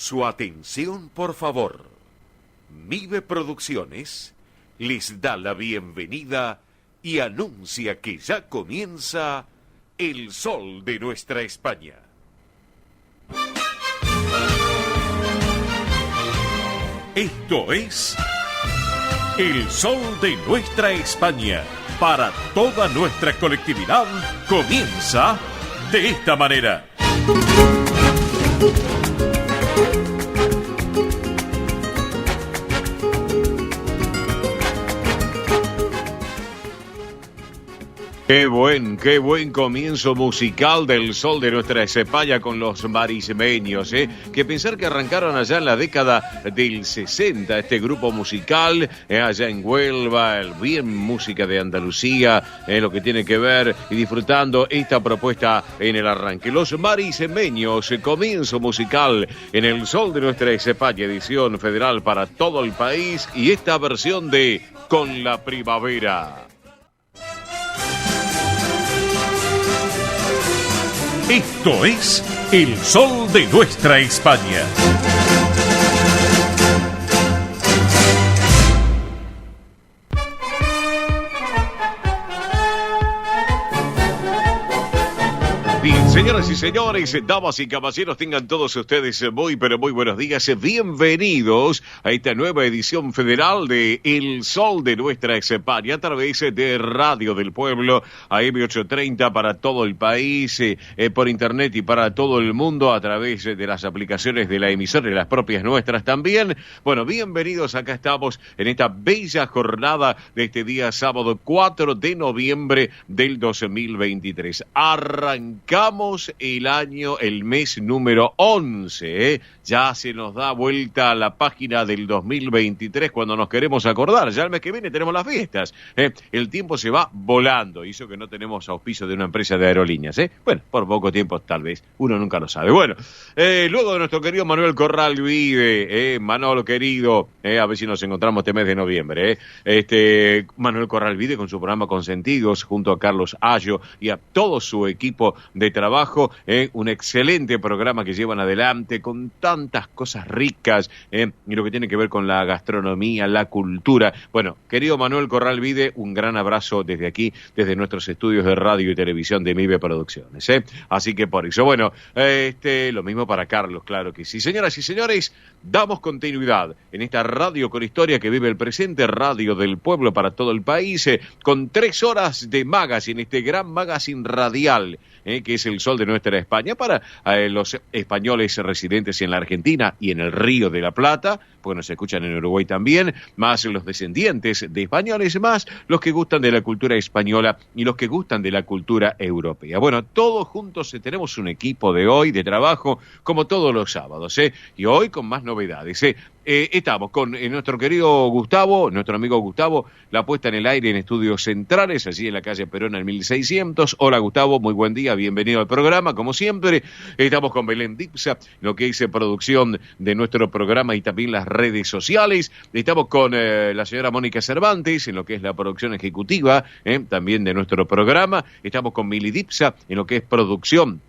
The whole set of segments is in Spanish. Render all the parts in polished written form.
Su atención, por favor. Mive Producciones les da la bienvenida y anuncia que ya comienza El Sol de Nuestra España. Esto es El Sol de Nuestra España. Para toda nuestra colectividad comienza de esta manera. Qué buen comienzo musical del Sol de Nuestra España con los marismeños, que pensar que arrancaron allá en la década del 60 este grupo musical, allá en Huelva, bien música de Andalucía, lo que tiene que ver y disfrutando esta propuesta en el arranque. Los marismeños, comienzo musical en el Sol de Nuestra España, edición federal para todo el país y esta versión de Con la Primavera. Esto es El Sol de Nuestra España. Bien, señoras y señores, damas y caballeros, tengan todos ustedes muy, pero muy buenos días. Bienvenidos a esta nueva edición federal de El Sol de Nuestra España a través de Radio del Pueblo, AM830 para todo el país, por internet y para todo el mundo a través de las aplicaciones de la emisora y las propias nuestras también. Bueno, bienvenidos, acá estamos en esta bella jornada de este día sábado 4 de noviembre del 2023. Arrancamos el mes número 11, Ya se nos da vuelta a la página del 2023 cuando nos queremos acordar. Ya el mes que viene tenemos las fiestas, El tiempo se va volando. Hizo que no tenemos auspicio de una empresa de aerolíneas, Bueno, por poco tiempo tal vez. Uno nunca lo sabe. Bueno, luego de nuestro querido Manuel Corral Vive, Manolo querido, a ver si nos encontramos este mes de noviembre, Manuel Corral Vive con su programa Consentidos junto a Carlos Ayo y a todo su equipo de trabajo, un excelente programa que llevan adelante con tantas cosas ricas, y lo que tiene que ver con la gastronomía, la cultura. Bueno, querido Manuel Corral Vide, un gran abrazo desde aquí, desde nuestros estudios de radio y televisión de Mive Producciones, Así que por eso, bueno, lo mismo para Carlos, claro que sí. Señoras y señores, damos continuidad en esta radio con historia que vive el presente, Radio del Pueblo para todo el país, con 3 horas de magazine, este gran magazine radial, que es El Sol de Nuestra España, para los españoles residentes en la Argentina y en el Río de la Plata, porque nos escuchan en Uruguay también, más los descendientes de españoles, más los que gustan de la cultura española y los que gustan de la cultura europea. Bueno, todos juntos tenemos un equipo de hoy de trabajo, como todos los sábados, y hoy con más novedades, Estamos con nuestro querido Gustavo, nuestro amigo Gustavo, la puesta en el aire en Estudios Centrales, allí en la calle Perón al 1600. Hola Gustavo, muy buen día, bienvenido al programa, como siempre. Estamos con Belén Dipsa, lo que dice producción de nuestro programa y también las redes sociales. Estamos con la señora Mónica Cervantes, en lo que es la producción ejecutiva, también de nuestro programa. Estamos con Mili Dipsa, en lo que es producción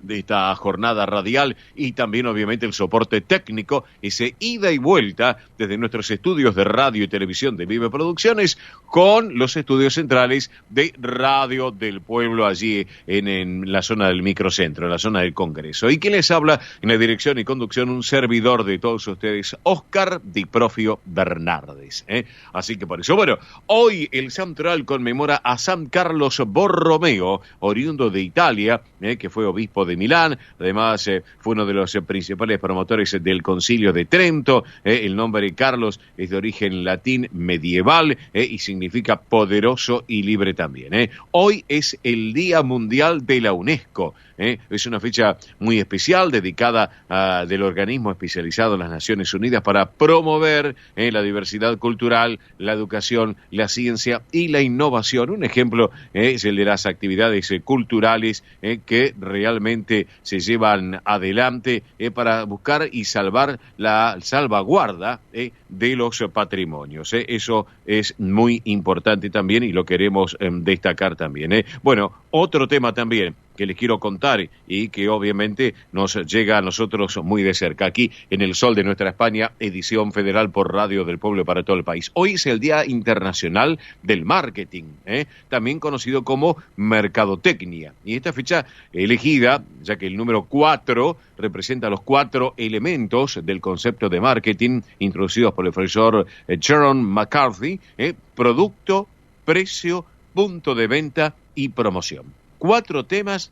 de esta jornada radial y también obviamente el soporte técnico, ese ida y vuelta desde nuestros estudios de radio y televisión de Vive Producciones con los estudios centrales de Radio del Pueblo allí en la zona del microcentro, en la zona del Congreso. Y quien les habla en la dirección y conducción, un servidor de todos ustedes, Óscar Di Profio Bernardes, Así que por eso, bueno, hoy el Santoral conmemora a San Carlos Borromeo, oriundo de Italia, que fue obispo de Milán, además fue uno de los principales promotores del Concilio de Trento. El nombre Carlos es de origen latín medieval y significa poderoso y libre también. Hoy es el Día Mundial de la UNESCO. Es una fecha muy especial dedicada del organismo especializado en las Naciones Unidas para promover la diversidad cultural, la educación, la ciencia y la innovación. Un ejemplo es el de las actividades culturales que realmente se llevan adelante para buscar y salvar la salvaguarda de los patrimonios. Eso es muy importante también y lo queremos destacar también. Bueno, otro tema también que les quiero contar y que obviamente nos llega a nosotros muy de cerca, aquí en El Sol de Nuestra España, edición federal por Radio del Pueblo para todo el país. Hoy es el Día Internacional del Marketing, también conocido como Mercadotecnia. Y esta fecha elegida, ya que el número 4 representa los 4 elementos del concepto de marketing introducidos por el profesor Sharon McCarthy, producto, precio, punto de venta y promoción. 4 temas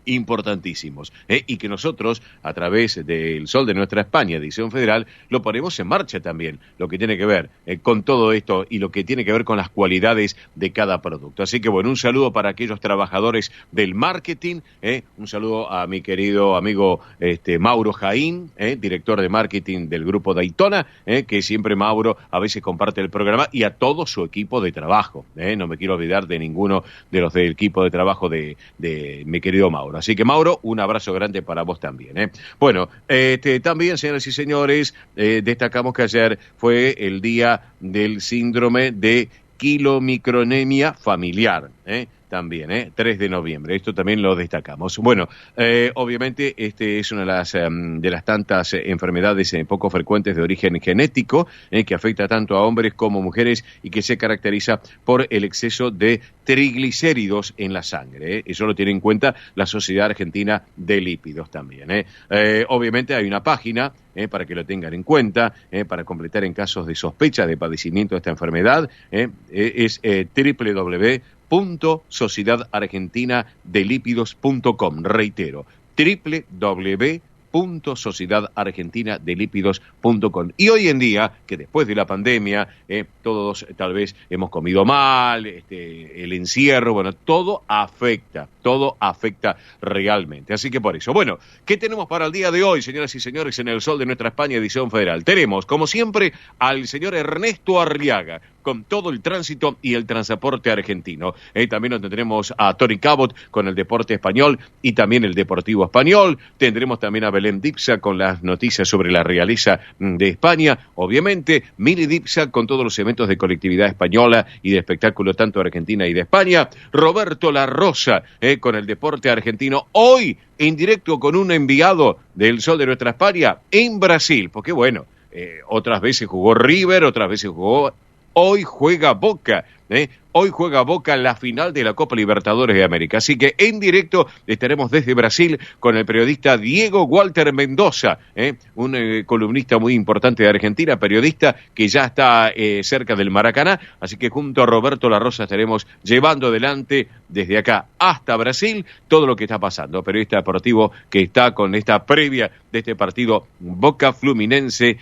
importantísimos, y que nosotros, a través del Sol de Nuestra España, edición federal, lo ponemos en marcha también, lo que tiene que ver con todo esto y lo que tiene que ver con las cualidades de cada producto. Así que bueno, un saludo para aquellos trabajadores del marketing, un saludo a mi querido amigo Mauro Jaín, director de marketing del Grupo Daytona, que siempre Mauro a veces comparte el programa, y a todo su equipo de trabajo, no me quiero olvidar de ninguno de los del equipo de trabajo de mi querido Mauro. Así que, Mauro, un abrazo grande para vos también. Bueno, también, señoras y señores, destacamos que ayer fue el día del síndrome de quilomicronemia familiar, también, 3 de noviembre. Esto también lo destacamos. Bueno, obviamente es una de las tantas enfermedades poco frecuentes de origen genético, que afecta tanto a hombres como mujeres y que se caracteriza por el exceso de triglicéridos en la sangre. Eso lo tiene en cuenta la Sociedad Argentina de Lípidos también. Obviamente hay una página para que lo tengan en cuenta, para completar en casos de sospecha de padecimiento de esta enfermedad, es www.sociedadargentinadelípidos.com. Reitero, www.sociedadargentinadelípidos.com. Y hoy en día, que después de la pandemia, todos tal vez hemos comido mal, el encierro, bueno, todo afecta realmente. Así que por eso, bueno, ¿qué tenemos para el día de hoy, señoras y señores, en El Sol de Nuestra España, edición federal? Tenemos, como siempre, al señor Ernesto Arriaga, con todo el tránsito y el transporte argentino. También nos tendremos a Tony Cabot con el deporte español y también el deportivo español. Tendremos también a Belén Dipsa con las noticias sobre la realeza de España. Obviamente, Mili Dipsa con todos los eventos de colectividad española y de espectáculo tanto de Argentina y de España. Roberto La Rosa con el deporte argentino. Hoy, en directo con un enviado del Sol de Nuestra España en Brasil. Porque bueno, otras veces jugó River, otras veces jugó... Hoy juega Boca, Hoy juega Boca la final de la Copa Libertadores de América. Así que en directo estaremos desde Brasil con el periodista Diego Walter Mendoza, un columnista muy importante de Argentina, periodista que ya está cerca del Maracaná. Así que junto a Roberto La Rosa estaremos llevando adelante desde acá hasta Brasil todo lo que está pasando. Periodista deportivo que está con esta previa de este partido Boca Fluminense,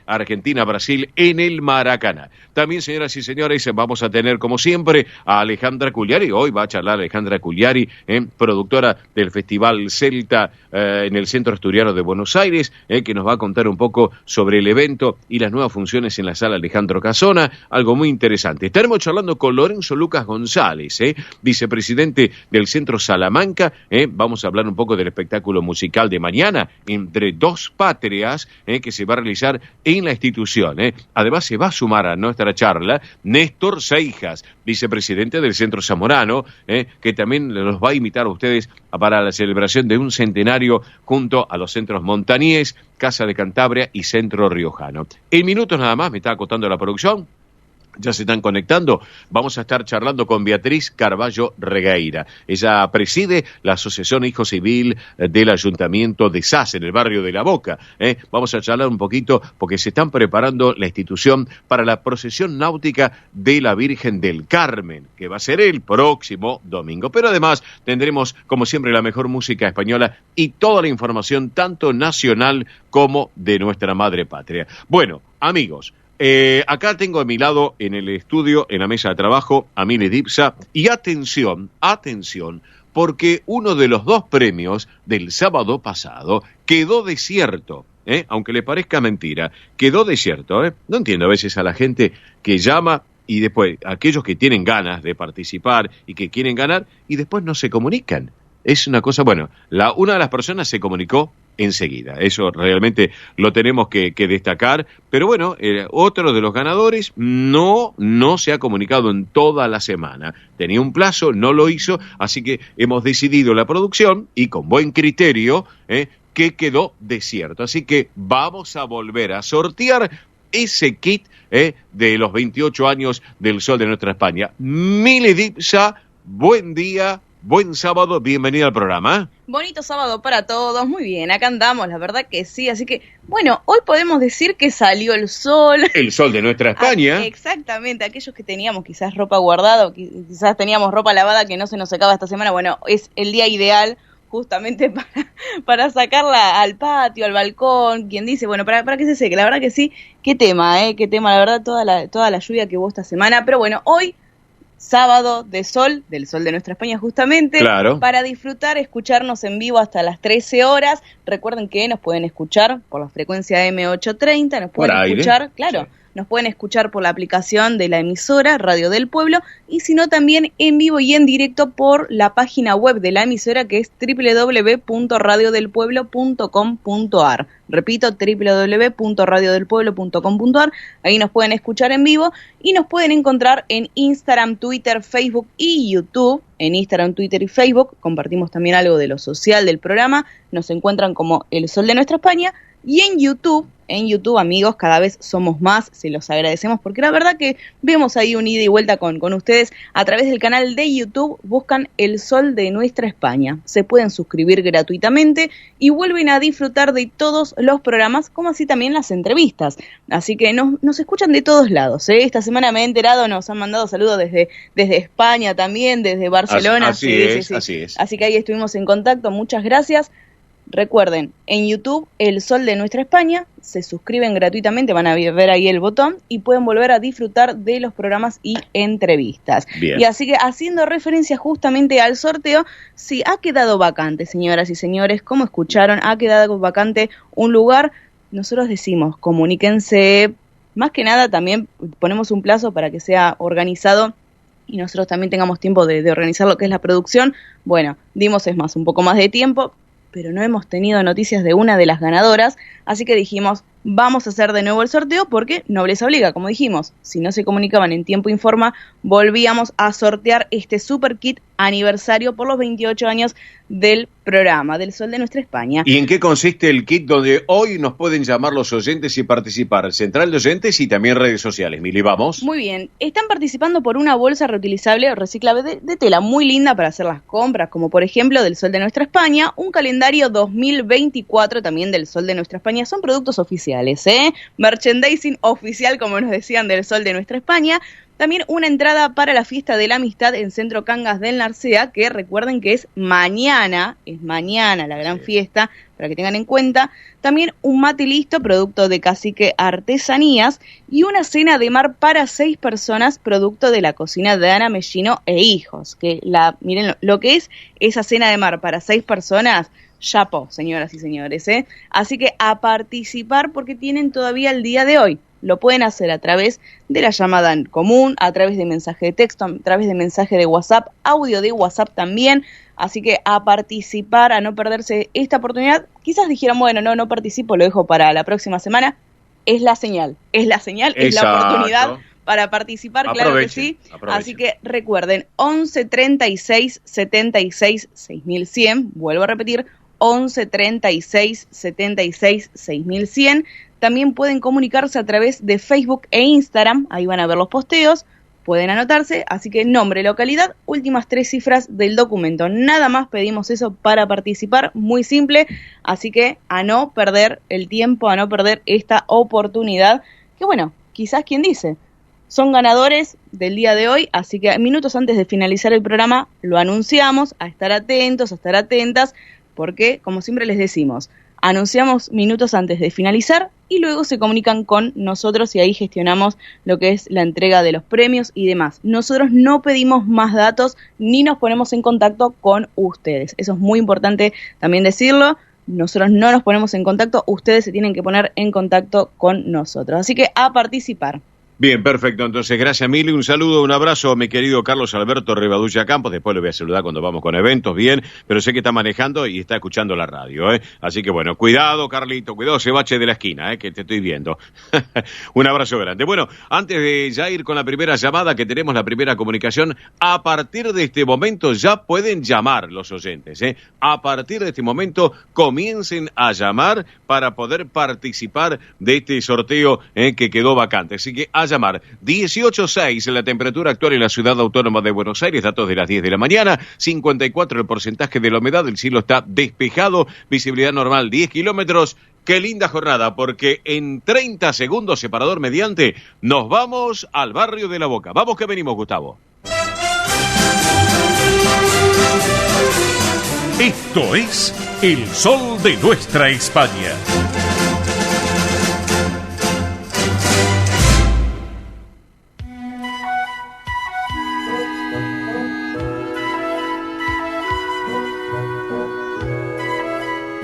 Argentina-Brasil en el Maracaná. También, señoras y señores, vamos a tener como siempre a Alejandra Cugliari. Hoy va a charlar Alejandra Cugliari, productora del Festival Celta en el Centro Asturiano de Buenos Aires, que nos va a contar un poco sobre el evento y las nuevas funciones en la sala Alejandro Casona, algo muy interesante. Estaremos charlando con Lorenzo Lucas González, vicepresidente del Centro Salamanca. Vamos a hablar un poco del espectáculo musical de mañana, Entre Dos Patrias, que se va a realizar en la institución. Además se va a sumar a nuestra charla Néstor Seijas, vicepresidente del Centro Zamorano, que también los va a invitar a ustedes para la celebración de un centenario junto a los centros Montañés, Casa de Cantabria y Centro Riojano. En minutos nada más, me está acotando la producción. Ya se están conectando. Vamos a estar charlando con Beatriz Carballo Regueira. Ella preside la Asociación Hijo Civil del Ayuntamiento de Sas, en el barrio de La Boca. Vamos a charlar un poquito porque se están preparando la institución para la procesión náutica de la Virgen del Carmen, que va a ser el próximo domingo. Pero además tendremos, como siempre, la mejor música española y toda la información, tanto nacional como de nuestra madre patria. Bueno, amigos, acá tengo a mi lado en el estudio, en la mesa de trabajo, a Mili Dipsa. Y atención, porque uno de los 2 premios del sábado pasado quedó desierto. Aunque le parezca mentira, quedó desierto. No entiendo a veces a la gente que llama y después aquellos que tienen ganas de participar y que quieren ganar y después no se comunican. Es una cosa, bueno, una de las personas se comunicó enseguida, eso realmente lo tenemos que destacar, pero bueno, otro de los ganadores no se ha comunicado en toda la semana, tenía un plazo, no lo hizo, así que hemos decidido la producción y con buen criterio que quedó desierto, así que vamos a volver a sortear ese kit de los 28 años del Sol de Nuestra España. Mili Dipsa, buen día. Buen sábado, bienvenida al programa. Bonito sábado para todos, muy bien, acá andamos, la verdad que sí, así que, bueno, hoy podemos decir que salió el sol. El sol de nuestra España. Exactamente, aquellos que teníamos quizás ropa guardada, o quizás teníamos ropa lavada que no se nos secaba esta semana, bueno, es el día ideal justamente para sacarla al patio, al balcón, quien dice, bueno, para que se seque, la verdad que sí, qué tema, la verdad, toda la lluvia que hubo esta semana, pero bueno, hoy sábado de sol, del sol de nuestra España justamente, claro, para disfrutar, escucharnos en vivo hasta las 13 horas. Recuerden que nos pueden escuchar por la frecuencia M830, nos pueden escuchar, claro, sí. Nos pueden escuchar por la aplicación de la emisora Radio del Pueblo y si no también en vivo y en directo por la página web de la emisora que es www.radiodelpueblo.com.ar. Repito, www.radiodelpueblo.com.ar. Ahí nos pueden escuchar en vivo y nos pueden encontrar en Instagram, Twitter, Facebook y YouTube. En Instagram, Twitter y Facebook compartimos también algo de lo social del programa. Nos encuentran como El Sol de Nuestra España. Y en YouTube, amigos, cada vez somos más, se los agradecemos porque la verdad que vemos ahí un ida y vuelta con ustedes. A través del canal de YouTube buscan El Sol de Nuestra España. Se pueden suscribir gratuitamente y vuelven a disfrutar de todos los programas, como así también las entrevistas. Así que nos escuchan de todos lados, ¿eh? Esta semana me he enterado, nos han mandado saludos desde España también, desde Barcelona. Así es. Así que ahí estuvimos en contacto, muchas gracias. Recuerden, en YouTube, El Sol de Nuestra España, se suscriben gratuitamente, van a ver ahí el botón y pueden volver a disfrutar de los programas y entrevistas. Bien. Y así que, haciendo referencia justamente al sorteo, sí, ha quedado vacante, señoras y señores, como escucharon, ha quedado vacante un lugar. Nosotros decimos, comuníquense, más que nada también ponemos un plazo para que sea organizado y nosotros también tengamos tiempo de organizar lo que es la producción. Bueno, dimos un poco más de tiempo, pero no hemos tenido noticias de una de las ganadoras, así que dijimos, vamos a hacer de nuevo el sorteo porque nobleza obliga, como dijimos, si no se comunicaban en tiempo y forma, volvíamos a sortear este super kit aniversario por los 28 años del programa, del Sol de Nuestra España. ¿Y en qué consiste el kit donde hoy nos pueden llamar los oyentes y participar? Central de oyentes y también redes sociales. Mili, vamos. Muy bien. Están participando por una bolsa reutilizable o reciclable de tela muy linda para hacer las compras, como por ejemplo del Sol de Nuestra España, un calendario 2024 también del Sol de Nuestra España. Son productos oficiales, merchandising oficial, como nos decían, del Sol de Nuestra España. También una entrada para la fiesta de la amistad en Centro Cangas del Narcea, que recuerden que es mañana la gran fiesta, para que tengan en cuenta. También un mate listo, producto de Cacique Artesanías, y una cena de mar para 6 personas, producto de la cocina de Ana Mellino e Hijos. Que miren lo que es esa cena de mar para 6 personas. Chapo, señoras y señores, Así que a participar porque tienen todavía el día de hoy. Lo pueden hacer a través de la llamada en común, a través de mensaje de texto, a través de mensaje de WhatsApp, audio de WhatsApp también. Así que a participar, a no perderse esta oportunidad. Quizás dijeron, bueno, no participo, lo dejo para la próxima semana. Es la señal, Exacto. Es la oportunidad para participar, claro que sí. Aprovechen. Así que recuerden, 11 36 76 6100, vuelvo a repetir, 11 36 76 6100. También pueden comunicarse a través de Facebook e Instagram, ahí van a ver los posteos, pueden anotarse, así que nombre, localidad, últimas 3 cifras del documento. Nada más pedimos eso para participar, muy simple, así que a no perder el tiempo, a no perder esta oportunidad, que bueno, quizás quien dice, son ganadores del día de hoy, así que minutos antes de finalizar el programa lo anunciamos, a estar atentos, a estar atentas, porque como siempre les decimos, anunciamos minutos antes de finalizar y luego se comunican con nosotros y ahí gestionamos lo que es la entrega de los premios y demás. Nosotros no pedimos más datos ni nos ponemos en contacto con ustedes. Eso es muy importante también decirlo. Nosotros no nos ponemos en contacto, ustedes se tienen que poner en contacto con nosotros. Así que a participar. Bien, perfecto. Entonces, gracias, Mili. Un saludo, un abrazo a mi querido Carlos Alberto Rivadulla Campos. Después lo voy a saludar cuando vamos con eventos, bien. Pero sé que está manejando y está escuchando la radio, ¿eh? Así que, bueno, cuidado, Carlito. Cuidado ese bache de la esquina, que te estoy viendo. Un abrazo grande. Bueno, antes de ya ir con la primera llamada, que tenemos la primera comunicación, a partir de este momento ya pueden llamar los oyentes, ¿eh? A partir de este momento comiencen a llamar para poder participar de este sorteo que quedó vacante. Así que a llamar. 18.6 la temperatura actual en la ciudad autónoma de Buenos Aires, datos de las 10 de la mañana, 54 el porcentaje de la humedad, el cielo está despejado, visibilidad normal 10 kilómetros. Qué linda jornada, porque en 30 segundos, separador mediante, nos vamos al barrio de La Boca. Vamos que venimos, Gustavo. Esto es El Sol de Nuestra España.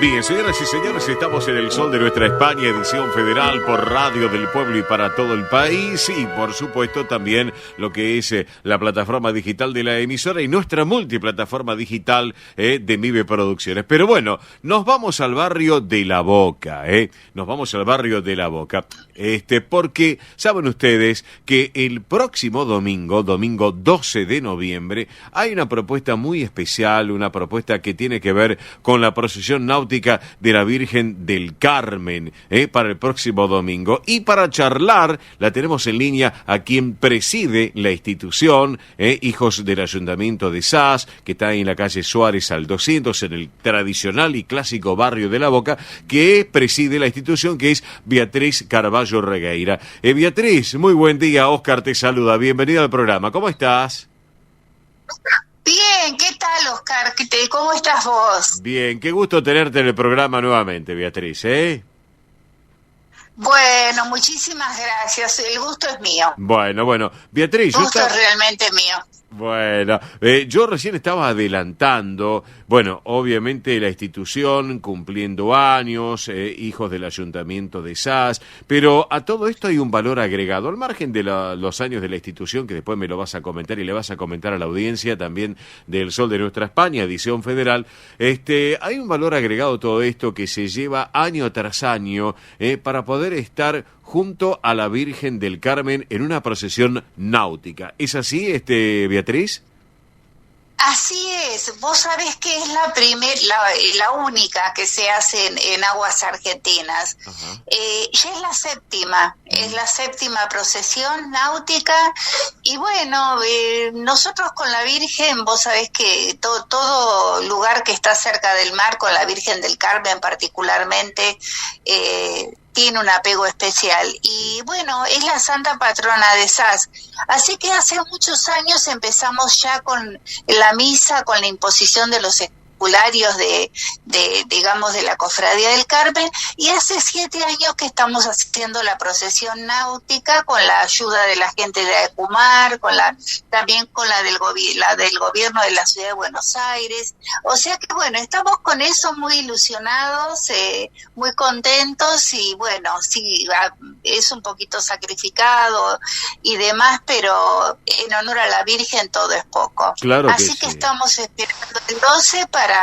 Bien, señoras y señores, estamos en El Sol de Nuestra España, edición federal por Radio del Pueblo y para todo el país, y por supuesto también lo que es la plataforma digital de la emisora y nuestra multiplataforma digital de MIBE Producciones. Pero bueno, nos vamos al barrio de La Boca, nos vamos al barrio de La Boca, porque saben ustedes que el próximo domingo 12 de noviembre, hay una propuesta muy especial, una propuesta que tiene que ver con la procesión náutica de la Virgen del Carmen para el próximo domingo. Y para charlar, la tenemos en línea a quien preside la institución, Hijos del Ayuntamiento de Sas, que está en la calle Suárez al 200, en el tradicional y clásico barrio de La Boca, que preside la institución, que es Beatriz Carballo Regueira. Beatriz, muy buen día, Óscar te saluda, bienvenida al programa, ¿cómo estás? Bien, ¿qué tal, Oscar? ¿Cómo estás vos? Bien, qué gusto tenerte en el programa nuevamente, Beatriz, Bueno, muchísimas gracias, el gusto es mío. Bueno, Beatriz... El gusto es realmente mío. Bueno, yo recién estaba adelantando, obviamente la institución cumpliendo años, Hijos del Ayuntamiento de Sas, pero a todo esto hay un valor agregado, al margen de los años de la institución, que después me lo vas a comentar y le vas a comentar a la audiencia también del Sol de Nuestra España, edición federal, hay un valor agregado todo esto que se lleva año tras año para poder estar junto a la Virgen del Carmen en una procesión náutica. ¿Es así, Beatriz? Así es, vos sabés que es la única que se hace en aguas argentinas. Ya es la séptima procesión náutica y nosotros con la Virgen, vos sabés que todo lugar que está cerca del mar, con la Virgen del Carmen particularmente, tiene un apego especial y es la santa patrona de Sas. Así que hace muchos años empezamos ya con la misa, con la imposición de los escolarios de la Cofradía del Carmen, y hace 7 años que estamos haciendo la procesión náutica con la ayuda de la gente de Ecumar, también con la del gobierno de la Ciudad de Buenos Aires. O sea que estamos con eso muy ilusionados, muy contentos y sí, es un poquito sacrificado y demás, pero en honor a la Virgen todo es poco. Claro que Así que sí. estamos esperando el 12 para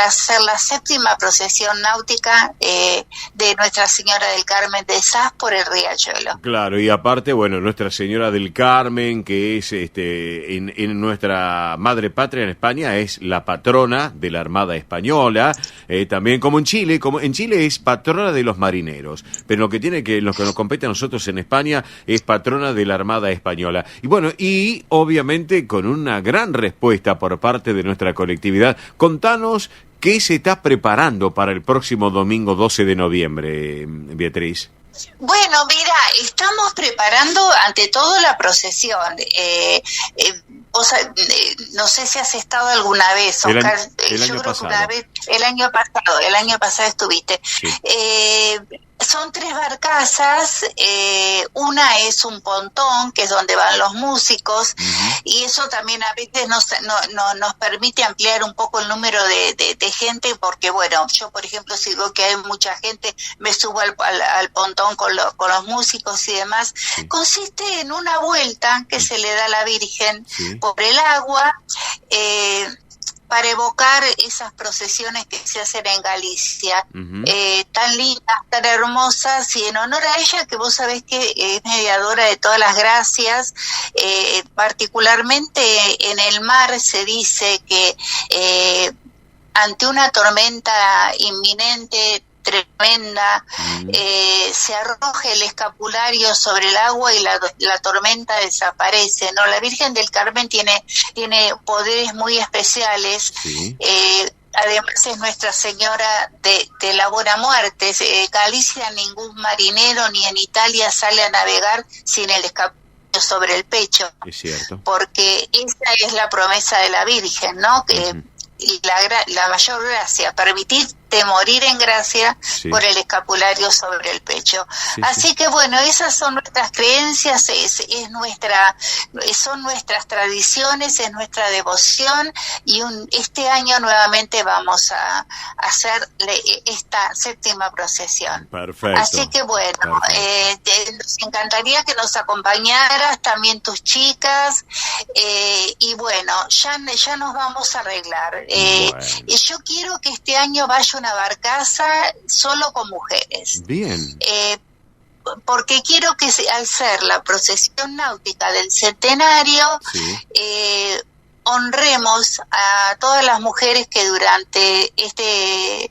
hacer la séptima procesión náutica de Nuestra Señora del Carmen de Sas por el Riachuelo. Claro, y aparte, Nuestra Señora del Carmen, que es en nuestra madre patria en España, es la patrona de la Armada Española, también como en Chile es patrona de los marineros, pero lo que nos compete a nosotros en España es patrona de la Armada Española. Y obviamente con una gran respuesta por parte de nuestra colectividad. Contanos qué se está preparando para el próximo domingo 12 de noviembre, Beatriz. Bueno, mira, estamos preparando ante todo la procesión. No sé si has estado alguna vez, Oscar. El año pasado. El año pasado estuviste. Sí. son 3 barcazas, una es un pontón, que es donde van los músicos, y eso también a veces nos permite ampliar un poco el número de gente, porque bueno, yo por ejemplo si veo que hay mucha gente, me subo al pontón con los músicos y demás. Consiste en una vuelta que se le da a la Virgen por el agua, para evocar esas procesiones que se hacen en Galicia, tan lindas, tan hermosas, y en honor a ella, que vos sabés que es mediadora de todas las gracias, particularmente en el mar se dice que ante una tormenta inminente, tremenda, se arroja el escapulario sobre el agua y la tormenta desaparece, ¿no? La Virgen del Carmen tiene poderes muy especiales. Además es Nuestra Señora de la Buena Muerte. Galicia, ningún marinero ni en Italia sale a navegar sin el escapulario sobre el pecho. Es cierto. Porque esa es la promesa de la Virgen, ¿no? Que y la mayor gracia, permitirte morir en gracia por el escapulario sobre el pecho. Así que bueno, esas son nuestras creencias, son nuestras tradiciones, es nuestra devoción, y este año nuevamente vamos a hacer esta 7ª procesión. Perfecto. Así que bueno, nos encantaría que nos acompañaras, también tus chicas, y bueno, ya nos vamos a arreglar. Y yo quiero que este año vaya una barcaza solo con mujeres. Bien. Porque quiero que al ser la procesión náutica del centenario, honremos a todas las mujeres que durante este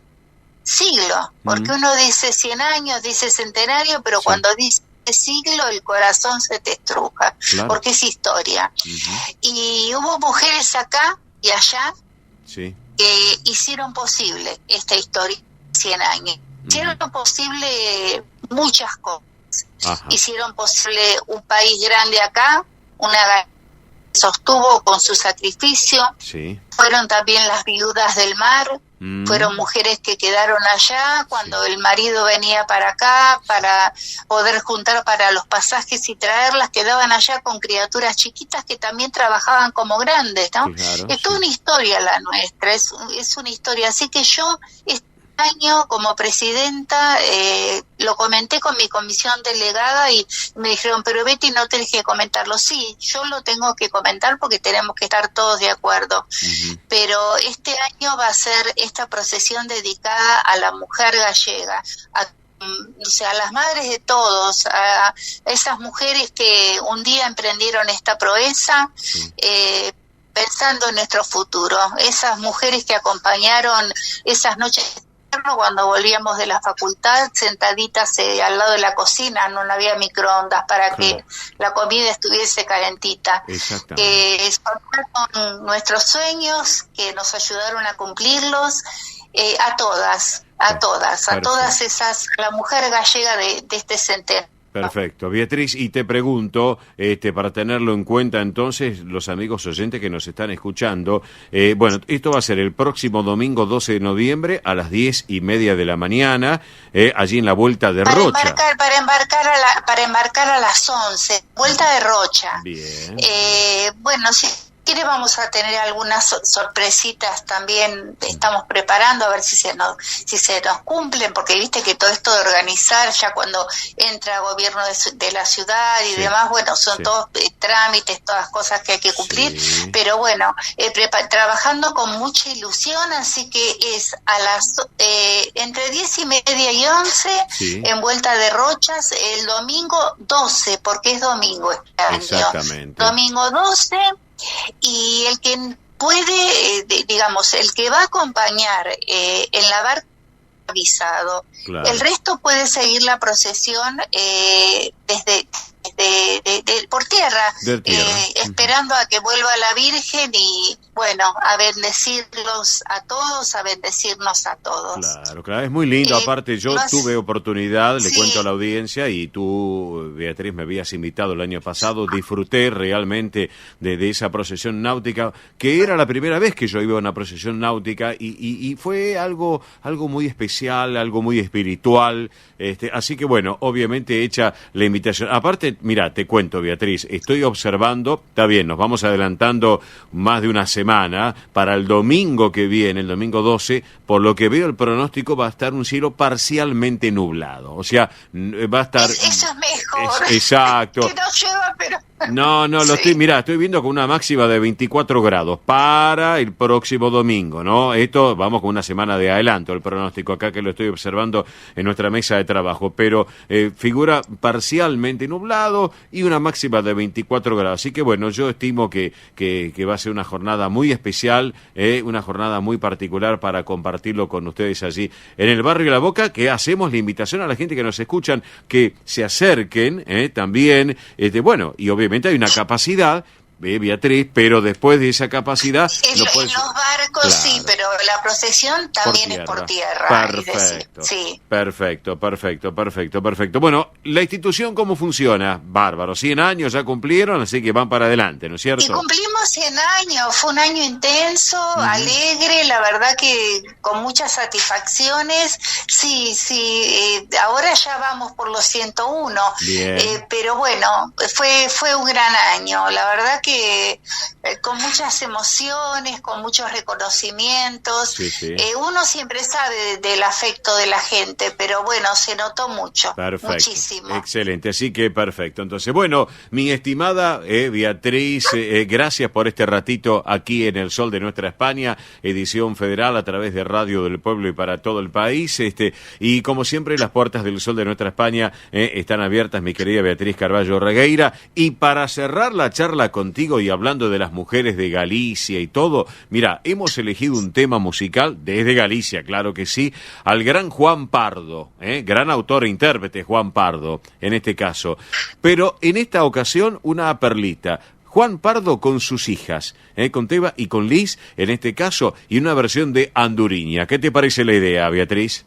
siglo, porque uno dice 100 años, dice centenario, pero cuando dice siglo el corazón se te estruja, porque es historia. Y hubo mujeres acá y allá que hicieron posible esta historia 100 años. Hicieron posible muchas cosas. Hicieron posible un país grande acá, una sostuvo con su sacrificio. Fueron también las viudas del mar, fueron mujeres que quedaron allá cuando el marido venía para acá para poder juntar para los pasajes y traerlas, quedaban allá con criaturas chiquitas que también trabajaban como grandes, ¿no? Es toda una historia la nuestra, es una historia, así que yo año como presidenta lo comenté con mi comisión delegada y me dijeron, pero Betty, no tenés que comentarlo. Sí, yo lo tengo que comentar porque tenemos que estar todos de acuerdo, pero este año va a ser esta procesión dedicada a la mujer gallega, o sea, a las madres de todos, a esas mujeres que un día emprendieron esta proeza, pensando en nuestro futuro, esas mujeres que acompañaron esas noches cuando volvíamos de la facultad, sentaditas al lado de la cocina, no había microondas para que la comida estuviese calentita. Que son nuestros sueños, que nos ayudaron a cumplirlos, a todas esas, la mujer gallega de este centenario. Perfecto. Beatriz, y te pregunto, para tenerlo en cuenta entonces, los amigos oyentes que nos están escuchando, bueno, esto va a ser el próximo domingo 12 de noviembre a las 10:30 de la mañana, allí en la Vuelta de Rocha. Para embarcar a las 11, Vuelta de Rocha. Bien. Bueno, si quiere vamos a tener algunas sorpresitas también, estamos preparando a ver si se nos cumplen, porque viste que todo esto de organizar, ya cuando entra gobierno de la ciudad y demás, bueno, son todos trámites, todas cosas que hay que cumplir, pero bueno, trabajando con mucha ilusión, así que es a las entre 10:30 y 11 en Vuelta de Rochas, el domingo 12, porque es domingo este año. Exactamente. Domingo 12. Y el que puede, digamos, el que va a acompañar en la barca avisado, el resto puede seguir la procesión desde por tierra, esperando a que vuelva la Virgen y bueno, a bendecirlos a todos, a bendecirnos a todos. Claro, es muy lindo. Aparte, yo tuve oportunidad, le cuento a la audiencia, y tú, Beatriz, me habías invitado el año pasado, disfruté realmente de esa procesión náutica, que era la primera vez que yo iba a una procesión náutica, y fue algo muy especial, algo muy espiritual, así que bueno, obviamente hecha la invitación. Aparte, mira, te cuento, Beatriz, estoy observando, está bien, nos vamos adelantando más de una semana, para el domingo que viene, el domingo 12, por lo que veo el pronóstico va a estar un cielo parcialmente nublado, o sea, va a estar... Eso es mejor. Exacto. Que no llueva, pero... No, estoy viendo con una máxima de 24 grados para el próximo domingo, ¿no? Esto, vamos con una semana de adelanto, el pronóstico acá que lo estoy observando en nuestra mesa de trabajo, pero figura parcialmente nublado y una máxima de 24 grados. Así que bueno, yo estimo que va a ser una jornada muy especial, una jornada muy particular para compartirlo con ustedes allí en el barrio La Boca, que hacemos la invitación a la gente que nos escuchan que se acerquen también, bueno, y obviamente hay una capacidad, Beatriz, pero después de esa capacidad... En los barcos, claro. Sí, pero la procesión también es por tierra. Perfecto, perfecto. Bueno, ¿la institución cómo funciona? Bárbaro, 100 años ya cumplieron, así que van para adelante, ¿no es cierto? Y cumplimos 100 años, fue un año intenso, alegre, la verdad que con muchas satisfacciones. Sí, ahora ya vamos por los 101, pero bueno, fue un gran año, la verdad que con muchas emociones, con muchos reconocimientos. Uno siempre sabe del afecto de la gente, pero bueno, se notó mucho. Perfecto. Muchísimo. Excelente, así que perfecto. Entonces, bueno, mi estimada Beatriz, gracias por este ratito aquí en El Sol de Nuestra España, edición federal a través de Radio del Pueblo y para todo el país. Y como siempre, las puertas del Sol de Nuestra España están abiertas, mi querida Beatriz Carballo Regueira. Y para cerrar la charla contigo, y hablando de las mujeres de Galicia y todo, mira, hemos elegido un tema musical desde Galicia, claro que sí, al gran Juan Pardo, gran autor e intérprete Juan Pardo, en este caso. Pero en esta ocasión, una perlita. Juan Pardo con sus hijas, con Teba y con Liz, en este caso, y una versión de Anduriña. ¿Qué te parece la idea, Beatriz?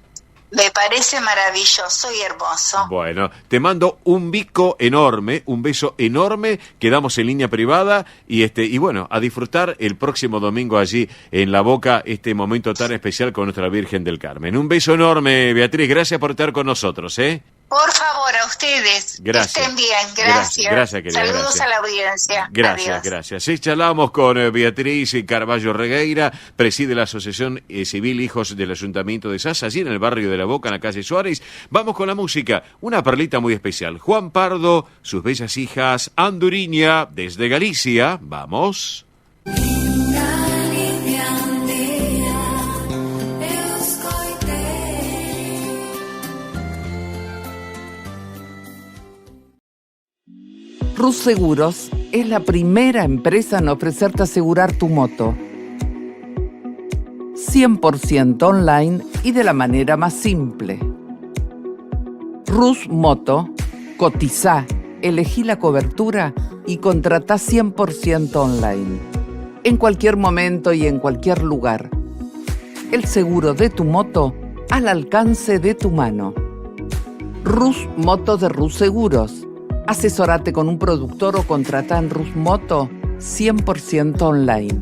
Me parece maravilloso y hermoso. Bueno, te mando un beso enorme, quedamos en línea privada y bueno, a disfrutar el próximo domingo allí en La Boca, este momento tan especial con nuestra Virgen del Carmen. Un beso enorme, Beatriz, gracias por estar con nosotros, Por favor, a ustedes. Gracias. Estén bien, gracias. Gracias, querida. Saludos a la audiencia. Gracias. Sí, charlamos con Beatriz Carballo Regueira, preside la Asociación Civil Hijos del Ayuntamiento de Sasa, allí en el barrio de La Boca, en la calle Suárez. Vamos con la música, una perlita muy especial. Juan Pardo, sus bellas hijas, Anduriña, desde Galicia. Vamos. Rus Seguros es la primera empresa en ofrecerte asegurar tu moto. 100% online y de la manera más simple. Rus Moto, cotizá, elegí la cobertura y contratá 100% online. En cualquier momento y en cualquier lugar. El seguro de tu moto al alcance de tu mano. Rus Moto de Rus Seguros. Asesórate con un productor o contratá en Rus Moto 100% online.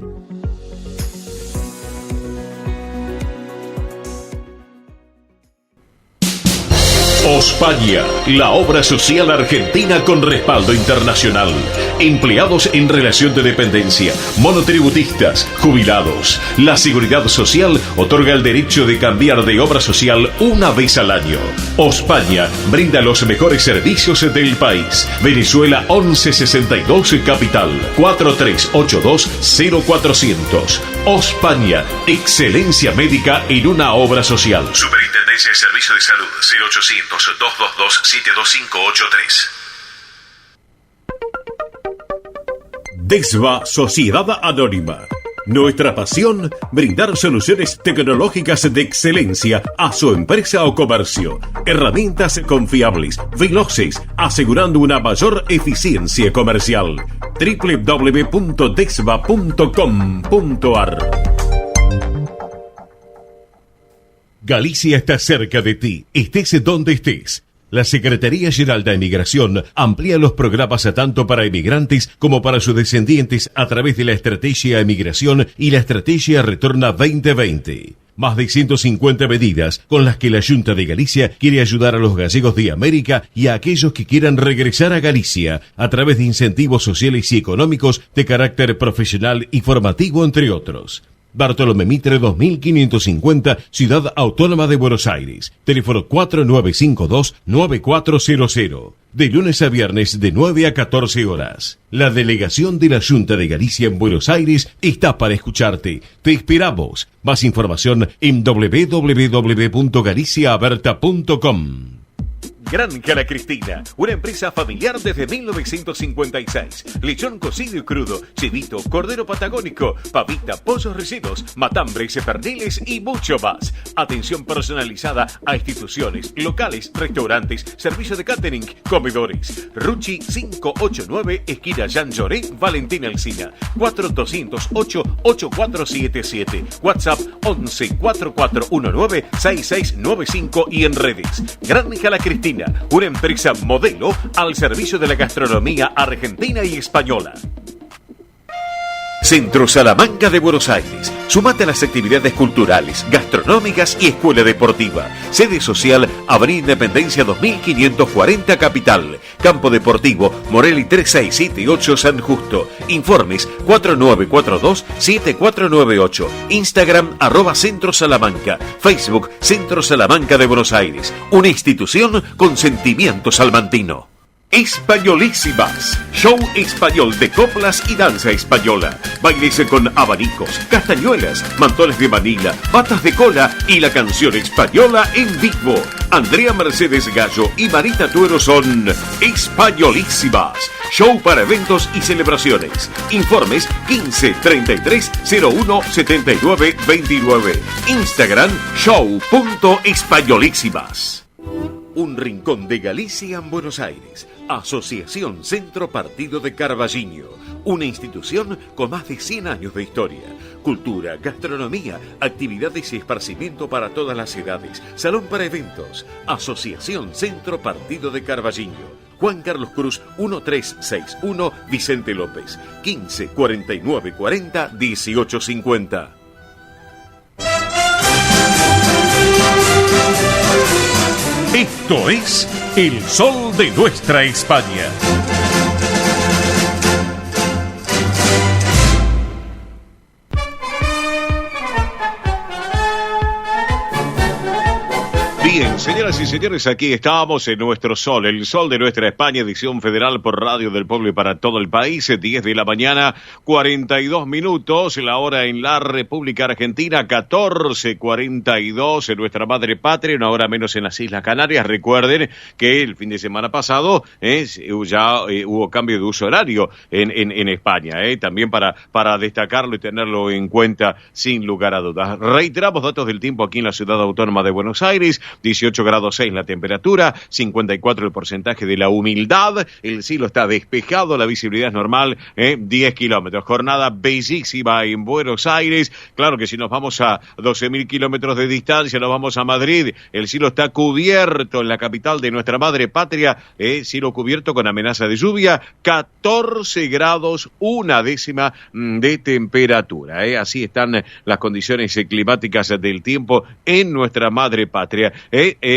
Ospaña, la obra social argentina con respaldo internacional. Empleados en relación de dependencia, monotributistas, jubilados. La Seguridad Social otorga el derecho de cambiar de obra social una vez al año. Ospaña brinda los mejores servicios del país. Venezuela 1162 Capital 4382-0400. Ospaña, excelencia médica en una obra social. Superintendencia de Servicios de Salud 0800-222-72583. DESVA Sociedad Anónima. Nuestra pasión, brindar soluciones tecnológicas de excelencia a su empresa o comercio. Herramientas confiables, veloces, asegurando una mayor eficiencia comercial. www.dexva.com.ar. Galicia está cerca de ti, estés donde estés. La Secretaría General de Emigración amplía los programas tanto para emigrantes como para sus descendientes a través de la Estrategia Emigración y la Estrategia Retorna 2020. Más de 150 medidas con las que la Junta de Galicia quiere ayudar a los gallegos de América y a aquellos que quieran regresar a Galicia a través de incentivos sociales y económicos de carácter profesional y formativo, entre otros. Bartolomé Mitre 2550, Ciudad Autónoma de Buenos Aires. Teléfono 4952-9400. De lunes a viernes de 9 a 14 horas. La delegación de la Junta de Galicia en Buenos Aires está para escucharte. Te esperamos. Más información en www.galiciaaberta.com. Granja La Cristina, una empresa familiar desde 1956. Lechón cocido y crudo, chivito, cordero patagónico, pavita, pollos rellenos, matambres, perniles y mucho más. Atención personalizada a instituciones, locales, restaurantes, servicio de catering, comedores. Ruchi 589, esquina Jean Lloré, Valentín Alsina. 4208-8477. WhatsApp 11-4419-6695 y en redes. Granja La Cristina, una empresa modelo al servicio de la gastronomía argentina y española. Centro Salamanca de Buenos Aires. Súmate a las actividades culturales, gastronómicas y escuela deportiva. Sede social, Avenida Independencia 2540 Capital. Campo Deportivo, Morelli 3678 San Justo. Informes 4942-7498. Instagram @Centro Salamanca. Facebook Centro Salamanca de Buenos Aires. Una institución con sentimiento salmantino. Españolísimas, show español de coplas y danza española. Bailes con abanicos, castañuelas, mantones de Manila, batas de cola y la canción española en vivo. Andrea Mercedes Gallo y Marita Tuero son Españolísimas. Show para eventos y celebraciones. Informes 15 33 01 79 29. Instagram show.españolísimas. Un rincón de Galicia en Buenos Aires. Asociación Centro Partido de Carballiño. Una institución con más de 100 años de historia. Cultura, gastronomía, actividades y esparcimiento para todas las edades. Salón para eventos. Asociación Centro Partido de Carballiño. Juan Carlos Cruz 1361, Vicente López. 15 49 40 18 50. Esto es El Sol de Nuestra España. Bien, señoras y señores, aquí estamos en nuestro sol, el sol de nuestra España, edición federal por Radio del Pueblo y para todo el país, 10 de la mañana, 42 minutos, la hora en la República Argentina, 14:42 en nuestra madre patria, una hora menos en las Islas Canarias. Recuerden que el fin de semana pasado ya hubo cambio de uso horario en España, también para destacarlo y tenerlo en cuenta sin lugar a dudas. Reiteramos datos del tiempo aquí en la Ciudad Autónoma de Buenos Aires. 18 grados 6 la temperatura, 54 el porcentaje de la humedad, el cielo está despejado, la visibilidad es normal, 10 kilómetros. Jornada bellísima en Buenos Aires. Claro que si nos vamos a 12.000 kilómetros de distancia, nos vamos a Madrid, el cielo está cubierto en la capital de nuestra madre patria, cielo cubierto con amenaza de lluvia, 14 grados, 1/10 de temperatura. Así están las condiciones climáticas del tiempo en nuestra madre patria.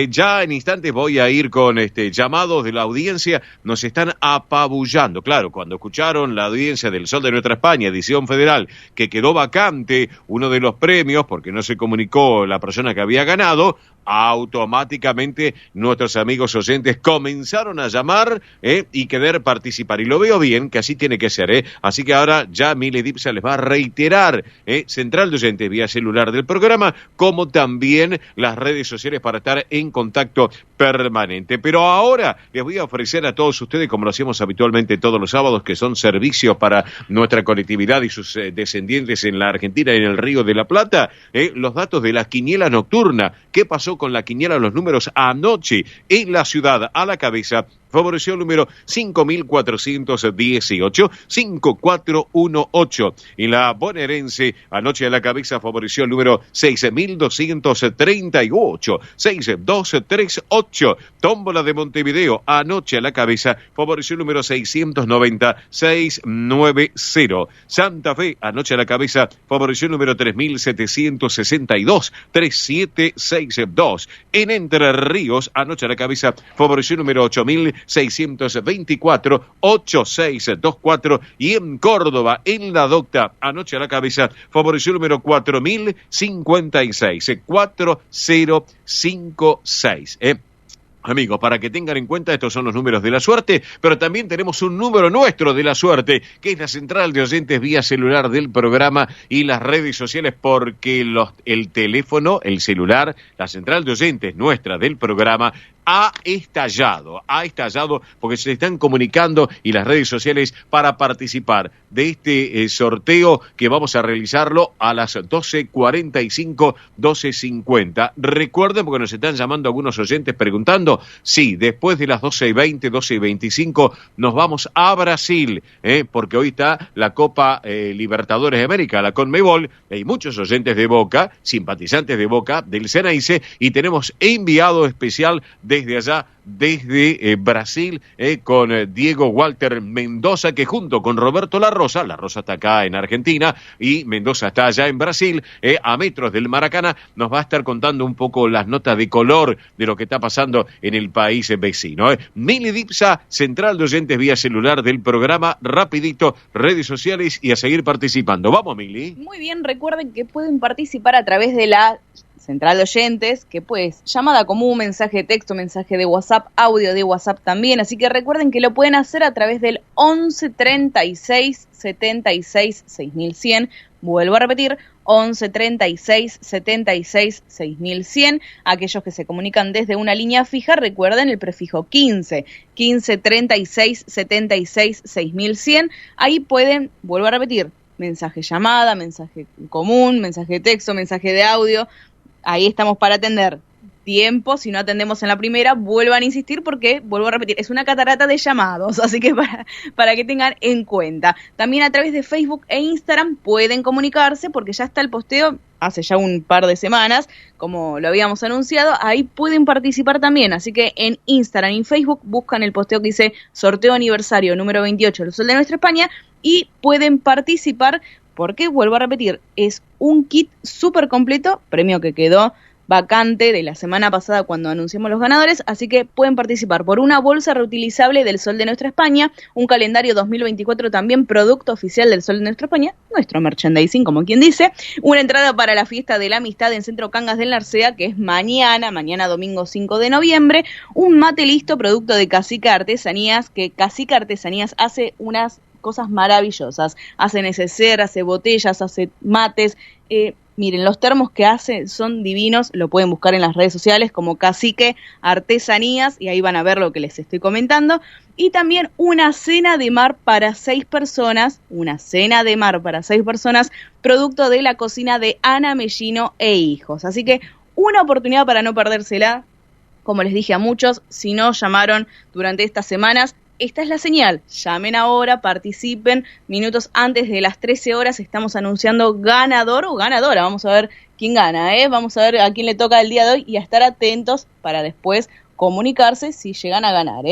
Ya en instantes voy a ir con llamados de la audiencia. Nos están apabullando. Claro, cuando escucharon la audiencia del Sol de Nuestra España, edición federal, que quedó vacante uno de los premios porque no se comunicó la persona que había ganado, automáticamente nuestros amigos oyentes comenzaron a llamar y querer participar. Y lo veo bien, que así tiene que ser. Así que ahora ya Mili Dipsa les va a reiterar central de oyentes vía celular del programa, como también las redes sociales para estar en contacto permanente. Pero ahora les voy a ofrecer a todos ustedes, como lo hacemos habitualmente todos los sábados, que son servicios para nuestra colectividad y sus descendientes en la Argentina y en el Río de la Plata, los datos de la quiniela nocturna. ¿Qué pasó con la quiniela, los números anoche en la ciudad? A la cabeza favoreció el número 5418, 5418. Y la bonaerense, anoche a la cabeza, favoreció el número 6238, 6238. Tómbola de Montevideo, anoche a la cabeza, favoreció el número 690, 690. Santa Fe, anoche a la cabeza, favoreció el número 3762, 3762. En Entre Ríos, anoche a la cabeza, favoreció el número 8624, 8624. Y en Córdoba, en La Docta, anoche a la cabeza, favoreció el número 4056, 4056. Amigos, para que tengan en cuenta, estos son los números de la suerte, pero también tenemos un número nuestro de la suerte, que es la central de oyentes vía celular del programa y las redes sociales, porque el teléfono, el celular, la central de oyentes nuestra del programa ha estallado porque se están comunicando y las redes sociales para participar de este sorteo que vamos a realizarlo a las 12:45, 12:50. Recuerden, porque nos están llamando algunos oyentes preguntando, sí, después de las 12:20, 12:25 nos vamos a Brasil, porque hoy está la Copa Libertadores de América, la Conmebol. Hay muchos oyentes de Boca, simpatizantes de Boca, del Ceneice, y tenemos enviado especial desde allá, desde Brasil, con Diego Walter Mendoza, que junto con Roberto La Rosa está acá en Argentina y Mendoza está allá en Brasil, a metros del Maracaná, nos va a estar contando un poco las notas de color de lo que está pasando en el país vecino. Mili Dipsa, central de oyentes vía celular del programa, rapidito, redes sociales y a seguir participando. Vamos, Mili. Muy bien, recuerden que pueden participar a través de la central de oyentes, que pues llamada común, mensaje de texto, mensaje de WhatsApp, audio de WhatsApp también, así que recuerden que lo pueden hacer a través del 11 36 76 6100, vuelvo a repetir, 11 36 76 6100, aquellos que se comunican desde una línea fija, recuerden el prefijo 15 36 76 6100, ahí pueden, vuelvo a repetir, mensaje llamada, mensaje común, mensaje de texto, mensaje de audio. Ahí estamos para atender. Tiempo, si no atendemos en la primera, vuelvan a insistir porque, vuelvo a repetir, es una catarata de llamados, así que para que tengan en cuenta. También a través de Facebook e Instagram pueden comunicarse porque ya está el posteo hace ya un par de semanas, como lo habíamos anunciado, ahí pueden participar también, así que en Instagram y Facebook buscan el posteo que dice sorteo aniversario número 28 del Sol de Nuestra España y pueden participar porque, vuelvo a repetir, es un kit súper completo, premio que quedó vacante de la semana pasada cuando anunciamos los ganadores, así que pueden participar por una bolsa reutilizable del Sol de Nuestra España, un calendario 2024 también producto oficial del Sol de Nuestra España, nuestro merchandising como quien dice, una entrada para la fiesta de la amistad en Centro Cangas del Narcea, que es mañana domingo 5 de noviembre, un mate listo producto de Cacica Artesanías, que Cacica Artesanías hace unas cosas maravillosas, hace neceser, hace botellas, hace mates, miren, los termos que hace son divinos, lo pueden buscar en las redes sociales como Cacique Artesanías y ahí van a ver lo que les estoy comentando. Y también una cena de mar para 6 personas, producto de la cocina de Ana Mellino e Hijos. Así que una oportunidad para no perdérsela, como les dije a muchos, si no llamaron durante estas semanas, esta es la señal, llamen ahora, participen, minutos antes de las 13 horas estamos anunciando ganador o ganadora, vamos a ver quién gana, vamos a ver a quién le toca el día de hoy y a estar atentos para después comunicarse si llegan a ganar,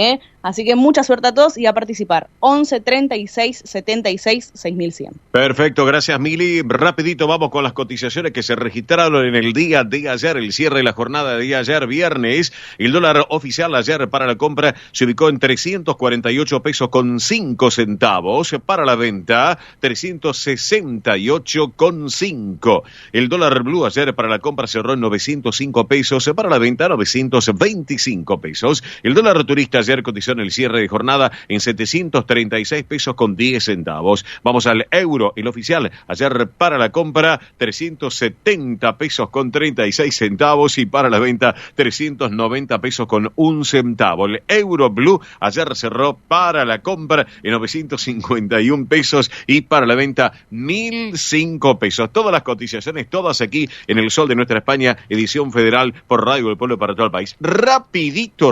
Así que mucha suerte a todos y a participar. 11 36 76 6100. Perfecto, gracias Mili. Rapidito vamos con las cotizaciones que se registraron en el día de ayer, el cierre de la jornada de ayer viernes. El dólar oficial ayer para la compra se ubicó en 348 pesos con 5 centavos. Para la venta, 368 con 5. El dólar blue ayer para la compra cerró en 905 pesos. Para la venta, 925 pesos. El dólar turista ayer cotizó en el cierre de jornada en 736 pesos con 10 centavos. Vamos al euro, el oficial, ayer para la compra 370 pesos con 36 centavos y para la venta 390 pesos con 1 centavo. El euro blue ayer cerró para la compra en 951 pesos y para la venta 1.005 pesos. Todas las cotizaciones, todas aquí en el Sol de Nuestra España, edición federal por Radio del Pueblo para todo el país. Rapidito,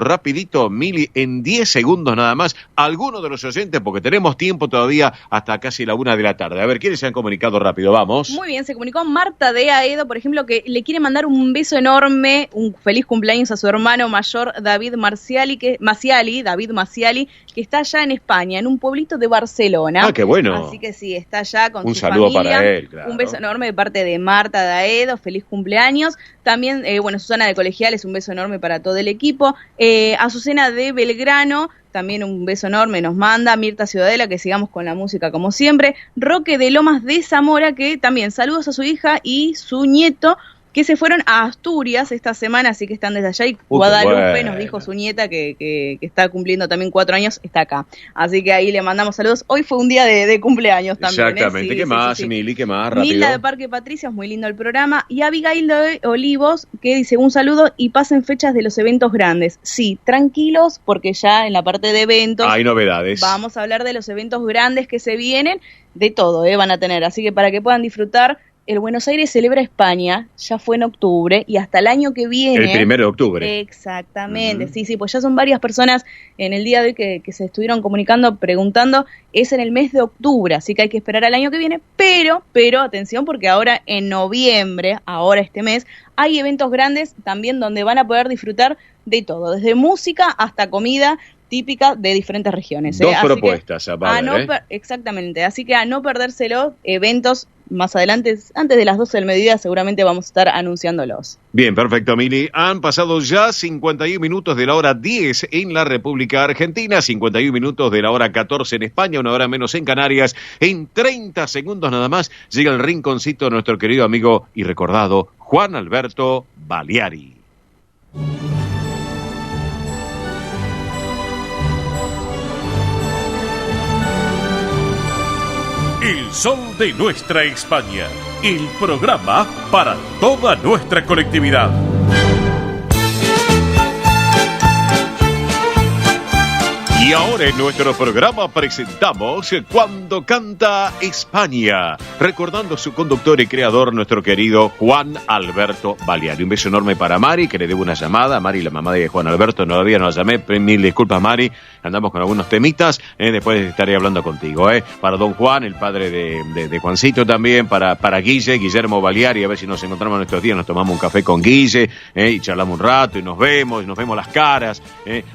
Mili, en 10 segundos nada más, algunos de los oyentes, porque tenemos tiempo todavía hasta casi la 1 de la tarde. A ver, ¿quiénes se han comunicado rápido? Vamos. Muy bien, se comunicó Marta de Aedo, por ejemplo, que le quiere mandar un beso enorme, un feliz cumpleaños a su hermano mayor David Maciali, que está allá en España, en un pueblito de Barcelona. Ah, qué bueno. Así que sí, está allá con un su saludo familia. para él, claro. Un beso enorme de parte de Marta de Aedo, feliz cumpleaños. También, Susana de Colegiales, un beso enorme para todo el equipo. Azucena de Belgrano, también un beso enorme nos manda. Mirta Ciudadela, que sigamos con la música como siempre. Roque de Lomas de Zamora, que también saludos a su hija y su nieto, que se fueron a Asturias esta semana, así que están desde allá. Y Guadalupe nos dijo su nieta que está cumpliendo también 4 años, está acá. Así que ahí le mandamos saludos. Hoy fue un día de cumpleaños también. Exactamente. Sí, ¿Qué más, Mili? ¿Qué más? Rápido. Milda de Parque Patricios, muy lindo el programa. Y Abigail de Olivos, que dice un saludo y pasen fechas de los eventos grandes. Sí, tranquilos, porque ya en la parte de eventos hay novedades. Vamos a hablar de los eventos grandes que se vienen, de todo, van a tener. Así que para que puedan disfrutar, el Buenos Aires celebra España, ya fue en octubre, y hasta el año que viene... El 1 de octubre. Exactamente, sí, pues ya son varias personas en el día de hoy que se estuvieron comunicando, preguntando, es en el mes de octubre, así que hay que esperar al año que viene, pero, atención, porque ahora en noviembre, ahora este mes, hay eventos grandes también donde van a poder disfrutar de todo, desde música hasta comida típica de diferentes regiones. Dos propuestas, exactamente, así que a no perdérselo, eventos más adelante, antes de las 12 del mediodía, seguramente vamos a estar anunciándolos. Bien, perfecto, Mili. Han pasado ya 51 minutos de la hora 10 en la República Argentina, 51 minutos de la hora 14 en España, 1 hora menos en Canarias. En 30 segundos nada más llega el rinconcito de nuestro querido amigo y recordado Juan Alberto Baleari. El Sol de Nuestra España, el programa para toda nuestra colectividad. Y ahora en nuestro programa presentamos Cuando Canta España, recordando a su conductor y creador, nuestro querido Juan Alberto Baleari. Un beso enorme para Mari, que le debo una llamada. Mari, la mamá de Juan Alberto, todavía no la llamé. Mil disculpas, Mari. Andamos con algunos temitas. Después estaré hablando contigo. Para don Juan, el padre de Juancito también. Para Guillermo Baleari. A ver si nos encontramos en estos días. Nos tomamos un café con Guille. Y charlamos un rato y nos vemos las caras.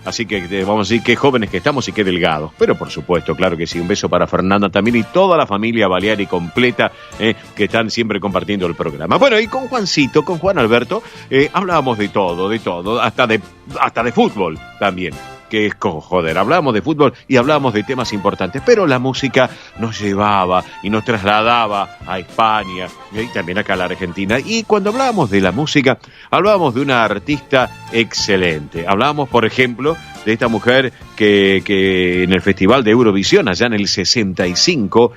Así que vamos a decir qué jóvenes que estamos y qué delgados. Pero por supuesto, claro que sí. Un beso para Fernanda también y toda la familia Baleari completa que están siempre compartiendo el programa. Bueno, y con Juancito, con Juan Alberto, hablábamos de todo, hasta de fútbol también. Que es joder, hablábamos de fútbol y hablábamos de temas importantes, pero la música nos llevaba y nos trasladaba a España y también acá a la Argentina. Y cuando hablábamos de la música, hablábamos de una artista excelente. Hablábamos, por ejemplo, de esta mujer que en el Festival de Eurovisión, allá en el 65,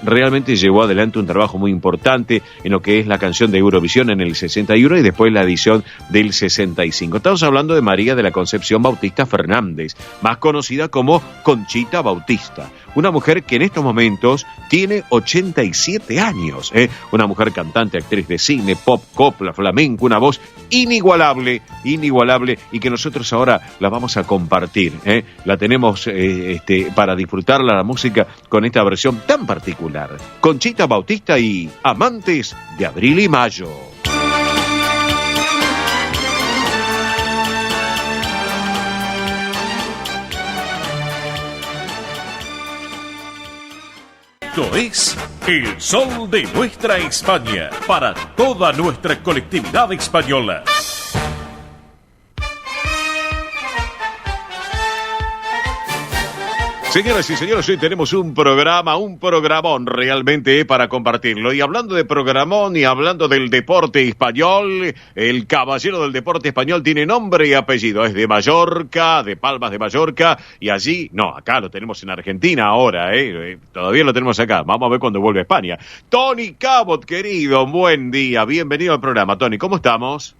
realmente llevó adelante un trabajo muy importante en lo que es la canción de Eurovisión en el 61 y después la edición del 65. Estamos hablando de María de la Concepción Bautista Fernández, más conocida como Conchita Bautista. Una mujer que en estos momentos tiene 87 años. Una mujer cantante, actriz de cine, pop, copla, flamenco, una voz inigualable, y que nosotros ahora la vamos a compartir. La tenemos para disfrutarla, la música, con esta versión tan particular. Conchita Bautista y Amantes de Abril y Mayo. Esto es El Sol de Nuestra España, para toda nuestra colectividad española. Señoras y señores, hoy tenemos un programón realmente para compartirlo. Y hablando de programón y hablando del deporte español, el caballero del deporte español tiene nombre y apellido. Es de Mallorca, de Palmas de Mallorca, y allí, no, acá lo tenemos en Argentina ahora, todavía lo tenemos acá. Vamos a ver cuando vuelve a España. Tony Cabot, querido, buen día, bienvenido al programa. Tony, ¿cómo estamos?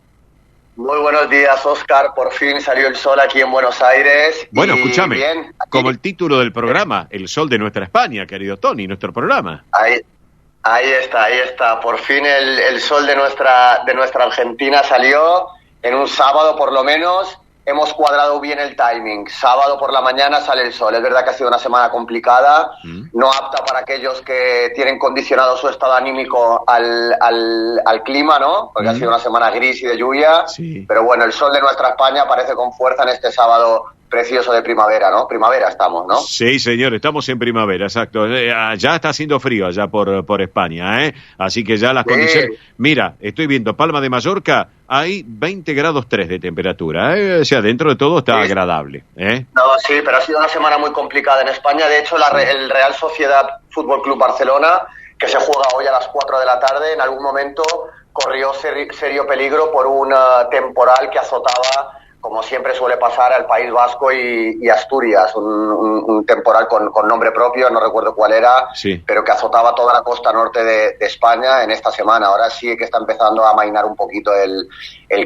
Muy buenos días, Óscar. Por fin salió el sol aquí en Buenos Aires. Bueno, escúchame, bien, como el título del programa, El Sol de Nuestra España, querido Tony, nuestro programa. Ahí está. Por fin el sol de nuestra Argentina salió en un sábado, por lo menos. Hemos cuadrado bien el timing. Sábado por la mañana sale el sol. Es verdad que ha sido una semana complicada, no apta para aquellos que tienen condicionado su estado anímico al clima, ¿no? Porque ha sido una semana gris y de lluvia. Sí. Pero bueno, el sol de nuestra España aparece con fuerza en este sábado precioso de primavera, ¿no? Primavera estamos, ¿no? Sí, señor, estamos en primavera, exacto. Ya está haciendo frío allá por España, ¿eh? Así que ya las condiciones... Mira, estoy viendo Palma de Mallorca, hay 20 grados 3 de temperatura, ¿eh? O sea, dentro de todo está agradable, ¿eh? No, sí, pero ha sido una semana muy complicada en España. De hecho, el Real Sociedad Fútbol Club Barcelona, que se juega hoy a las 4 de la tarde, en algún momento corrió serio peligro por un temporal que azotaba, como siempre suele pasar, al País Vasco y Asturias, un temporal con nombre propio, no recuerdo cuál era, sí, pero que azotaba toda la costa norte de España en esta semana. Ahora sí que está empezando a amainar un poquito el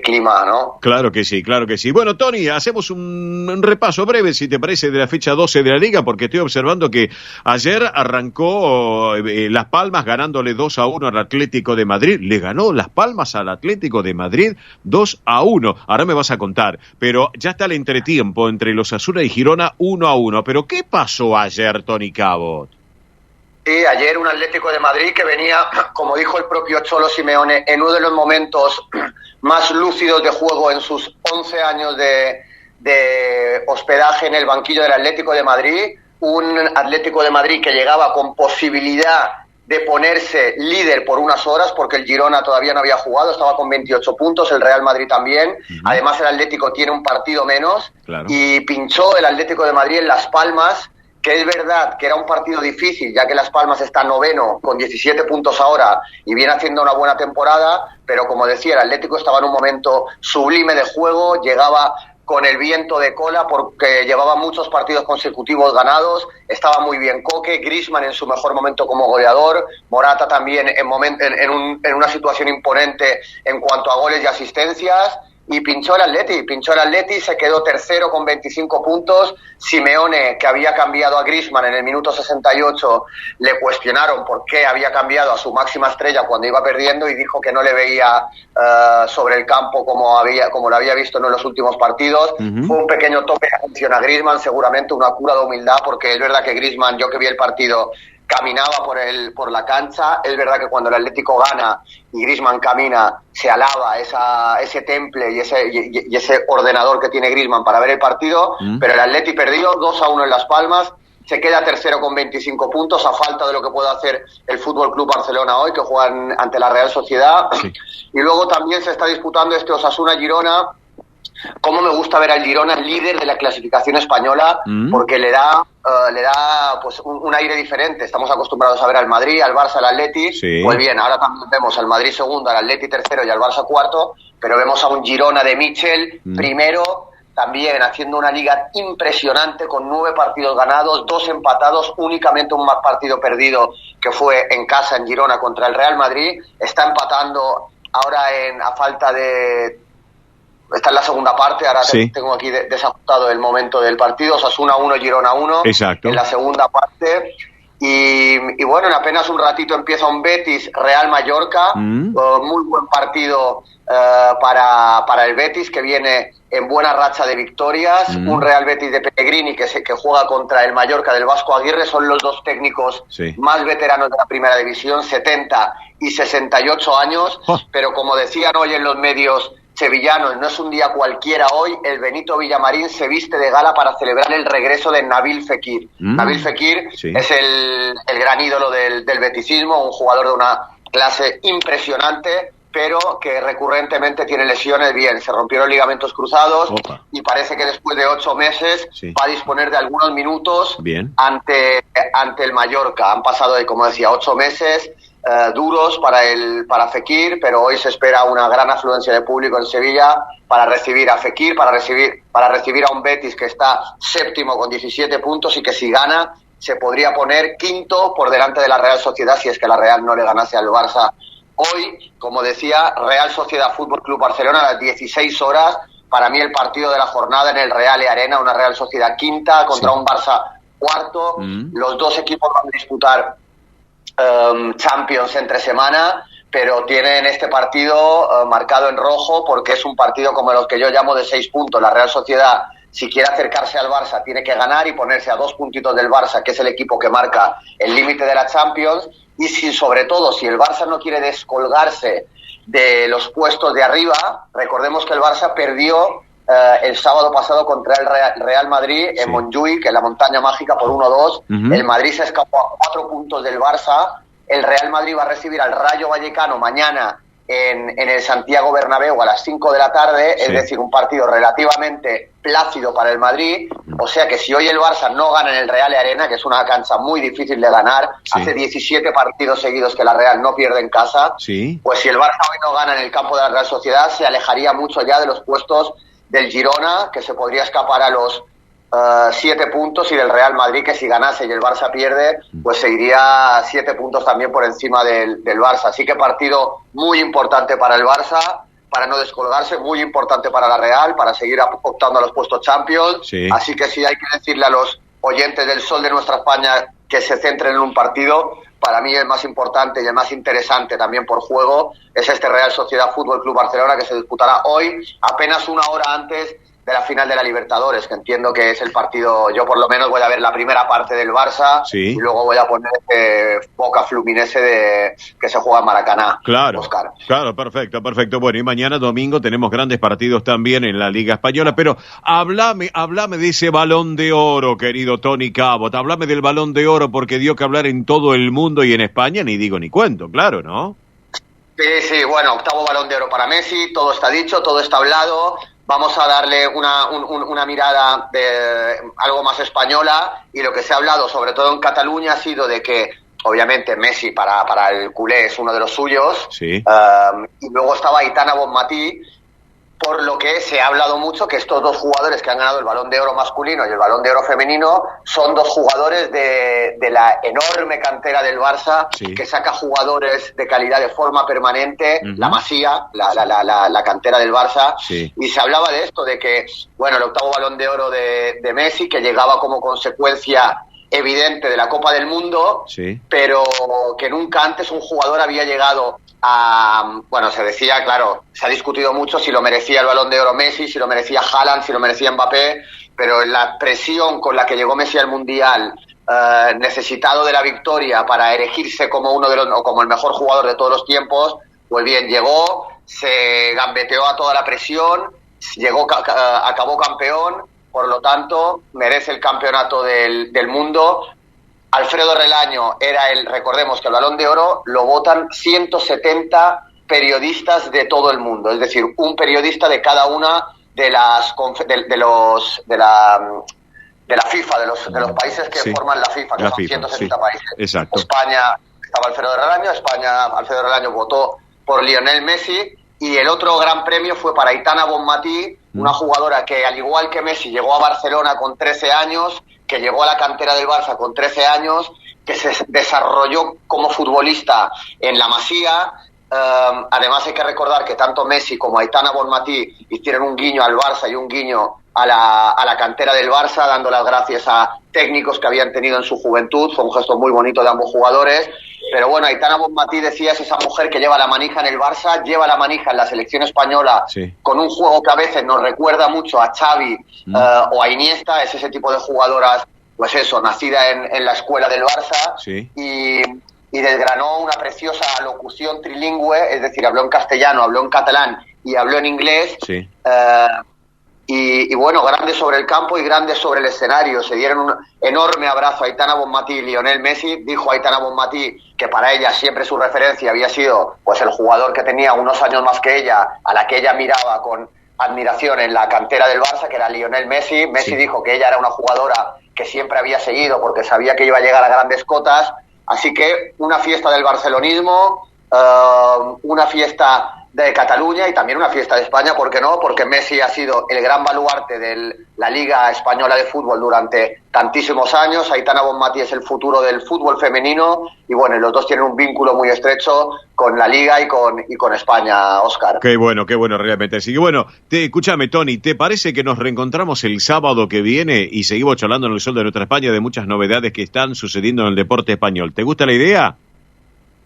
clima, ¿no? Claro que sí, claro que sí. Bueno, Tony, hacemos un repaso breve, si te parece, de la fecha 12 de la Liga, porque estoy observando que ayer arrancó Las Palmas ganándole 2-1 al Atlético de Madrid. Le ganó Las Palmas al Atlético de Madrid 2-1. Ahora me vas a contar. Pero ya está el entretiempo entre los Osasuna y Girona 1-1. ¿Pero qué pasó ayer, Tony Cabot? Sí, ayer un Atlético de Madrid que venía, como dijo el propio Cholo Simeone, en uno de los momentos más lúcidos de juego en sus 11 años de hospedaje en el banquillo del Atlético de Madrid. Un Atlético de Madrid que llegaba con posibilidad de ponerse líder por unas horas, porque el Girona todavía no había jugado, estaba con 28 puntos, el Real Madrid también. Además, el Atlético tiene un partido menos, y pinchó el Atlético de Madrid en Las Palmas, que es verdad que era un partido difícil, ya que Las Palmas está noveno con 17 puntos ahora y viene haciendo una buena temporada, pero como decía, el Atlético estaba en un momento sublime de juego, llegaba con el viento de cola porque llevaba muchos partidos consecutivos ganados, estaba muy bien Coque, Griezmann en su mejor momento como goleador, Morata también en una situación imponente en cuanto a goles y asistencias, y pinchó el Atleti, se quedó tercero con 25 puntos. Simeone, que había cambiado a Griezmann en el minuto 68, le cuestionaron por qué había cambiado a su máxima estrella cuando iba perdiendo y dijo que no le veía sobre el campo como lo había visto en los últimos partidos. Fue un pequeño toque de atención a Griezmann, seguramente una cura de humildad, porque es verdad que Griezmann, yo que vi el partido, caminaba por la cancha. Es verdad que cuando el Atlético gana y Griezmann camina, se alaba ese temple y ese ordenador que tiene Griezmann para ver el partido, pero el Atleti perdió 2-1 en Las Palmas, se queda tercero con 25 puntos, a falta de lo que puede hacer el Fútbol Club Barcelona hoy, que juegan ante la Real Sociedad. Sí. Y luego también se está disputando este Osasuna-Girona. Cómo me gusta ver al Girona líder de la clasificación española, porque le da pues un aire diferente. Estamos acostumbrados a ver al Madrid, al Barça, al Atleti. Sí. Pues bien, ahora también vemos al Madrid segundo, al Atleti tercero y al Barça cuarto, pero vemos a un Girona de Michel primero, también haciendo una liga impresionante con 9 partidos ganados, 2 empatados, únicamente un partido perdido que fue en casa en Girona contra el Real Madrid. Está empatando ahora a falta de... Está en la segunda parte, ahora tengo aquí desajustado el momento del partido. Osasuna 1, Girona 1. Exacto. En la segunda parte. Y bueno, en apenas un ratito empieza un Betis Real Mallorca. Muy buen partido para el Betis, que viene en buena racha de victorias. Un Real Betis de Pellegrini que juega contra el Mallorca del Vasco Aguirre. Son los dos técnicos más veteranos de la primera división, 70 y 68 años. Pero como decían hoy en los medios, sevillanos, no es un día cualquiera hoy, el Benito Villamarín se viste de gala para celebrar el regreso de Nabil Fekir. Nabil Fekir es el gran ídolo del beticismo, un jugador de una clase impresionante, pero que recurrentemente tiene lesiones. Bien, se rompieron ligamentos cruzados y parece que después de 8 meses va a disponer de algunos minutos ante el Mallorca. Han pasado, como decía, 8 meses duros para Fekir, pero hoy se espera una gran afluencia de público en Sevilla para recibir a Fekir, para recibir a un Betis que está séptimo con 17 puntos y que si gana se podría poner quinto por delante de la Real Sociedad si es que la Real no le ganase al Barça. Hoy, como decía, Real Sociedad Fútbol Club Barcelona a las 16 horas, para mí el partido de la jornada en el Real Arena, una Real Sociedad quinta contra un Barça cuarto. Los dos equipos van a disputar Champions entre semana, pero tienen este partido marcado en rojo porque es un partido como los que yo llamo de 6 puntos. La Real Sociedad, si quiere acercarse al Barça, tiene que ganar y ponerse a 2 puntitos del Barça, que es el equipo que marca el límite de la Champions. Y sobre todo, si el Barça no quiere descolgarse de los puestos de arriba, recordemos que el Barça perdió el sábado pasado contra el Real Madrid en Montjuïc, en la montaña mágica, por 1-2. El Madrid se escapó a 4 puntos del Barça. El Real Madrid va a recibir al Rayo Vallecano mañana en el Santiago Bernabéu a las 5 de la tarde, es decir, un partido relativamente plácido para el Madrid. O sea que si hoy el Barça no gana en el Real Arena, que es una cancha muy difícil de ganar, hace 17 partidos seguidos que la Real no pierde en casa, pues si el Barça hoy no gana en el campo de la Real Sociedad, se alejaría mucho ya de los puestos del Girona, que se podría escapar a los 7 puntos, y del Real Madrid, que si ganase y el Barça pierde, pues se iría 7 puntos también por encima del Barça. Así que partido muy importante para el Barça, para no descolgarse, muy importante para la Real, para seguir optando a los puestos Champions. Así que sí hay que decirle a los oyentes del Sol de Nuestra España que se centren en un partido. Para mí el más importante y el más interesante también por juego es este Real Sociedad Fútbol Club Barcelona, que se disputará hoy, apenas una hora antes de la final de la Libertadores, que entiendo que es el partido. Yo por lo menos voy a ver la primera parte del Barça y luego voy a poner Boca Fluminense que se juega en Maracaná. Claro, Oscar. Claro, perfecto. Bueno, y mañana domingo tenemos grandes partidos también en la Liga Española, pero háblame de ese Balón de Oro, querido Tony Cabot. Háblame del Balón de Oro, porque dio que hablar en todo el mundo y en España, ni digo ni cuento, claro, ¿no? Sí, bueno, octavo Balón de Oro para Messi, todo está dicho, todo está hablado. Vamos a darle una mirada de algo más española, y lo que se ha hablado, sobre todo en Cataluña, ha sido de que, obviamente, Messi para el culé es uno de los suyos, y luego estaba Aitana Bonmatí, por lo que se ha hablado mucho que estos dos jugadores que han ganado el Balón de Oro masculino y el Balón de Oro femenino son dos jugadores de la enorme cantera del Barça, que saca jugadores de calidad de forma permanente, la Masía, la cantera del Barça, y se hablaba de esto, de que, bueno, el octavo Balón de Oro de Messi, que llegaba como consecuencia evidente de la Copa del Mundo, pero que nunca antes un jugador había llegado bueno, se decía, claro, se ha discutido mucho si lo merecía el Balón de Oro Messi, si lo merecía Haaland, si lo merecía Mbappé, pero la presión con la que llegó Messi al Mundial, necesitado de la victoria para erigirse como uno de los, o como el mejor jugador de todos los tiempos, pues bien, llegó, se gambeteó a toda la presión, acabó campeón, por lo tanto, merece el campeonato del mundo. Alfredo Relaño recordemos que el Balón de Oro lo votan 170 periodistas de todo el mundo, es decir, un periodista de cada una de la FIFA, de los países que forman la FIFA, que son 170 países. Exacto. España estaba Alfredo Relaño, Alfredo Relaño votó por Lionel Messi, y el otro gran premio fue para Aitana Bonmatí, una jugadora que, al igual que Messi, llegó a Barcelona con 13 años, que llegó a la cantera del Barça con 13 años, que se desarrolló como futbolista en la Masía. Además hay que recordar que tanto Messi como Aitana Bonmatí hicieron un guiño al Barça y un guiño a la cantera del Barça, dando las gracias a técnicos que habían tenido en su juventud. Fue un gesto muy bonito de ambos jugadores. Pero bueno, Aitana Bonmatí, decía, es esa mujer que lleva la manija en el Barça, lleva la manija en la selección española, con un juego que a veces nos recuerda mucho a Xavi o a Iniesta. Es ese tipo de jugadoras, pues eso, nacida en la escuela del Barça, y desgranó una preciosa locución trilingüe, es decir, habló en castellano, habló en catalán y habló en inglés. Sí. Y bueno, grande sobre el campo y grande sobre el escenario. Se dieron un enorme abrazo a Aitana Bonmatí y Lionel Messi. Dijo Aitana Bonmatí que para ella siempre su referencia había sido pues el jugador que tenía unos años más que ella, a la que ella miraba con admiración en la cantera del Barça, que era Lionel Messi. Messi dijo que ella era una jugadora que siempre había seguido porque sabía que iba a llegar a grandes cotas. Así que una fiesta del barcelonismo, una fiesta de Cataluña y también una fiesta de España, ¿por qué no? Porque Messi ha sido el gran baluarte de la Liga Española de Fútbol durante tantísimos años. Aitana Bonmatí es el futuro del fútbol femenino y bueno, los dos tienen un vínculo muy estrecho con la Liga y con España, Óscar. Qué bueno realmente. Así que bueno, escúchame, Tony, ¿te parece que nos reencontramos el sábado que viene y seguimos charlando en el Sol de Nuestra España de muchas novedades que están sucediendo en el deporte español? ¿Te gusta la idea?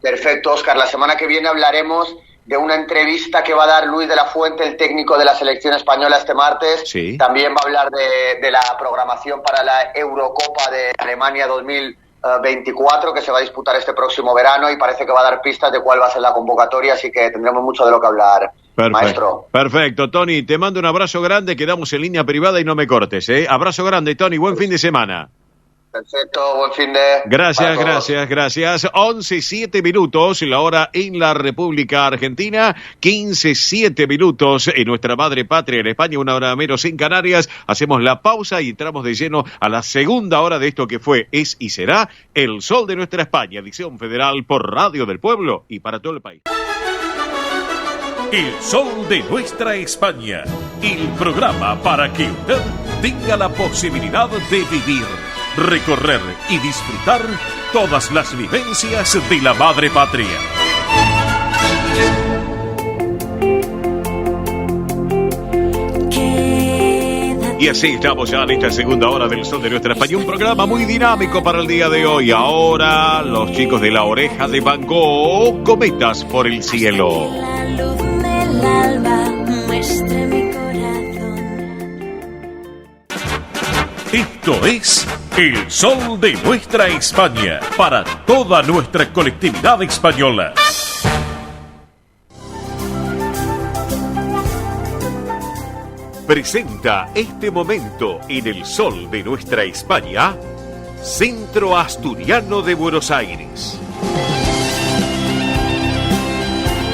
Perfecto, Óscar. La semana que viene hablaremos de una entrevista que va a dar Luis de la Fuente, el técnico de la selección española, este martes. Sí. También va a hablar de la programación para la Eurocopa de Alemania 2024, que se va a disputar este próximo verano, y parece que va a dar pistas de cuál va a ser la convocatoria, así que tendremos mucho de lo que hablar. Maestro. Perfecto, Tony, te mando un abrazo grande, quedamos en línea privada y no me cortes, ¿eh? Abrazo grande, Tony, buen fin de semana. Perfecto, buen fin de... Gracias. 11:07 minutos, la hora en la República Argentina, 15:07 minutos en nuestra madre patria en España, una hora menos en Canarias. Hacemos la pausa y entramos de lleno a la segunda hora de esto que fue, es y será El Sol de Nuestra España, edición federal por Radio del Pueblo y para todo el país. El Sol de Nuestra España, el programa para que usted tenga la posibilidad de vivir, recorrer y disfrutar todas las vivencias de la madre patria. Y así estamos ya en esta segunda hora del Sol de Nuestra España, un programa muy dinámico para el día de hoy. Ahora, los chicos de La Oreja de Van Gogh, Cometas por el Cielo. La luz del alba muestre mi corazón. Esto es El Sol de Nuestra España, para toda nuestra colectividad española. Presenta este momento en El Sol de Nuestra España, Centro Asturiano de Buenos Aires.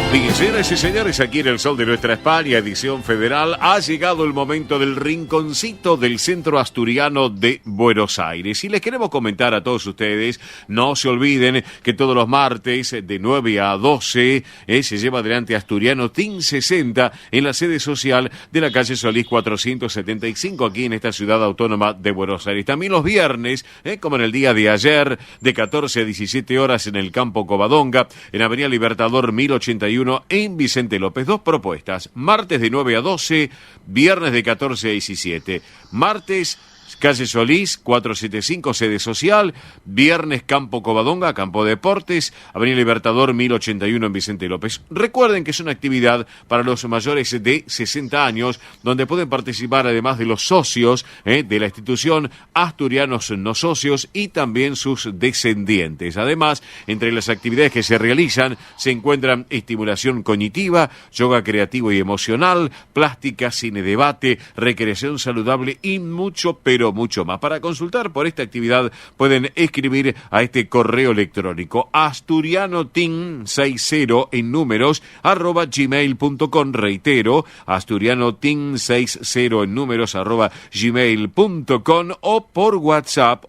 Bien, señoras y señores, aquí en El Sol de Nuestra España, edición federal, ha llegado el momento del rinconcito del Centro Asturiano de Buenos Aires. Y les queremos comentar a todos ustedes, no se olviden que todos los martes de 9 a 12 se lleva adelante Asturiano Team 60 en la sede social de la calle Solís 475, aquí en esta ciudad autónoma de Buenos Aires. También los viernes, como en el día de ayer, de 14 a 17 horas en el Campo Covadonga, en Avenida Libertador 1081, en Vicente López. Dos propuestas, martes de 9 a 12, viernes de 14 a 17. Martes, calle Solís, 475, sede social. Viernes, Campo Covadonga, Campo Deportes, Avenida Libertador 1081 en Vicente López. Recuerden que es una actividad para los mayores de 60 años, donde pueden participar además de los socios de la institución, asturianos no socios y también sus descendientes. Además, entre las actividades que se realizan se encuentran estimulación cognitiva, yoga creativo y emocional, plástica, cine debate, recreación saludable y mucho, pero mucho más. Para consultar por esta actividad pueden escribir a este correo electrónico asturianoteam60 en números @gmail.com. Reitero, asturianoteam60 en números @gmail.com o por WhatsApp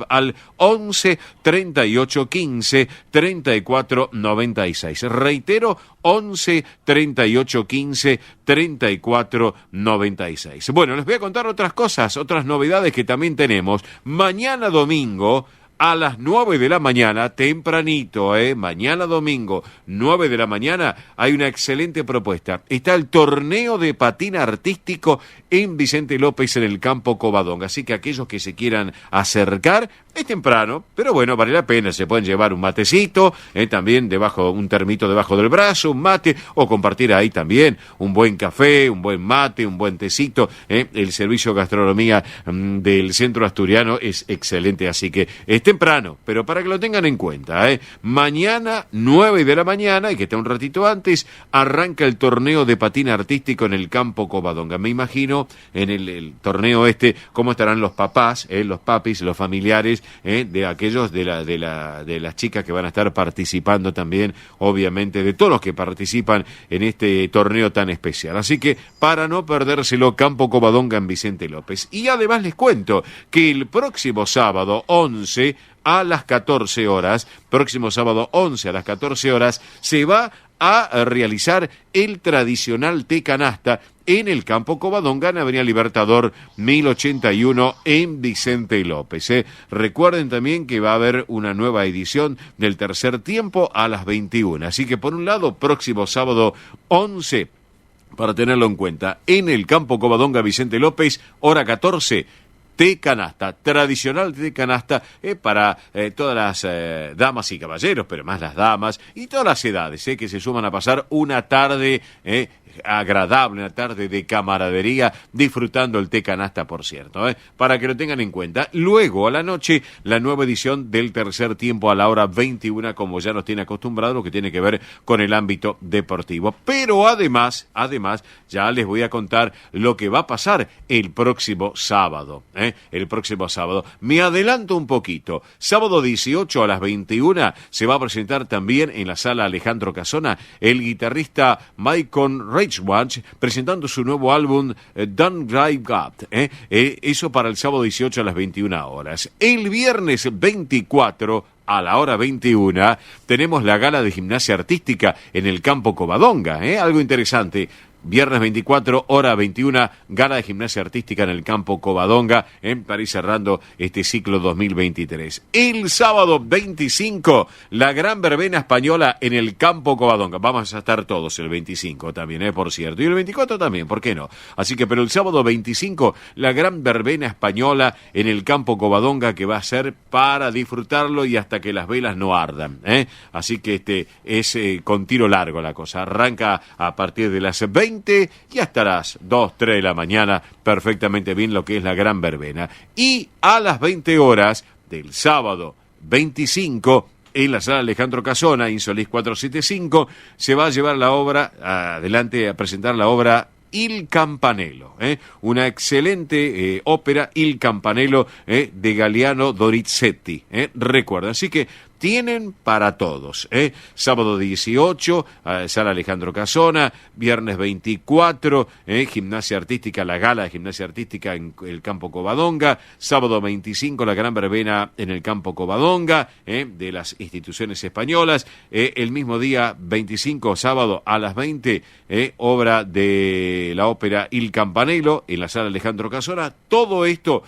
al 11 38 15 34 96. Reitero, 11 38 15 34 96. Bueno, les voy a contar otras cosas, otras novedades que también tenemos. Mañana domingo, a las 9 de la mañana, tempranito, mañana domingo, 9 de la mañana, hay una excelente propuesta. Está el torneo de patín artístico en Vicente López, en el Campo Covadonga. Así que aquellos que se quieran acercar, es temprano, pero bueno, vale la pena. Se pueden llevar un matecito, también un termito debajo del brazo, un mate, o compartir ahí también un buen café, un buen mate, un buen tecito. El servicio de gastronomía del Centro Asturiano es excelente, así que es temprano, pero para que lo tengan en cuenta, mañana 9 de la mañana, y que está un ratito antes, arranca el torneo de patín artístico en el campo Covadonga. Me imagino en el torneo cómo estarán los papás, los papis, los familiares de aquellos de las chicas que van a estar participando también, obviamente, de todos los que participan en este torneo tan especial. Así que para no perdérselo, campo Covadonga en Vicente López. Y además les cuento que el próximo sábado 11 a las 14 horas, se va a realizar el tradicional té canasta en el campo Covadonga, en Avenida Libertador 1081 en Vicente López. Recuerden también que va a haber una nueva edición del tercer tiempo a las 21. Así que por un lado, próximo sábado 11, para tenerlo en cuenta, en el campo Covadonga Vicente López, hora 14, té canasta, tradicional té canasta para todas las damas y caballeros, pero más las damas y todas las edades que se suman a pasar una tarde agradable, una tarde de camaradería, disfrutando el té canasta, por cierto, para que lo tengan en cuenta. Luego, a la noche, la nueva edición del tercer tiempo a la hora 21, como ya nos tiene acostumbrado, lo que tiene que ver con el ámbito deportivo. Pero además, ya les voy a contar lo que va a pasar el próximo sábado. Me adelanto un poquito. Sábado 18 a las 21 se va a presentar también en la sala Alejandro Casona el guitarrista Michael Watch, presentando su nuevo álbum Don't Drive Up. Eso para el sábado 18 a las 21 horas. El viernes 24 a la hora 21 tenemos la gala de gimnasia artística en el campo Covadonga. Algo interesante. Viernes 24, hora 21, gala de gimnasia artística en el campo Covadonga, para ir cerrando este ciclo 2023. El sábado 25, la gran verbena española en el campo Covadonga. Vamos a estar todos el 25 también, por cierto. Y el 24 también, ¿por qué no? Así que, pero el sábado 25, la gran verbena española en el campo Covadonga, que va a ser para disfrutarlo y hasta que las velas no ardan. Así que es con tiro largo la cosa. Arranca a partir de las 20 y hasta las 2, 3 de la mañana, perfectamente bien lo que es la gran verbena. Y a las 20 horas del sábado 25, en la sala Alejandro Casona, Insolís 475, se va a llevar la obra adelante, a presentar la obra Il Campanello, una excelente ópera, Il Campanello, de Galeano Donizetti, recuerda. Así que tienen para todos, sábado 18, sala Alejandro Casona, viernes 24, gimnasia artística, la gala de gimnasia artística en el campo Covadonga, sábado 25, la gran verbena en el campo Covadonga, de las instituciones españolas, el mismo día 25, sábado a las 20, obra de la ópera Il Campanello en la sala Alejandro Casona. Todo esto,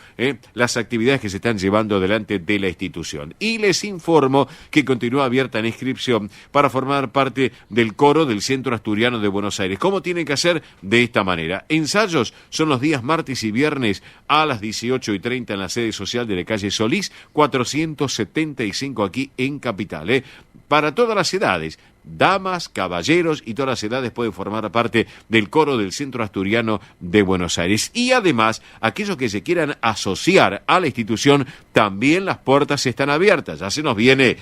las actividades que se están llevando adelante de la institución. Y les informo que continúa abierta la inscripción para formar parte del coro del Centro Asturiano de Buenos Aires. ¿Cómo tienen que hacer? De esta manera. Ensayos son los días martes y viernes a las 18:30 en la sede social de la calle Solís 475 aquí en Capital. Para todas las edades, damas, caballeros y todas las edades pueden formar parte del coro del Centro Asturiano de Buenos Aires. Y además, aquellos que se quieran asociar a la institución, también las puertas están abiertas. Ya se nos viene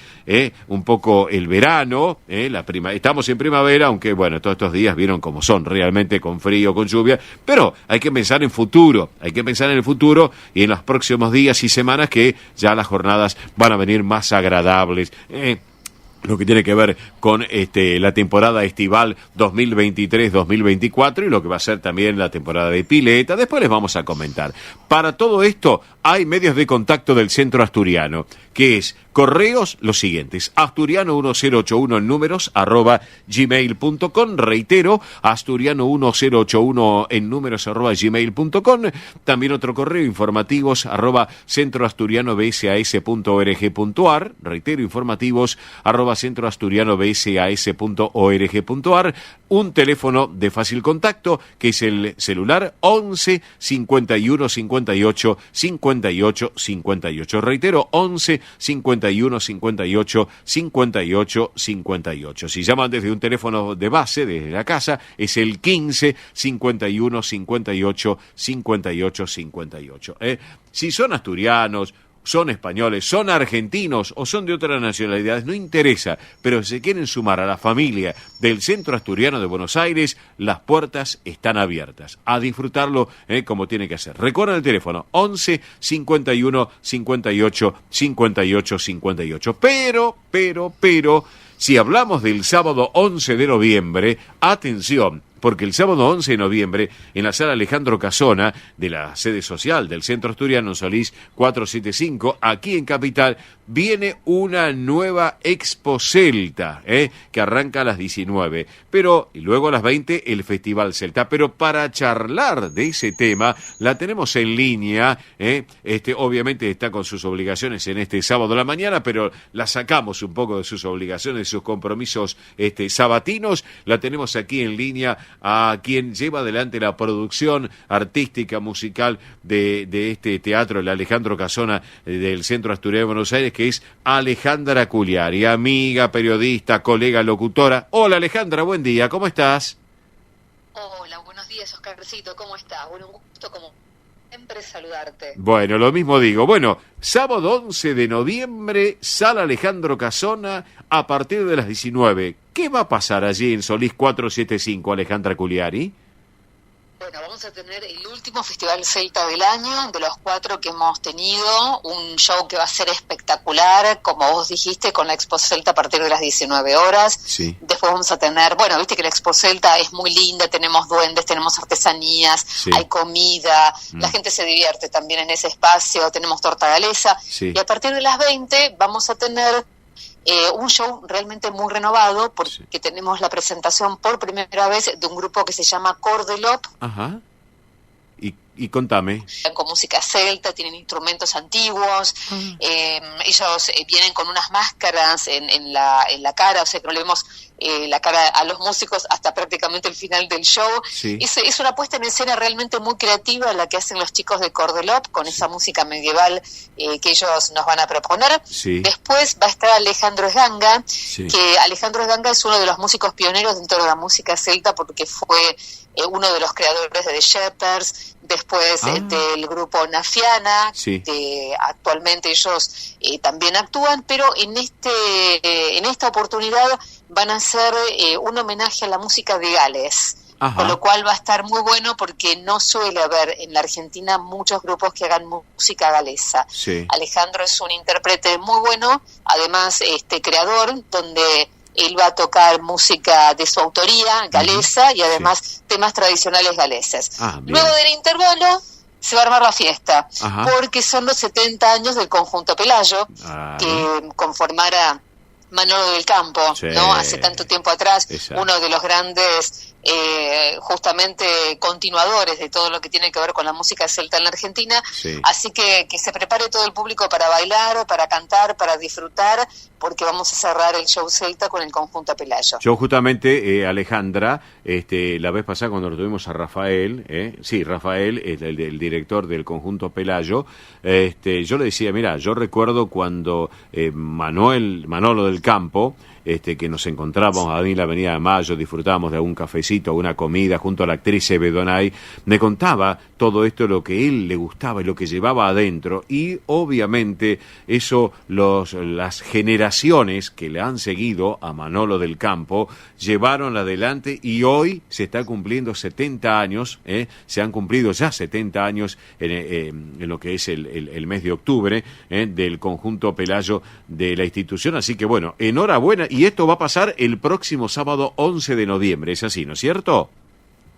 un poco el verano, estamos en primavera, aunque bueno, todos estos días vieron cómo son, realmente con frío, con lluvia, pero hay que pensar en futuro, y en los próximos días y semanas que ya las jornadas van a venir más agradables. Lo que tiene que ver con la temporada estival 2023-2024 y lo que va a ser también la temporada de pileta. Después les vamos a comentar. Para todo esto hay medios de contacto del Centro Asturiano, que es correos los siguientes: asturiano1081 en números @gmail.com. Reitero, asturiano1081 en números @gmail.com. También otro correo, informativos @centroasturianobsas.org.ar. Reitero, informativos @centroasturianobsas.org.ar. Un teléfono de fácil contacto, que es el celular 11 51 58 58 58. Reitero, 11 51 58 58 58. Si llaman desde un teléfono de base, desde la casa, es el 15 51 58 58 58. Si son asturianos son españoles, son argentinos o son de otras nacionalidades, no interesa, pero si se quieren sumar a la familia del Centro Asturiano de Buenos Aires, las puertas están abiertas. A disfrutarlo como tiene que ser. Recuerden el teléfono 11 51 58 58 58. Pero, si hablamos del sábado 11 de noviembre, atención, porque el sábado 11 de noviembre, en la sala Alejandro Casona, de la sede social del Centro Asturiano en Solís 475, aquí en Capital, viene una nueva Expo Celta, que arranca a las 19, y luego a las 20 el Festival Celta. Pero para charlar de ese tema, la tenemos en línea, obviamente está con sus obligaciones en este sábado a la mañana, pero la sacamos un poco de sus obligaciones, de sus compromisos sabatinos, la tenemos aquí en línea a quien lleva adelante la producción artística, musical de este teatro, el Alejandro Casona del Centro Asturiano de Buenos Aires, que es Alejandra Culiari, amiga, periodista, colega, locutora. Hola Alejandra, buen día, ¿cómo estás? Hola, buenos días Oscarcito, ¿cómo estás? Bueno, un gusto como siempre saludarte. Bueno, lo mismo digo. Bueno, sábado 11 de noviembre, sala Alejandro Casona, a partir de las 19. ¿Qué va a pasar allí en Solís 475, Alejandra Culiari? Bueno, vamos a tener el último Festival Celta del año, de los 4 que hemos tenido, un show que va a ser espectacular, como vos dijiste, con la Expo Celta a partir de las 19 horas. Sí. Después vamos a tener, bueno, viste que la Expo Celta es muy linda, tenemos duendes, tenemos artesanías, sí, hay comida, la gente se divierte también en ese espacio, tenemos torta galesa, sí, y a partir de las 20 vamos a tener un show realmente muy renovado, porque tenemos la presentación por primera vez de un grupo que se llama Cordelop. Ajá. Y contame. Con música celta, tienen instrumentos antiguos, ellos vienen con unas máscaras en la cara, o sea que no le vemos la cara a los músicos hasta prácticamente el final del show. Sí. Es una puesta en escena realmente muy creativa la que hacen los chicos de Cordelop con esa música medieval que ellos nos van a proponer. Sí. Después va a estar Alejandro Esganga, sí, que Alejandro Esganga es uno de los músicos pioneros dentro de la música celta porque fue uno de los creadores de The Shepherds, después del grupo Nafiana, sí, que actualmente ellos también actúan, pero en esta oportunidad van a hacer un homenaje a la música de Gales. Ajá. Con lo cual va a estar muy bueno porque no suele haber en la Argentina muchos grupos que hagan música galesa. Sí. Alejandro es un intérprete muy bueno, además creador, donde él va a tocar música de su autoría galesa y además temas tradicionales galeses. Luego del intervalo se va a armar la fiesta, porque son los 70 años del conjunto Pelayo, que conformara Manolo del Campo, ¿no? Hace tanto tiempo atrás, uno de los grandes justamente continuadores de todo lo que tiene que ver con la música celta en la Argentina. Sí. Así que se prepare todo el público para bailar, para cantar, para disfrutar, porque vamos a cerrar el show celta con el conjunto Pelayo. Yo justamente, Alejandra, la vez pasada cuando lo tuvimos a Rafael, Rafael, el director del conjunto Pelayo, yo le decía, mira, yo recuerdo cuando Manolo del Campo, que nos encontrábamos ahí en la Avenida de Mayo, disfrutábamos de algún cafecito, una comida junto a la actriz Eve Donay, me contaba todo esto, lo que él le gustaba y lo que llevaba adentro, y obviamente eso las generaciones que le han seguido a Manolo del Campo llevaron adelante, y hoy se está cumpliendo 70 años, se han cumplido ya 70 años en lo que es el mes de octubre, del conjunto Pelayo de la institución, así que bueno, enhorabuena. Y esto va a pasar el próximo sábado 11 de noviembre, ¿es así, no es cierto?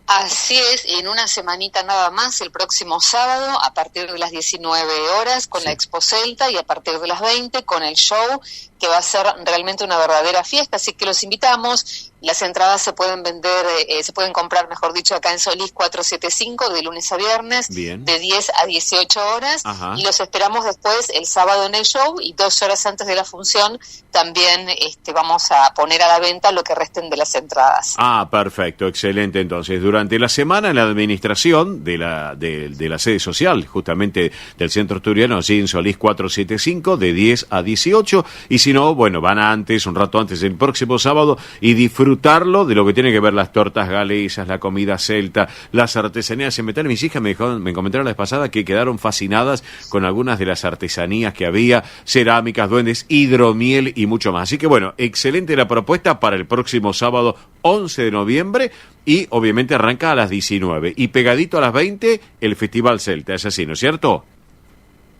Así es, en una semanita nada más, el próximo sábado, a partir de las 19 horas, con la Expo Celta, y a partir de las 20 con el show, que va a ser realmente una verdadera fiesta, así que los invitamos. Las entradas se pueden vender, se pueden comprar, mejor dicho, acá en Solís 475, de lunes a viernes, bien, de 10 a 18 horas, ajá, y los esperamos después el sábado en el show, y 2 horas antes de la función también vamos a poner a la venta lo que resten de las entradas. Perfecto, excelente. Entonces, durante la semana en la administración de la sede social, justamente del Centro Asturiano, allí en Solís 475, de 10 a 18, y si no, bueno, van antes, un rato antes, el próximo sábado, y disfrutan disfrutarlo de lo que tiene que ver las tortas galesas, la comida celta, las artesanías en metal. Mis hijas me comentaron la vez pasada que quedaron fascinadas con algunas de las artesanías que había, cerámicas, duendes, hidromiel y mucho más. Así que bueno, excelente la propuesta para el próximo sábado 11 de noviembre y obviamente arranca a las 19 y pegadito a las 20 el Festival Celta, es así, ¿no es cierto?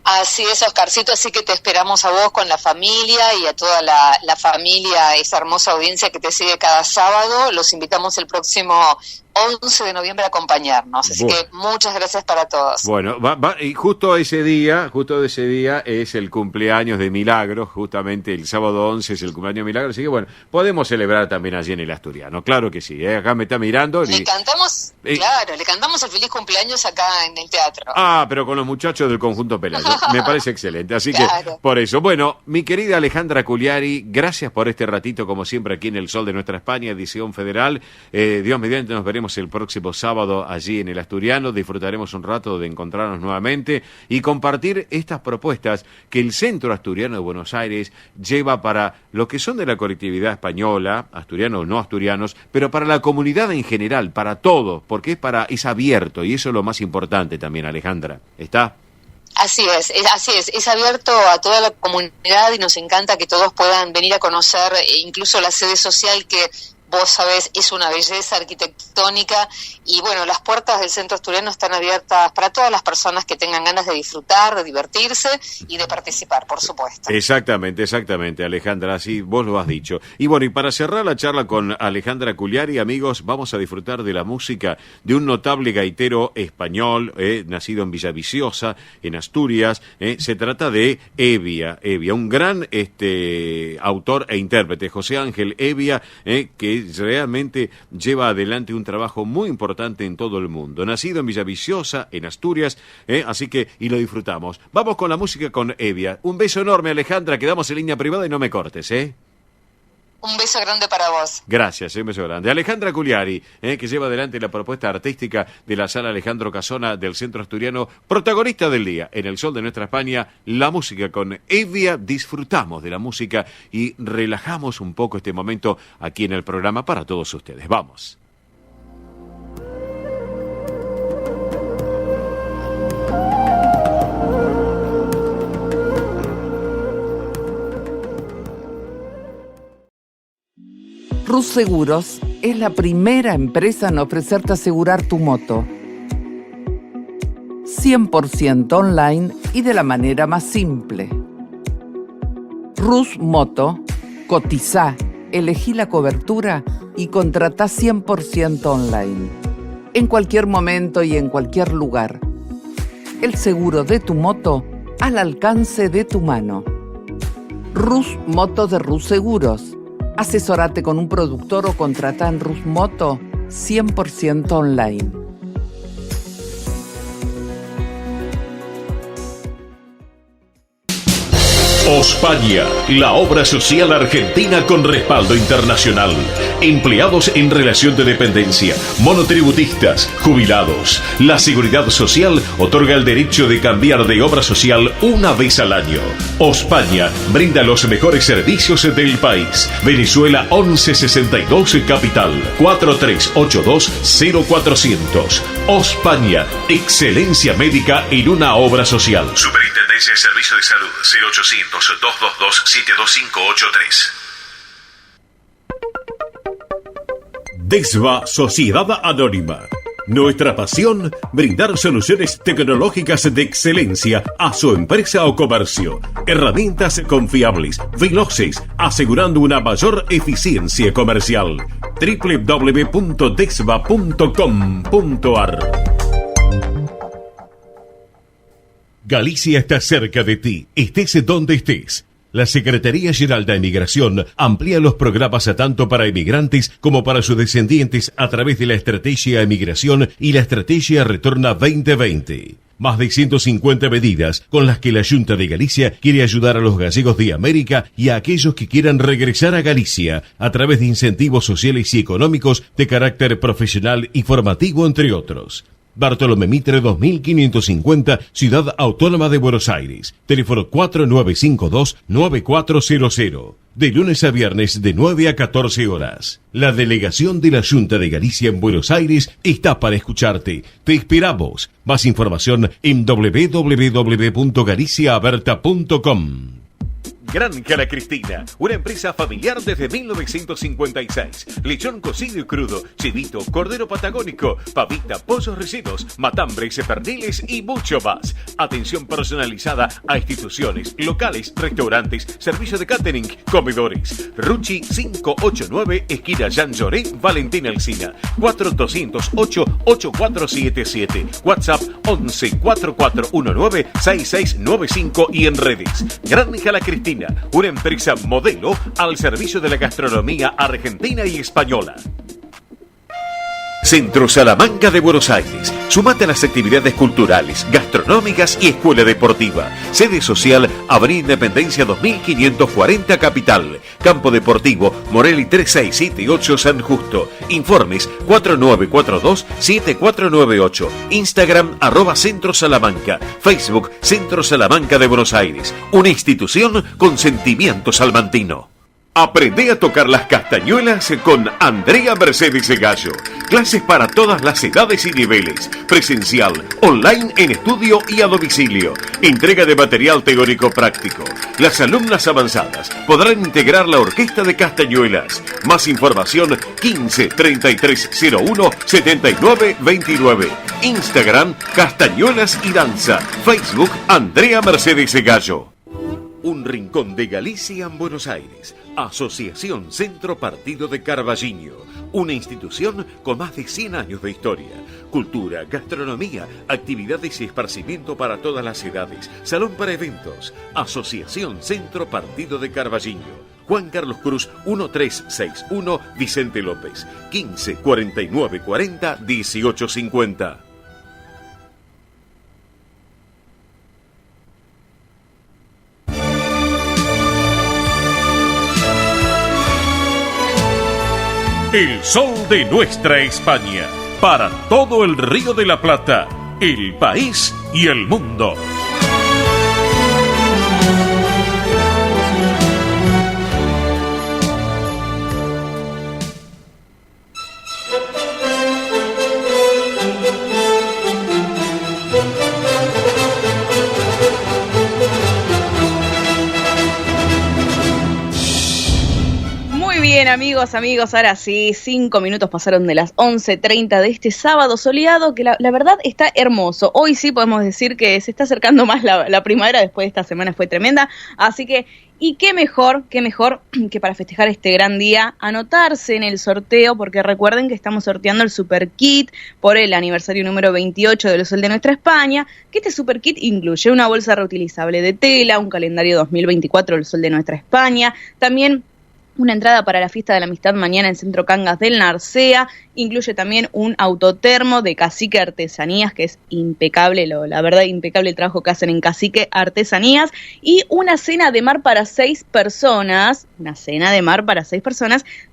Así es, Oscarcito, así que te esperamos a vos con la familia y a toda la familia, esa hermosa audiencia que te sigue cada sábado. Los invitamos el próximo 11 de noviembre a acompañarnos, así que muchas gracias para todos. Bueno, y justo ese día es el cumpleaños de Milagros, justamente el sábado 11 es el cumpleaños de Milagros, así que bueno, podemos celebrar también allí en el Asturiano, claro que sí, acá me está mirando. Le cantamos el feliz cumpleaños acá en el teatro. Pero con los muchachos del conjunto Pelayo, me parece excelente, así que por eso. Bueno, mi querida Alejandra Cugliari, gracias por este ratito, como siempre, aquí en El Sol de Nuestra España, edición federal. Dios mediante, nos veremos el próximo sábado allí en el Asturiano, disfrutaremos un rato de encontrarnos nuevamente y compartir estas propuestas que el Centro Asturiano de Buenos Aires lleva para lo que son de la colectividad española, asturianos o no asturianos, pero para la comunidad en general, para todos, porque es abierto y eso es lo más importante también, Alejandra. ¿Está? Así es abierto a toda la comunidad y nos encanta que todos puedan venir a conocer incluso la sede social que vos sabés, es una belleza arquitectónica y bueno, las puertas del Centro Asturiano están abiertas para todas las personas que tengan ganas de disfrutar, de divertirse y de participar, por supuesto. Exactamente, Alejandra, así vos lo has dicho. Y bueno, y para cerrar la charla con Alejandra Cugliari, amigos, vamos a disfrutar de la música de un notable gaitero español, nacido en Villaviciosa, en Asturias. Se trata de Hevia, un gran autor e intérprete, José Ángel Hevia, que realmente lleva adelante un trabajo muy importante en todo el mundo. Nacido en Villaviciosa, en Asturias, así que, y lo disfrutamos. Vamos con la música con Hevia. Un beso enorme, Alejandra, quedamos en línea privada y no me cortes, Un beso grande para vos. Gracias, un beso grande. Alejandra Cugliari, que lleva adelante la propuesta artística de la Sala Alejandro Casona del Centro Asturiano, protagonista del día en El Sol de Nuestra España, la música con Hevia. Disfrutamos de la música y relajamos un poco este momento aquí en el programa para todos ustedes. Vamos. Rus Seguros es la primera empresa en ofrecerte asegurar tu moto. 100% online y de la manera más simple. Rus Moto, cotizá, elegí la cobertura y contratá 100% online. En cualquier momento y en cualquier lugar. El seguro de tu moto al alcance de tu mano. Rus Moto de Rus Seguros. Asesórate con un productor o contratá en Rus Moto 100% online. Ospaña, la obra social argentina con respaldo internacional. Empleados en relación de dependencia, monotributistas, jubilados. La Seguridad Social otorga el derecho de cambiar de obra social una vez al año. Ospaña brinda los mejores servicios del país. Venezuela 1162 Capital 4382-0400. Ospaña, excelencia médica en una obra social. Superintendencia de Servicios de Salud 0800-222-72583. DESVA Sociedad Anónima. Nuestra pasión, brindar soluciones tecnológicas de excelencia a su empresa o comercio. Herramientas confiables, veloces, asegurando una mayor eficiencia comercial. www.desva.com.ar. Galicia está cerca de ti, estés donde estés. La Secretaría General de Emigración amplía los programas tanto para emigrantes como para sus descendientes a través de la Estrategia Emigración y la Estrategia Retorna 2020. Más de 150 medidas con las que la Junta de Galicia quiere ayudar a los gallegos de América y a aquellos que quieran regresar a Galicia a través de incentivos sociales y económicos de carácter profesional y formativo, entre otros. Bartolomé Mitre 2550, Ciudad Autónoma de Buenos Aires. Teléfono 4952-9400. de lunes a viernes de 9 a 14 horas. La delegación de la Junta de Galicia en Buenos Aires está para escucharte. Te esperamos. Más información en www.galiciaaberta.com. Granja La Cristina, una empresa familiar desde 1956. Lechón cocido y crudo, chivito, cordero patagónico, pavita, pollos rellenos, matambres, perniles y mucho más. Atención personalizada a instituciones, locales, restaurantes, servicio de catering, comedores. Ruchi 589, esquina Jean Lloré, Valentín Alsina. 4208-8477. WhatsApp 11 4419 6695 y en redes. Granja La Cristina, una empresa modelo al servicio de la gastronomía argentina y española. Centro Salamanca de Buenos Aires. Sumate a las actividades culturales, gastronómicas y escuela deportiva. Sede social, Avenida Independencia 2540 Capital. Campo Deportivo, Morelli 3678 San Justo. Informes 4942-7498. Instagram @Centro Salamanca. Facebook Centro Salamanca de Buenos Aires. Una institución con sentimiento salmantino. Aprende a tocar las castañuelas con Andrea Mercedes Gallo. Clases para todas las edades y niveles. Presencial, online en estudio y a domicilio. Entrega de material teórico práctico. Las alumnas avanzadas podrán integrar la orquesta de castañuelas. Más información 15 3301 79 29. Instagram Castañuelas y Danza. Facebook Andrea Mercedes Gallo. Un rincón de Galicia en Buenos Aires. Asociación Centro Partido de Carballiño. Una institución con más de 100 años de historia. Cultura, gastronomía, actividades y esparcimiento para todas las edades. Salón para eventos. Asociación Centro Partido de Carballiño. Juan Carlos Cruz 1361 Vicente López. 15 49 40 18 50. El sol de nuestra España, para todo el Río de la Plata, el país y el mundo. Bien, amigos, ahora sí, 5 minutos pasaron de las 11:30 de este sábado soleado, que la verdad está hermoso. Hoy sí podemos decir que se está acercando más la primavera, después de esta semana fue tremenda, así que, y qué mejor que para festejar este gran día, anotarse en el sorteo, porque recuerden que estamos sorteando el Super Kit por el aniversario número 28 del Sol de Nuestra España, que este Super Kit incluye una bolsa reutilizable de tela, un calendario 2024 del Sol de Nuestra España, también una entrada para la fiesta de la amistad mañana en Centro Cangas del Narcea, incluye también un autotermo de Cacique Artesanías, que es impecable, la verdad impecable el trabajo que hacen en Cacique Artesanías, y una cena de mar para 6 personas,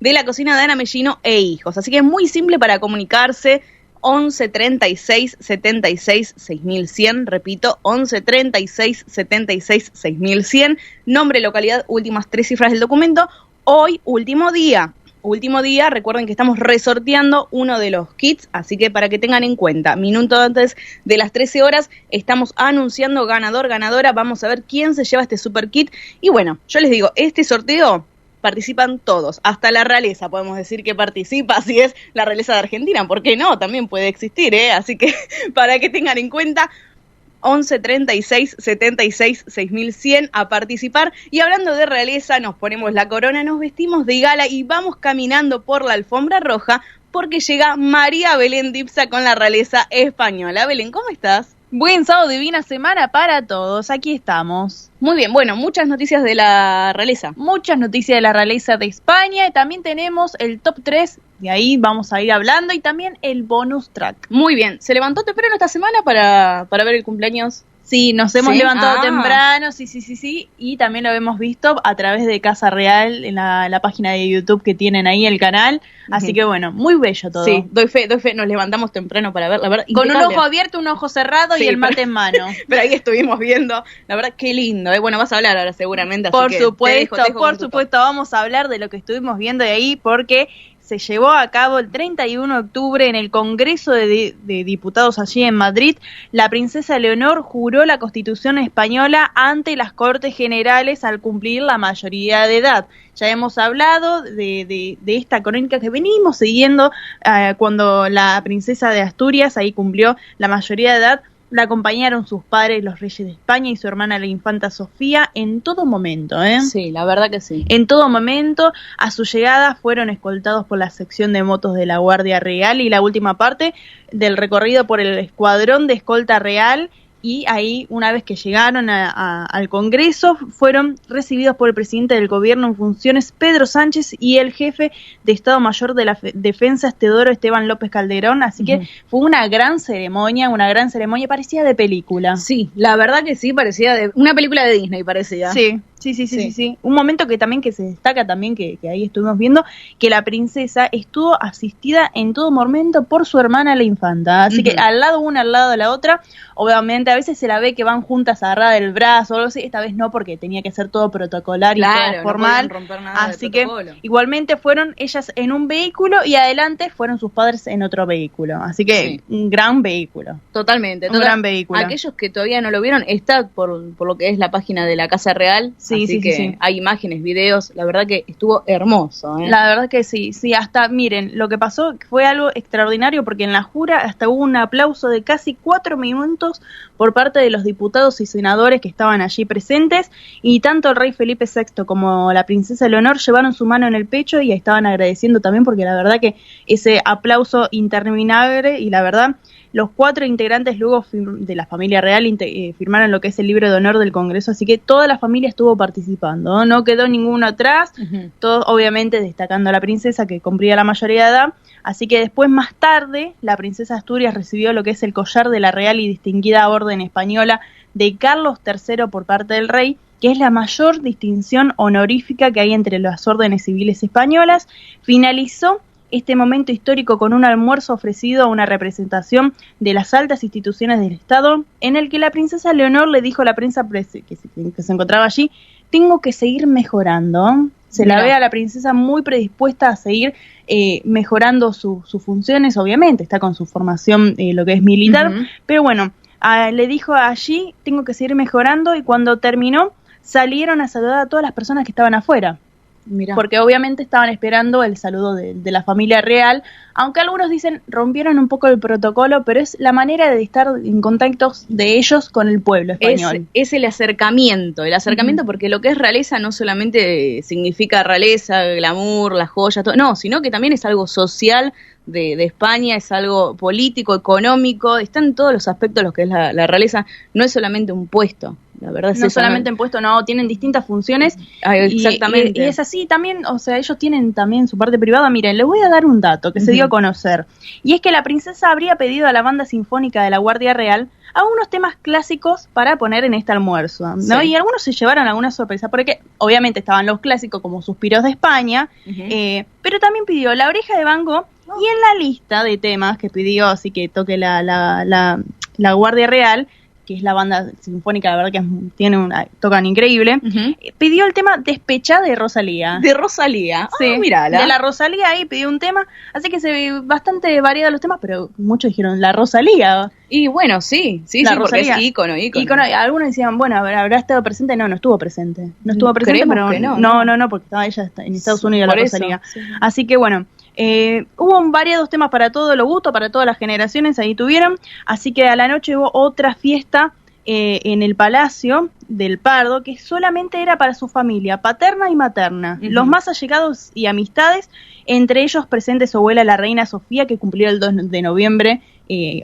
de la cocina de Ana Mellino e hijos, así que es muy simple para comunicarse. 11 36 76 6100, repito, 11 36 76 6100, nombre, localidad, últimas 3 cifras del documento. Hoy, último día, recuerden que estamos resorteando uno de los kits, así que para que tengan en cuenta, minuto antes de las 13 horas estamos anunciando ganadora, vamos a ver quién se lleva este super kit, y bueno, yo les digo, este sorteo participan todos, hasta la realeza podemos decir que participa, si es la realeza de Argentina, ¿por qué no? También puede existir, así que para que tengan en cuenta, 11 36 76 6100 a participar. Y hablando de realeza, nos ponemos la corona, nos vestimos de gala y vamos caminando por la alfombra roja porque llega María Belén Dipsa con la realeza española. Belén, ¿cómo estás? Buen sábado, divina semana para todos, aquí estamos. Muy bien, bueno, muchas noticias de la realeza. Muchas noticias de la realeza de España y también tenemos el top 3, de ahí vamos a ir hablando, y también el bonus track. Muy bien, ¿se levantó temprano esta semana para ver el cumpleaños Sí, nos hemos levantado temprano, sí, y también lo hemos visto a través de Casa Real, en la página de YouTube que tienen ahí, el canal, así que bueno, muy bello todo. Sí, doy fe, nos levantamos temprano para ver, la verdad, con impecable. un ojo abierto, un ojo cerrado y el mate en mano. Pero ahí estuvimos viendo, la verdad, qué lindo, Bueno, vas a hablar ahora seguramente, así por que supuesto, te dejo por supuesto, vamos a hablar de lo que estuvimos viendo de ahí, porque se llevó a cabo el 31 de octubre en el Congreso de Diputados allí en Madrid. La princesa Leonor juró la Constitución española ante las Cortes Generales al cumplir la mayoría de edad. Ya hemos hablado de esta crónica que venimos siguiendo cuando la princesa de Asturias ahí cumplió la mayoría de edad. La acompañaron sus padres, los reyes de España, y su hermana, la infanta Sofía, en todo momento, Sí, la verdad que sí. En todo momento. A su llegada fueron escoltados por la sección de motos de la Guardia Real y la última parte del recorrido por el escuadrón de escolta real. Y ahí, una vez que llegaron al Congreso, fueron recibidos por el presidente del gobierno en funciones, Pedro Sánchez, y el jefe de Estado Mayor de la Defensa, Teodoro Esteban López Calderón. Así que fue una gran ceremonia, parecía de película. Sí, la verdad que sí, parecía de una película de Disney, parecía. Sí. Un momento que se destaca también, que ahí estuvimos viendo, que la princesa estuvo asistida en todo momento por su hermana, la infanta. Así que al lado una, al lado de la otra. Obviamente a veces se la ve que van juntas agarradas del brazo o algo así. Esta vez no, porque tenía que ser todo protocolar y todo formal. No romper nada así que igualmente fueron ellas en un vehículo y adelante fueron sus padres en otro vehículo. Así que un gran vehículo. Totalmente. Un gran vehículo. Aquellos que todavía no lo vieron, está por lo que es la página de la Casa Real. Sí. Hay imágenes, videos, la verdad que estuvo hermoso. La verdad que sí, hasta miren, lo que pasó fue algo extraordinario, porque en la jura hasta hubo un aplauso de casi 4 minutos por parte de los diputados y senadores que estaban allí presentes, y tanto el rey Felipe VI como la princesa Leonor llevaron su mano en el pecho y estaban agradeciendo también, porque la verdad que ese aplauso interminable, y la verdad los 4 integrantes luego de la familia real firmaron lo que es el libro de honor del Congreso, así que toda la familia estuvo participando, no quedó ninguno atrás, todos obviamente destacando a la princesa que cumplía la mayoría de edad. Así que después, más tarde, la princesa Asturias recibió lo que es el collar de la Real y Distinguida Orden Española de Carlos III por parte del rey, que es la mayor distinción honorífica que hay entre las órdenes civiles españolas. Finalizó este momento histórico con un almuerzo ofrecido a una representación de las altas instituciones del Estado, en el que la princesa Leonor le dijo a la prensa que se encontraba allí: tengo que seguir mejorando. Se la ve a la princesa muy predispuesta a seguir mejorando sus funciones. Obviamente está con su formación, lo que es militar, pero bueno, le dijo allí: tengo que seguir mejorando, y cuando terminó salieron a saludar a todas las personas que estaban afuera. Mirá. Porque obviamente estaban esperando el saludo de la familia real, aunque algunos dicen rompieron un poco el protocolo, pero es la manera de estar en contacto de ellos con el pueblo español. Es el acercamiento, porque lo que es realeza no solamente significa realeza, glamour, las joyas, todo, no, sino que también es algo social de España, es algo político, económico, está en todos los aspectos lo que es la realeza, no es solamente un puesto. La verdad es no solamente en puesto, no, tienen distintas funciones. Exactamente. Y es así también, o sea, ellos tienen también su parte privada. Miren, les voy a dar un dato que se dio a conocer. Y es que la princesa habría pedido a la banda sinfónica de la Guardia Real algunos temas clásicos para poner en este almuerzo, ¿no? Sí. Y algunos se llevaron alguna sorpresa, porque obviamente estaban los clásicos como Suspiros de España, pero también pidió La Oreja de Van Gogh, y en la lista de temas que pidió, así que toque la Guardia Real, que es la banda sinfónica, la verdad que tocan increíble, pidió el tema Despechá de Rosalía. ¿De Rosalía? Sí, mírala. De la Rosalía ahí pidió un tema, así que se ve bastante variado los temas, pero muchos dijeron la Rosalía. Y bueno, sí, porque es ícono. Algunos decían, bueno, ¿habrá estado presente? No estuvo presente. No estuvo presente, pero que no, porque estaba ella en Estados Unidos, la Rosalía. Sí. Así que bueno, hubo variados temas para todos los gustos, para todas las generaciones, ahí tuvieron. Así que a la noche hubo otra fiesta en el Palacio del Pardo, que solamente era para su familia paterna y materna, los más allegados y amistades, entre ellos presente su abuela, la reina Sofía, que cumplió el 2 de noviembre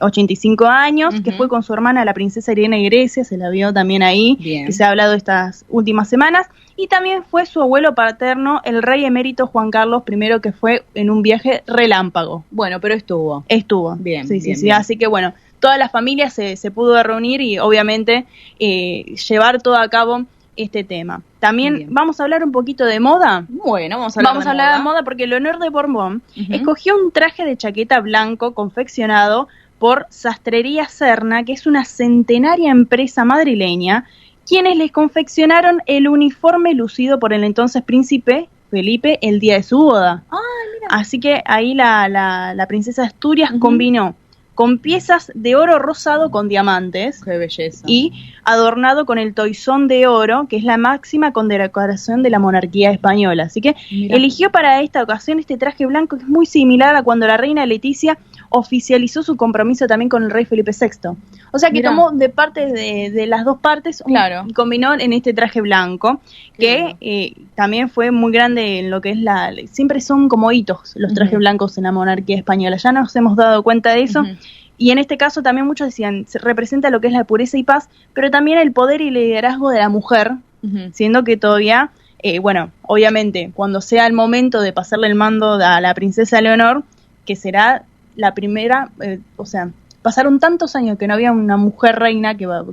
85 años, que fue con su hermana, la princesa Irene Grecia, se la vio también ahí, que se ha hablado estas últimas semanas, y también fue su abuelo paterno, el rey emérito Juan Carlos I, que fue en un viaje relámpago. Bueno, pero estuvo. Bien, sí, así que bueno, toda la familia se pudo reunir y obviamente llevar todo a cabo este tema. También Bien. vamos a hablar un poquito de moda. Bueno, vamos a hablar de moda porque Leonor de Borbón escogió un traje de chaqueta blanco confeccionado por Sastrería Serna, que es una centenaria empresa madrileña, quienes les confeccionaron el uniforme lucido por el entonces príncipe Felipe el día de su boda. Mira. Así que ahí la princesa de Asturias combinó con piezas de oro rosado con diamantes. Qué belleza. Y adornado con el toisón de oro, que es la máxima condecoración de la monarquía española. Así que eligió para esta ocasión este traje blanco, que es muy similar a cuando la reina Leticia oficializó su compromiso también con el rey Felipe VI. O sea que tomó de parte de las dos partes y combinó en este traje blanco, que también fue muy grande en lo que es siempre son como hitos los trajes blancos en la monarquía española. Ya nos hemos dado cuenta de eso. Y en este caso también muchos decían, se representa lo que es la pureza y paz, pero también el poder y liderazgo de la mujer, siendo que todavía, obviamente, cuando sea el momento de pasarle el mando a la princesa Leonor, que será la primera, pasaron tantos años que no había una mujer reina y va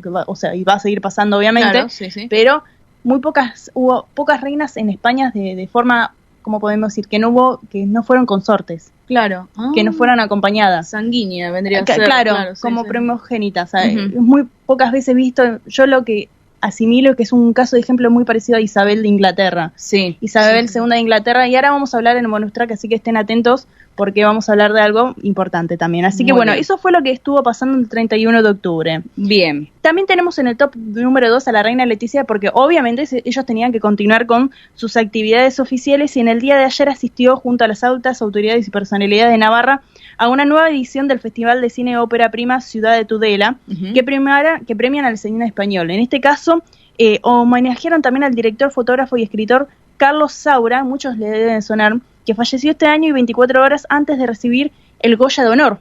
a seguir pasando obviamente, pero hubo pocas reinas en España de forma, como podemos decir, que no fueron consortes. Claro. Que no fueran acompañadas. Sanguínea vendría a ser. Claro, como primogénitas. Muy pocas veces visto, yo lo que asimilo que es un caso de ejemplo muy parecido a Isabel de Inglaterra. Sí. Isabel II de Inglaterra, y ahora vamos a hablar en el bonus track, así que estén atentos porque vamos a hablar de algo importante también. Así que bueno, eso fue lo que estuvo pasando el 31 de octubre. Bien. También tenemos en el top número 2 a la reina Leticia, porque obviamente ellos tenían que continuar con sus actividades oficiales, y en el día de ayer asistió junto a las altas autoridades y personalidades de Navarra a una nueva edición del Festival de Cine Ópera Prima Ciudad de Tudela, que premian al cine español. En este caso, homenajearon también al director, fotógrafo y escritor Carlos Saura, muchos le deben sonar, que falleció este año y 24 horas antes de recibir el Goya de Honor.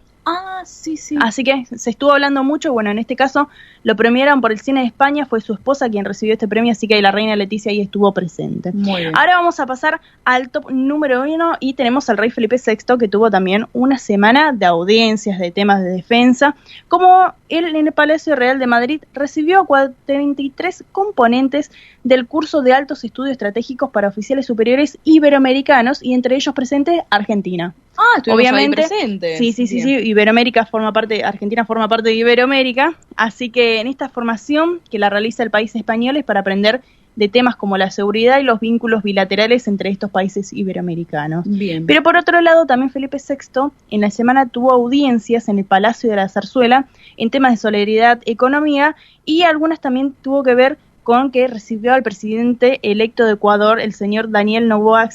Sí. Así que se estuvo hablando mucho. Bueno, en este caso lo premiaron por el Cine de España, fue su esposa quien recibió este premio, así que la reina Leticia ahí estuvo presente. Muy bien. Ahora vamos a pasar al top número 1 y tenemos al rey Felipe VI, que tuvo también una semana de audiencias de temas de defensa, como él en el Palacio Real de Madrid recibió 43 componentes del curso de altos estudios estratégicos para oficiales superiores iberoamericanos, y entre ellos presente Argentina. Obviamente ahí presente. Sí. Argentina forma parte de Iberoamérica, así que en esta formación que la realiza el país español es para aprender de temas como la seguridad y los vínculos bilaterales entre estos países iberoamericanos. Bien. Pero por otro lado, también Felipe VI en la semana tuvo audiencias en el Palacio de la Zarzuela en temas de solidaridad, economía, y algunas también tuvo que ver con que recibió al presidente electo de Ecuador, el señor Daniel Noboa,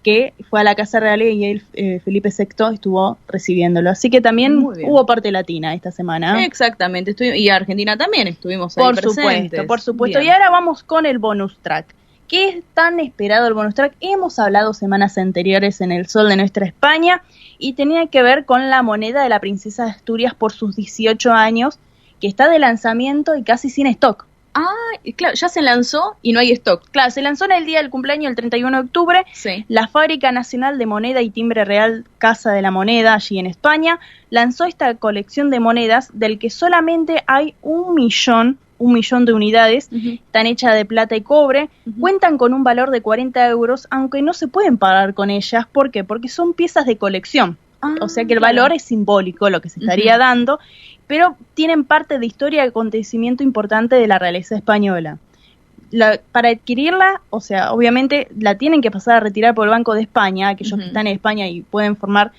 que fue a la Casa Real y él, Felipe VI estuvo recibiéndolo. Así que también hubo parte latina esta semana. Exactamente, y Argentina también estuvimos ahí presentes. Por supuesto. Bien. Y ahora vamos con el bonus track. ¿Qué es tan esperado el bonus track? Hemos hablado semanas anteriores en El Sol de Nuestra España y tenía que ver con la moneda de la princesa de Asturias por sus 18 años, que está de lanzamiento y casi sin stock. Claro, ya se lanzó y no hay stock. Claro, se lanzó en el día del cumpleaños, el 31 de octubre. Sí. La Fábrica Nacional de Moneda y Timbre Real Casa de la Moneda, allí en España, lanzó esta colección de monedas del que solamente hay 1 millón de unidades, están hechas de plata y cobre, cuentan con un valor de 40 euros, aunque no se pueden pagar con ellas. ¿Por qué? Porque son piezas de colección. O sea que el valor es simbólico, lo que se estaría dando, pero tienen parte de historia y acontecimiento importante de la realeza española. Para adquirirla, o sea, obviamente la tienen que pasar a retirar por el Banco de España, aquellos que están en España y pueden formar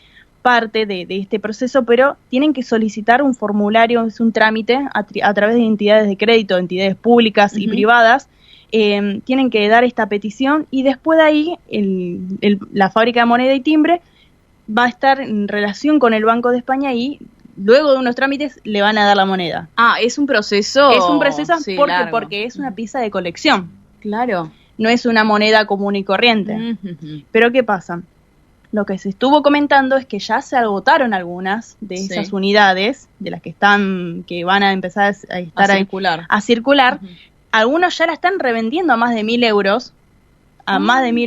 parte de este proceso, pero tienen que solicitar un formulario, es un trámite a través de entidades de crédito, entidades públicas y privadas. Tienen que dar esta petición y después de ahí la Fábrica de Moneda y Timbre va a estar en relación con el Banco de España y luego de unos trámites le van a dar la moneda. Es un proceso. Es un proceso porque es una pieza de colección. Claro. No es una moneda común y corriente. Pero ¿qué pasa? Lo que se estuvo comentando es que ya se agotaron algunas de esas unidades, de las que van a empezar a circular. Algunos ya la están revendiendo a más de 1.000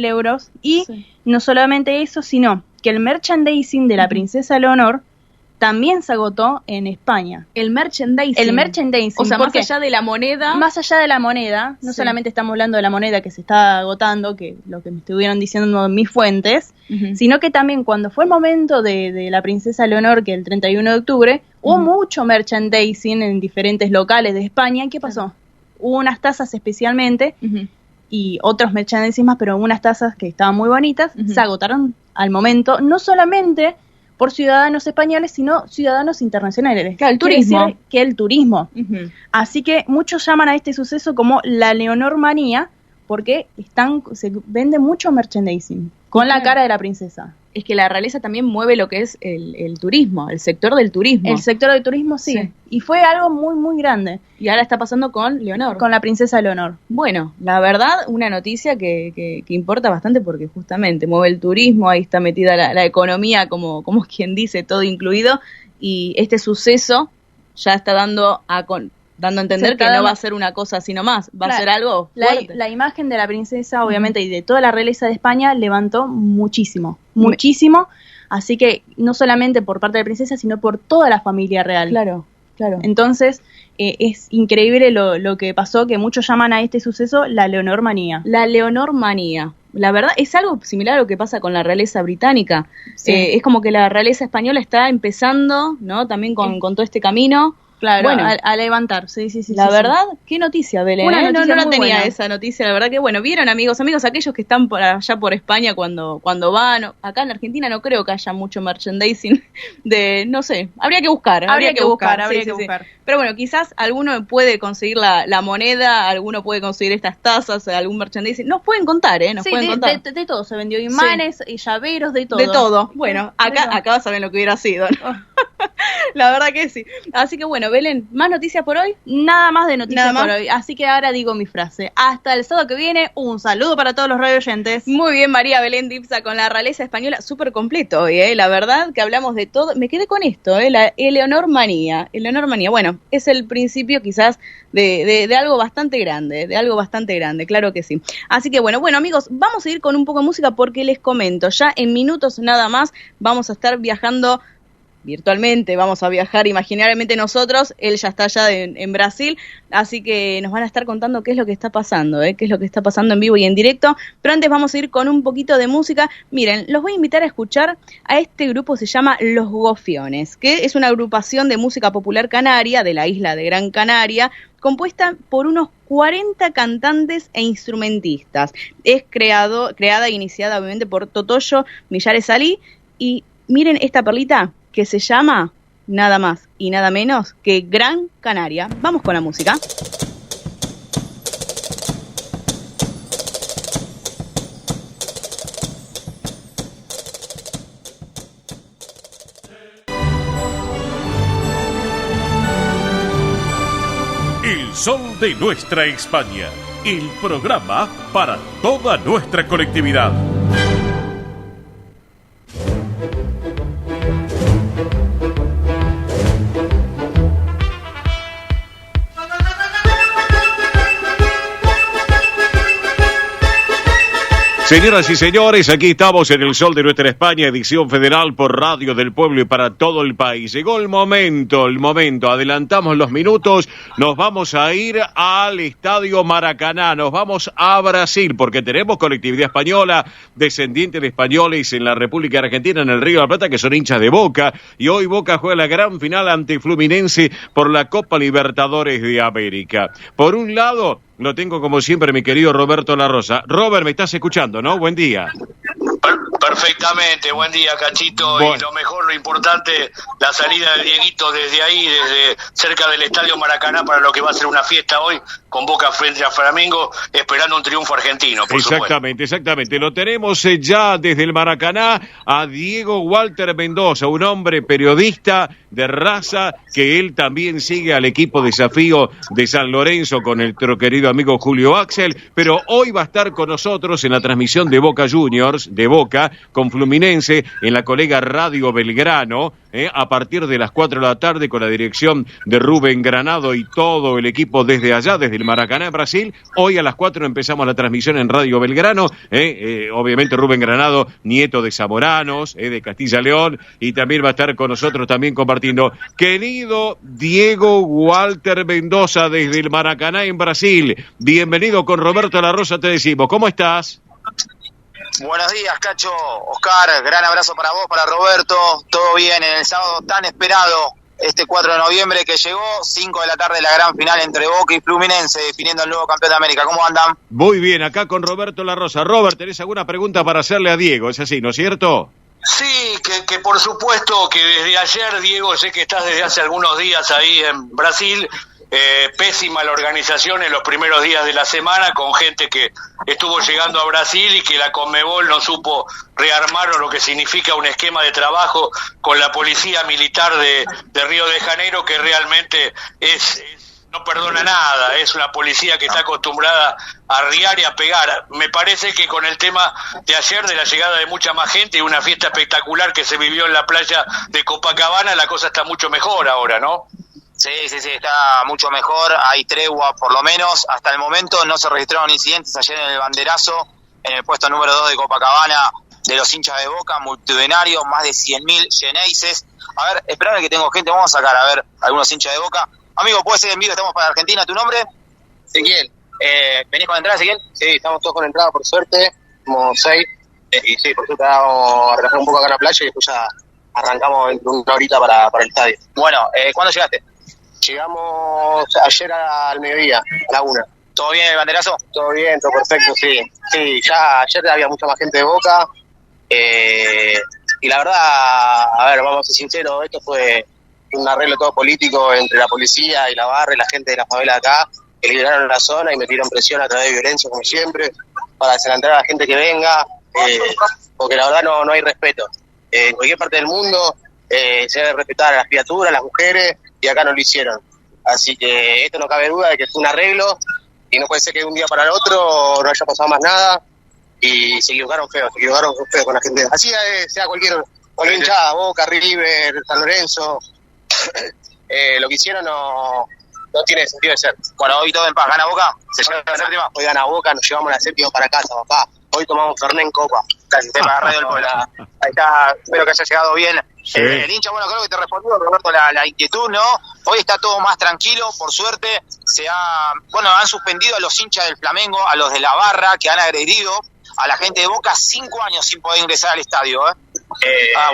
euros. Y no solamente eso, sino que el merchandising de la princesa Leonor también se agotó en España. El merchandising. El merchandising. O sea, más allá de la moneda. Más allá de la moneda, no solamente estamos hablando de la moneda que se está agotando, que lo que me estuvieron diciendo mis fuentes, sino que también cuando fue el momento de la princesa Leonor, que el 31 de octubre, hubo mucho merchandising en diferentes locales de España. ¿Qué pasó? Hubo unas tazas especialmente y otros merchandising más, pero unas tazas que estaban muy bonitas, se agotaron al momento, no solamente por ciudadanos españoles, sino ciudadanos internacionales. Claro, el turismo. Decir que el turismo. Así que muchos llaman a este suceso como la Leonor manía, porque se vende mucho merchandising con la cara de la princesa. Es que la realeza también mueve lo que es el turismo, el sector del turismo. El sector del turismo, sí. Y fue algo muy, muy grande. Y ahora está pasando con Leonor. Con la princesa Leonor. Bueno, la verdad, una noticia que importa bastante porque justamente mueve el turismo, ahí está metida la economía, como quien dice, todo incluido. Y este suceso ya está dando a entender que no va a ser una cosa así nomás, va a ser algo fuerte. La imagen de la princesa, obviamente, y de toda la realeza de España levantó muchísimo, muchísimo. Así que no solamente por parte de la princesa, sino por toda la familia real. Claro. Entonces, es increíble lo que pasó, que muchos llaman a este suceso la Leonor manía. La Leonor manía. La verdad, es algo similar a lo que pasa con la realeza británica. Sí. Es como que la realeza española está empezando, ¿no? También con todo este camino. Claro, bueno, a levantar, sí. La verdad, qué noticia, Belén. Una noticia no la tenía buena. esa noticia, la verdad que bueno, vieron amigos, aquellos que están por allá por España cuando van, acá en Argentina no creo que haya mucho merchandising no sé, habría que buscar. Habría que buscar. Pero bueno, quizás alguno puede conseguir la moneda, alguno puede conseguir estas tazas, algún merchandising. Nos pueden contar, Nos pueden contar. De todo, se vendió imanes y llaveros, de todo. De todo. Bueno, acá saben lo que hubiera sido, ¿no? La verdad que sí. Así que bueno, Belén, ¿más noticias por hoy? Nada más de noticias por hoy. Así que ahora digo mi frase. Hasta el sábado que viene, un saludo para todos los radio oyentes. Muy bien, María Belén Dipsa con la realeza española. Súper completo hoy, La verdad que hablamos de todo. Me quedé con esto, la Leonor manía. Bueno, es el principio quizás de algo bastante grande. Claro que sí. Así que bueno, amigos, vamos a ir con un poco de música porque les comento. Ya en minutos nada más vamos a estar viajando virtualmente, vamos a viajar imaginariamente nosotros, él ya está allá en Brasil, así que nos van a estar contando qué es lo que está pasando, qué es lo que está pasando en vivo y en directo, pero antes vamos a ir con un poquito de música. Miren, los voy a invitar a escuchar a este grupo, se llama Los Gofiones, que es una agrupación de música popular canaria, de la isla de Gran Canaria, compuesta por unos 40 cantantes e instrumentistas. Es creada e iniciada obviamente por Totoyo Millares Salí, y miren esta perlita, que se llama nada más y nada menos que Gran Canaria. Vamos con la música. El sol de nuestra España, el programa para toda nuestra colectividad. Señoras y señores, aquí estamos en el Sol de Nuestra España, edición federal por Radio del Pueblo y para todo el país. Llegó el momento, adelantamos los minutos, nos vamos a ir al Estadio Maracaná, nos vamos a Brasil, porque tenemos colectividad española, descendientes de españoles en la República Argentina, en el Río de la Plata, que son hinchas de Boca, y hoy Boca juega la gran final ante Fluminense por la Copa Libertadores de América. Por un lado, lo tengo como siempre, mi querido Roberto La Rosa. Robert, me estás escuchando, ¿no? Buen día. Perfectamente, buen día, Cachito. Bueno. Y lo mejor, lo importante, la salida de Dieguito desde ahí, desde cerca del Estadio Maracaná, para lo que va a ser una fiesta hoy, con Boca frente a Flamengo, esperando un triunfo argentino, por supuesto. Exactamente. Lo tenemos ya desde el Maracaná a Diego Walter Mendoza, un hombre periodista de raza, que él también sigue al equipo Desafío de San Lorenzo con nuestro querido amigo Julio Axel, pero hoy va a estar con nosotros en la transmisión de Boca Juniors, de Boca, con Fluminense, en la colega Radio Belgrano, a partir de las 4 de la tarde con la dirección de Rubén Granado y todo el equipo desde allá, desde el Maracaná, Brasil. Hoy a las 4 empezamos la transmisión en Radio Belgrano, obviamente Rubén Granado, nieto de Zamoranos, de Castilla León, y también va a estar con nosotros también compartiendo. Querido Diego Walter Mendoza desde el Maracaná en Brasil, bienvenido. Con Roberto La Rosa te decimos, ¿cómo estás? Buenos días, Cacho, Oscar, gran abrazo para vos, para Roberto, todo bien en el sábado tan esperado, este 4 de noviembre que llegó, 5 de la tarde la gran final entre Boca y Fluminense, definiendo el nuevo campeón de América. ¿Cómo andan? Muy bien, acá con Roberto La Rosa. Robert, ¿tenés alguna pregunta para hacerle a Diego? Es así, ¿no es cierto? Sí, que por supuesto que desde ayer, Diego, sé que estás desde hace algunos días ahí en Brasil. Pésima la organización en los primeros días de la semana, con gente que estuvo llegando a Brasil y que la Conmebol no supo rearmar o lo que significa un esquema de trabajo con la policía militar de Río de Janeiro, que realmente no perdona nada, es una policía que está acostumbrada a arriar y a pegar. Me parece que con el tema de ayer, de la llegada de mucha más gente y una fiesta espectacular que se vivió en la playa de Copacabana, la cosa está mucho mejor ahora, ¿no? Sí, está mucho mejor, hay tregua por lo menos, hasta el momento no se registraron incidentes ayer en el banderazo, en el puesto número 2 de Copacabana, de los hinchas de Boca, multitudinario, más de 100.000 yeneises. A ver, esperame que tengo gente, vamos a sacar, a ver, algunos hinchas de Boca. Amigo, ¿puede ser en vivo? Estamos para Argentina, ¿tu nombre? Ezequiel. ¿Venís con entrada, Ezequiel? Sí, estamos todos con entrada, por suerte, como 6, y sí, por suerte vamos a relajar un poco acá en la playa y después ya arrancamos dentro de una horita para el estadio. Bueno, ¿cuándo llegaste? Llegamos ayer al mediodía, a la 1. ¿Todo bien el banderazo? Todo bien, todo perfecto, sí. Sí, ya ayer había mucha más gente de Boca. Y la verdad, a ver, vamos a ser sinceros, esto fue un arreglo todo político entre la policía y la barra y la gente de la favela de acá, que liberaron la zona y metieron presión a través de violencia, como siempre, para desalentar a la gente que venga, porque la verdad no hay respeto. En cualquier parte del mundo se debe respetar a las criaturas, a las mujeres, y acá no lo hicieron. Así que esto no cabe duda de que fue un arreglo y no puede ser que de un día para el otro no haya pasado más nada y se equivocaron feo con la gente. Así sea cualquier hinchada, Boca, River, San Lorenzo, lo que hicieron no tiene sentido de ser. Bueno, hoy todo en paz, ¿gana Boca? ¿Se lleva la séptima? Hoy gana Boca, nos llevamos la séptima para casa, papá. Hoy tomamos Fernet en copa. Tema de Radio del Pueblo. Ahí está, espero que haya llegado bien. Sí. El hincha, bueno, creo que te respondió, Roberto, la inquietud, ¿no? Hoy está todo más tranquilo, por suerte. Han suspendido a los hinchas del Flamengo, a los de la barra, que han agredido a la gente de Boca 5 años sin poder ingresar al estadio,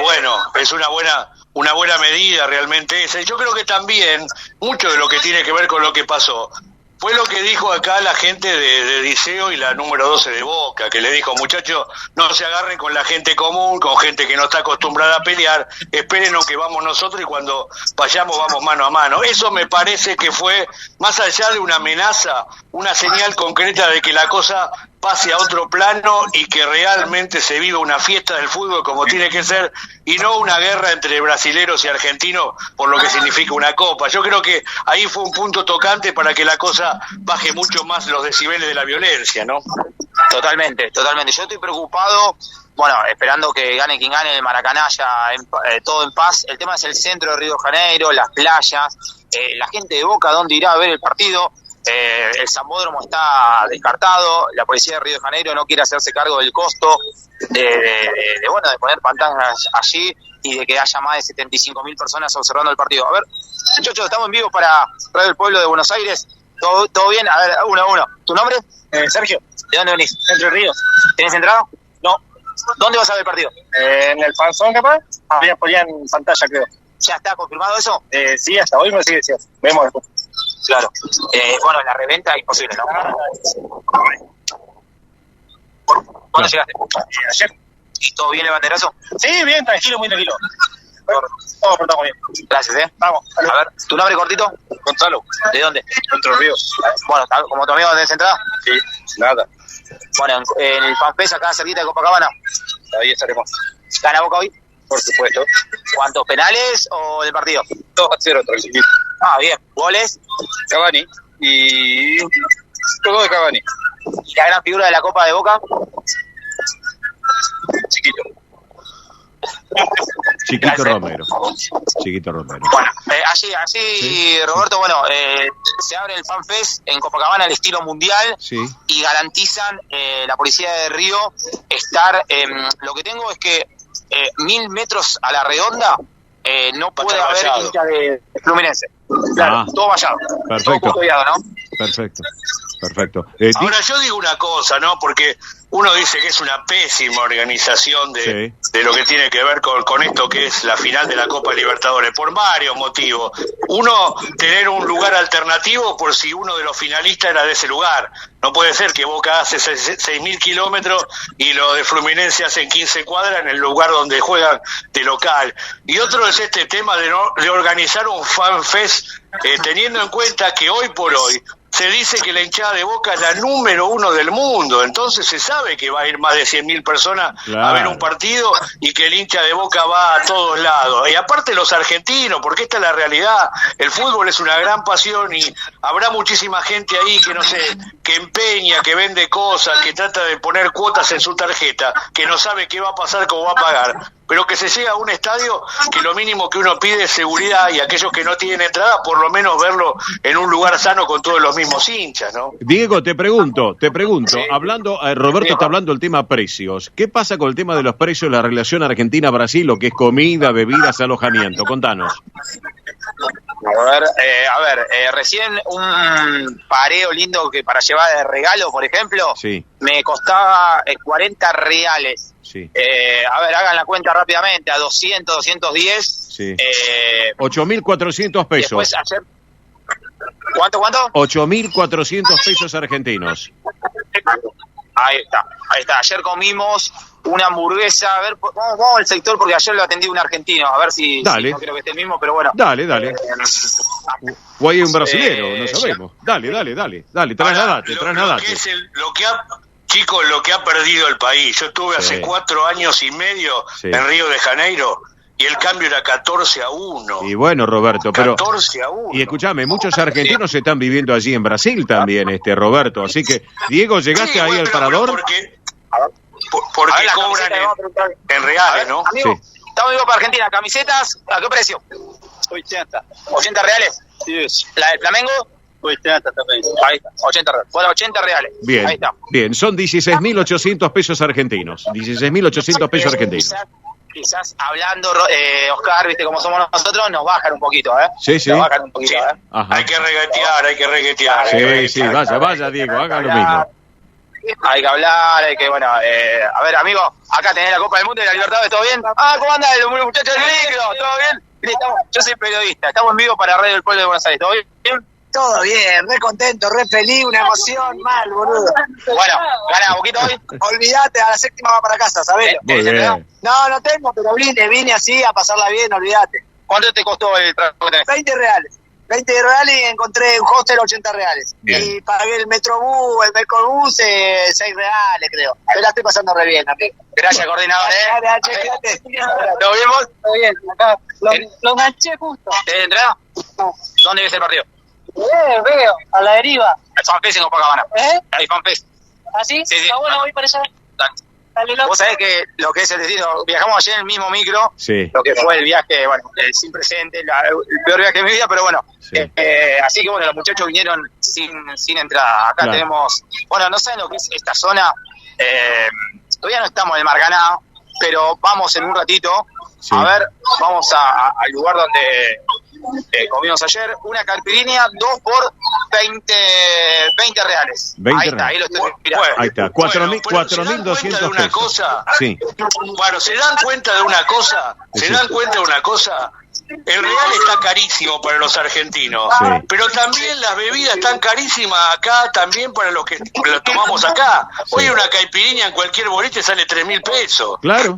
bueno, es una buena medida realmente esa. Yo creo que también mucho de lo que tiene que ver con lo que pasó fue lo que dijo acá la gente de Diceo y la número 12 de Boca, que le dijo, muchachos, no se agarren con la gente común, con gente que no está acostumbrada a pelear, espérenos que vamos nosotros y cuando vayamos vamos mano a mano. Eso me parece que fue, más allá de una amenaza, una señal concreta de que la cosa pase a otro plano y que realmente se viva una fiesta del fútbol como tiene que ser y no una guerra entre brasileros y argentinos por lo que significa una copa. Yo creo que ahí fue un punto tocante para que la cosa baje mucho más los decibeles de la violencia, ¿no? Totalmente. Yo estoy preocupado, bueno, esperando que gane quien gane el Maracaná, ya todo en paz. El tema es el centro de Río de Janeiro, las playas, la gente de Boca, ¿dónde irá a ver el partido? El Zambódromo está descartado, la policía de Río de Janeiro no quiere hacerse cargo del costo de poner pantallas allí y de que haya más de 75.000 personas observando el partido. A ver, muchachos, estamos en vivo para Radio del Pueblo de Buenos Aires. ¿Todo bien? A ver, uno. ¿Tu nombre? Sergio. ¿De dónde venís? Entre Ríos. ¿Tenés entrada? No. ¿Dónde vas a ver el partido? En el Panzón, capaz. Ponía en pantalla, creo. ¿Ya está confirmado eso? Sí, hasta hoy me sigue diciendo. Vemos después. Claro. Bueno, la reventa imposible, ¿no? ¿Cuándo llegaste? Ayer. ¿Y todo bien el banderazo? Sí, bien, tranquilo, muy tranquilo. Todo portamos bien. Gracias, Vamos. A ver, ¿tu nombre cortito? Gonzalo. ¿De dónde? Entre Ríos. Bueno, como tu amigo, ¿tenés entrada? Sí, nada. Bueno, en el Pampés, acá cerquita de Copacabana. Ahí estaremos. ¿Gana Boca hoy? Por supuesto. ¿Cuántos penales o del partido? 2-0, tranquilo. Bien. ¿Goles? Cavani. Y todo de Cavani. ¿Y la gran figura de la Copa de Boca? Chiquito. Chiquito Romero. Chiquito Romero. Bueno, así sí. Roberto, bueno, se abre el FanFest en Copacabana al estilo mundial y garantizan la policía de Río estar, lo que tengo es que 1000 metros a la redonda no puede haber hincha de Fluminense. Claro, todo vallado. Perfecto. Todo custodiado, ¿no? Perfecto. Ahora yo digo una cosa, ¿no? Porque uno dice que es una pésima organización de lo que tiene que ver con esto que es la final de la Copa Libertadores, por varios motivos. Uno, tener un lugar alternativo por si uno de los finalistas era de ese lugar. No puede ser que Boca hace 6.000 kilómetros y lo de Fluminense hacen 15 cuadras en el lugar donde juegan de local. Y otro es este tema de organizar un FanFest teniendo en cuenta que hoy por hoy se dice que la hinchada de Boca es la número 1 del mundo, entonces se sabe que va a ir más de 100.000 personas a ver un partido y que el hincha de Boca va a todos lados. Y aparte los argentinos, porque esta es la realidad, el fútbol es una gran pasión y habrá muchísima gente ahí que no sé, que empeña, que vende cosas, que trata de poner cuotas en su tarjeta, que no sabe qué va a pasar, cómo va a pagar. Pero que se llega a un estadio que lo mínimo que uno pide es seguridad y aquellos que no tienen entrada, por lo menos verlo en un lugar sano con todos los mismos hinchas, ¿no? Diego, te pregunto, hablando, Roberto está hablando del tema precios. ¿Qué pasa con el tema de los precios de la relación Argentina-Brasil, lo que es comida, bebidas, alojamiento? Contanos. A ver, recién un pareo lindo que para llevar de regalo, por ejemplo, me costaba 40 reales. A ver, hagan la cuenta rápidamente, a 200, 210. 8.400 pesos. Después ayer, ¿Cuánto? 8.400 pesos argentinos. Ahí está. Ayer comimos una hamburguesa. A ver, vamos al sector porque ayer lo atendí un argentino. A ver si no creo que esté el mismo, pero bueno. Dale. O hay un brasilero, no sabemos. Dale. Trasladate. Chicos, lo que ha perdido el país. Yo estuve hace 4 años y medio en Río de Janeiro y el cambio era 14-1. Y bueno, Roberto, pero 14-1. Y escúchame, muchos argentinos están viviendo allí en Brasil también, Roberto. Así que, Diego, ¿llegaste ahí al parador? Porque cobran en reales, ¿no? Amigo, estamos para Argentina. ¿Camisetas a qué precio? 80. ¿80 reales? Sí. ¿La del Flamengo? 80 también. Ahí está, 80 reales. Bueno, 80 reales. Bien, ahí está. Bien, son 16.800 pesos argentinos. 16.800 pesos argentinos. Quizás hablando, Oscar, viste cómo somos nosotros, nos bajan un poquito, Sí. Nos bajan un poquito, Ajá. Hay que reguetear. Sí, vaya, Diego, haga lo mismo. Hay que hablar, a ver, amigo, acá tenés la Copa del Mundo y la Libertadores, ¿todo bien? ¿Cómo andás, muchachos del micro? ¿Todo bien? Yo soy periodista, estamos en vivo para Radio del Pueblo de Buenos Aires, ¿todo bien? Todo bien, re contento, re feliz, una emoción mal, boludo. Bueno, ¿gana Boquita hoy? Olvídate, a la séptima va para casa, ¿sabés? No tengo, pero vine así a pasarla bien, olvídate. ¿Cuánto te costó el transporte? 20 reales y encontré un hostel 80 reales. Bien. Y pagué el Metrobús, el Mercobús 6 reales, creo. Pero la estoy pasando re bien, amigo. Gracias, coordinador. ¿Lo vimos? Todo bien, acá. Lo enganché justo. ¿Te entrada? No. ¿Dónde ves el partido? Veo, a la deriva. El FanFest en Copacabana. Hay FanFest. ¿Ah, sí? Sí. Está bueno, voy para allá. Vos sabés que lo que es el destino, viajamos ayer en el mismo micro, sí. Lo que fue el viaje, sin presente, el peor viaje de mi vida, pero bueno, sí. Así que los muchachos vinieron sin entrada. Acá tenemos, no saben lo que es esta zona, todavía no estamos en el Maracaná, pero vamos en un ratito, a ver, vamos al lugar donde comimos ayer, una caipirinha 2 por 20 reales. 20 ahí está, ahí lo estoy mirando. Ahí está, 4.200 pesos. Sí. Bueno, ¿se dan cuenta de una cosa? El real está carísimo para los argentinos, pero también las bebidas están carísimas acá, también para los que lo tomamos acá. Hoy una caipirinha en cualquier boliche sale 3.000 pesos. Claro.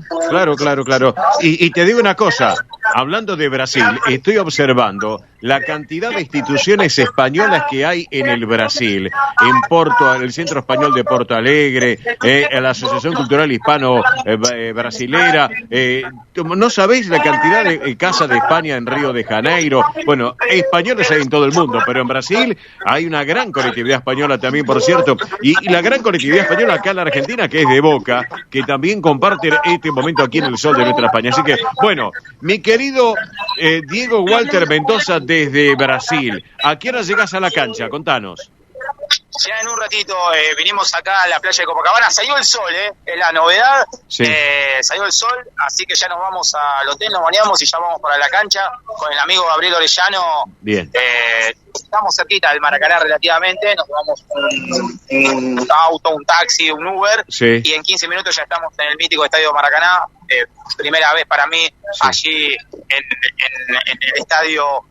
Y te digo una cosa, hablando de Brasil, estoy observando la cantidad de instituciones españolas que hay en el Brasil, en Porto, el Centro Español de Porto Alegre, la Asociación Cultural Hispano Brasilera, no sabéis la cantidad de casas de España en Río de Janeiro. Bueno, españoles hay en todo el mundo, pero en Brasil hay una gran colectividad española también, por cierto, y la gran colectividad española acá en la Argentina, que es de Boca, que también comparte este momento aquí en el sol de nuestra España. Así que, bueno, mi querido Diego Walter Mendoza desde Brasil, ¿a qué hora llegás a la cancha? Contanos. Ya en un ratito vinimos acá a la playa de Copacabana, salió el sol, es la novedad, sí. Salió el sol, así que ya nos vamos al hotel, nos bañamos y ya vamos para la cancha con el amigo Gabriel Orellano. Bien. Estamos cerquita del Maracaná relativamente, nos tomamos un auto, un taxi, un Uber, sí. Y en 15 minutos ya estamos en el mítico estadio Maracaná, primera vez para mí, sí. Allí en el estadio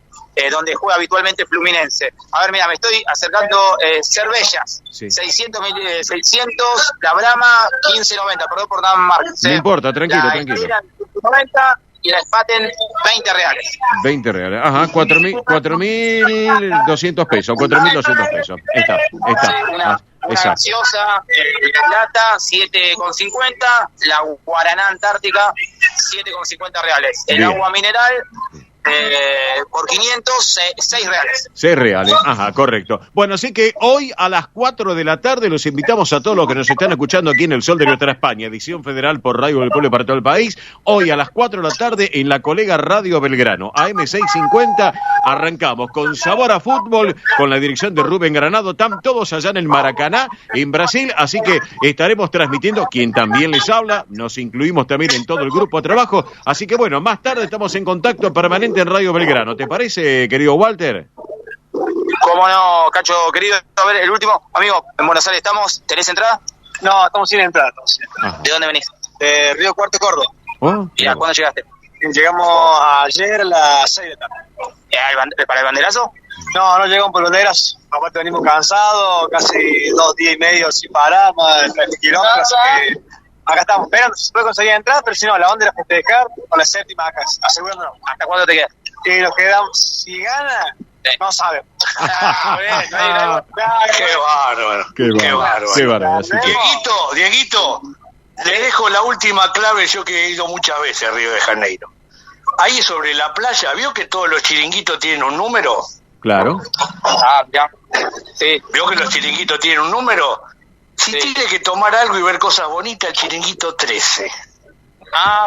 donde juega habitualmente Fluminense. A ver, mira, me estoy acercando cervezas, sí. 600, la Brahma 15.90, perdón por dar marcas. No importa, tranquilo. 90 y la Spaten 20 reales. 20 reales, ajá, 4.200 pesos, 4.200 pesos. Está. Una gaseosa, lata, 7,50, la Guaraná Antártica, 7,50 reales. El Bien. Agua mineral, por 500, 6 reales. 6 reales, ajá, correcto. Bueno, así que hoy a las 4 de la tarde los invitamos a todos los que nos están escuchando aquí en el Sol de Nuestra España, edición federal por Radio del Pueblo para todo el país. Hoy a las 4 de la tarde en la colega Radio Belgrano, AM650, arrancamos con Sabor a Fútbol, con la dirección de Rubén Granado. Están todos allá en el Maracaná, en Brasil, así que estaremos transmitiendo, quien también les habla, nos incluimos también en todo el grupo de trabajo, así que bueno, más tarde estamos en contacto permanente en Radio Belgrano. ¿Te parece, querido Walter? Cómo no, Cacho, querido. A ver, el último. Amigo, en Buenos Aires estamos. ¿Tenés entrada? No, estamos sin entrada. ¿De dónde venís? De Río Cuarto, Córdoba. Mira, ¿cuándo llegaste? Llegamos ayer a las 6 de la tarde. ¿Para el banderazo? No llegamos por banderas. Aparte venimos cansados, casi 2 días y medio sin parar, más de 30 kilómetros. Así que acá estamos esperando, si se puede conseguir entrar, pero si no, la bandera es festejar con la séptima acá, asegurándonos. ¿Hasta cuándo te quedas? Y nos quedamos, si gana, no sabemos. Qué bárbaro. Qué bárbaro. Dieguito, le dejo la última clave, yo que he ido muchas veces a Río de Janeiro. Ahí sobre la playa, ¿vio que todos los chiringuitos tienen un número? Claro. Ya. Sí. ¿Vio que los chiringuitos tienen un número? Si tiene que tomar algo y ver cosas bonitas, el chiringuito 13.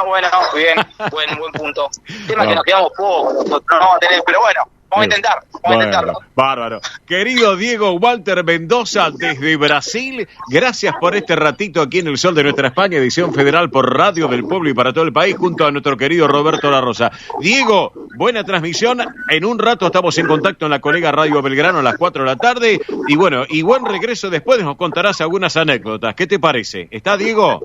Bueno, bien, buen punto. El tema es que nos quedamos poco, no vamos a tener, pero bueno, vamos a intentarlo. Bárbaro. Querido Diego Walter Mendoza desde Brasil, gracias por este ratito aquí en el Sol de Nuestra España, edición federal por Radio del Pueblo y para todo el país, junto a nuestro querido Roberto La Rosa. Diego, buena transmisión. En un rato estamos en contacto en la colega Radio Belgrano a las 4 de la tarde. Y bueno, y buen regreso después, nos contarás algunas anécdotas. ¿Qué te parece? ¿Está, Diego?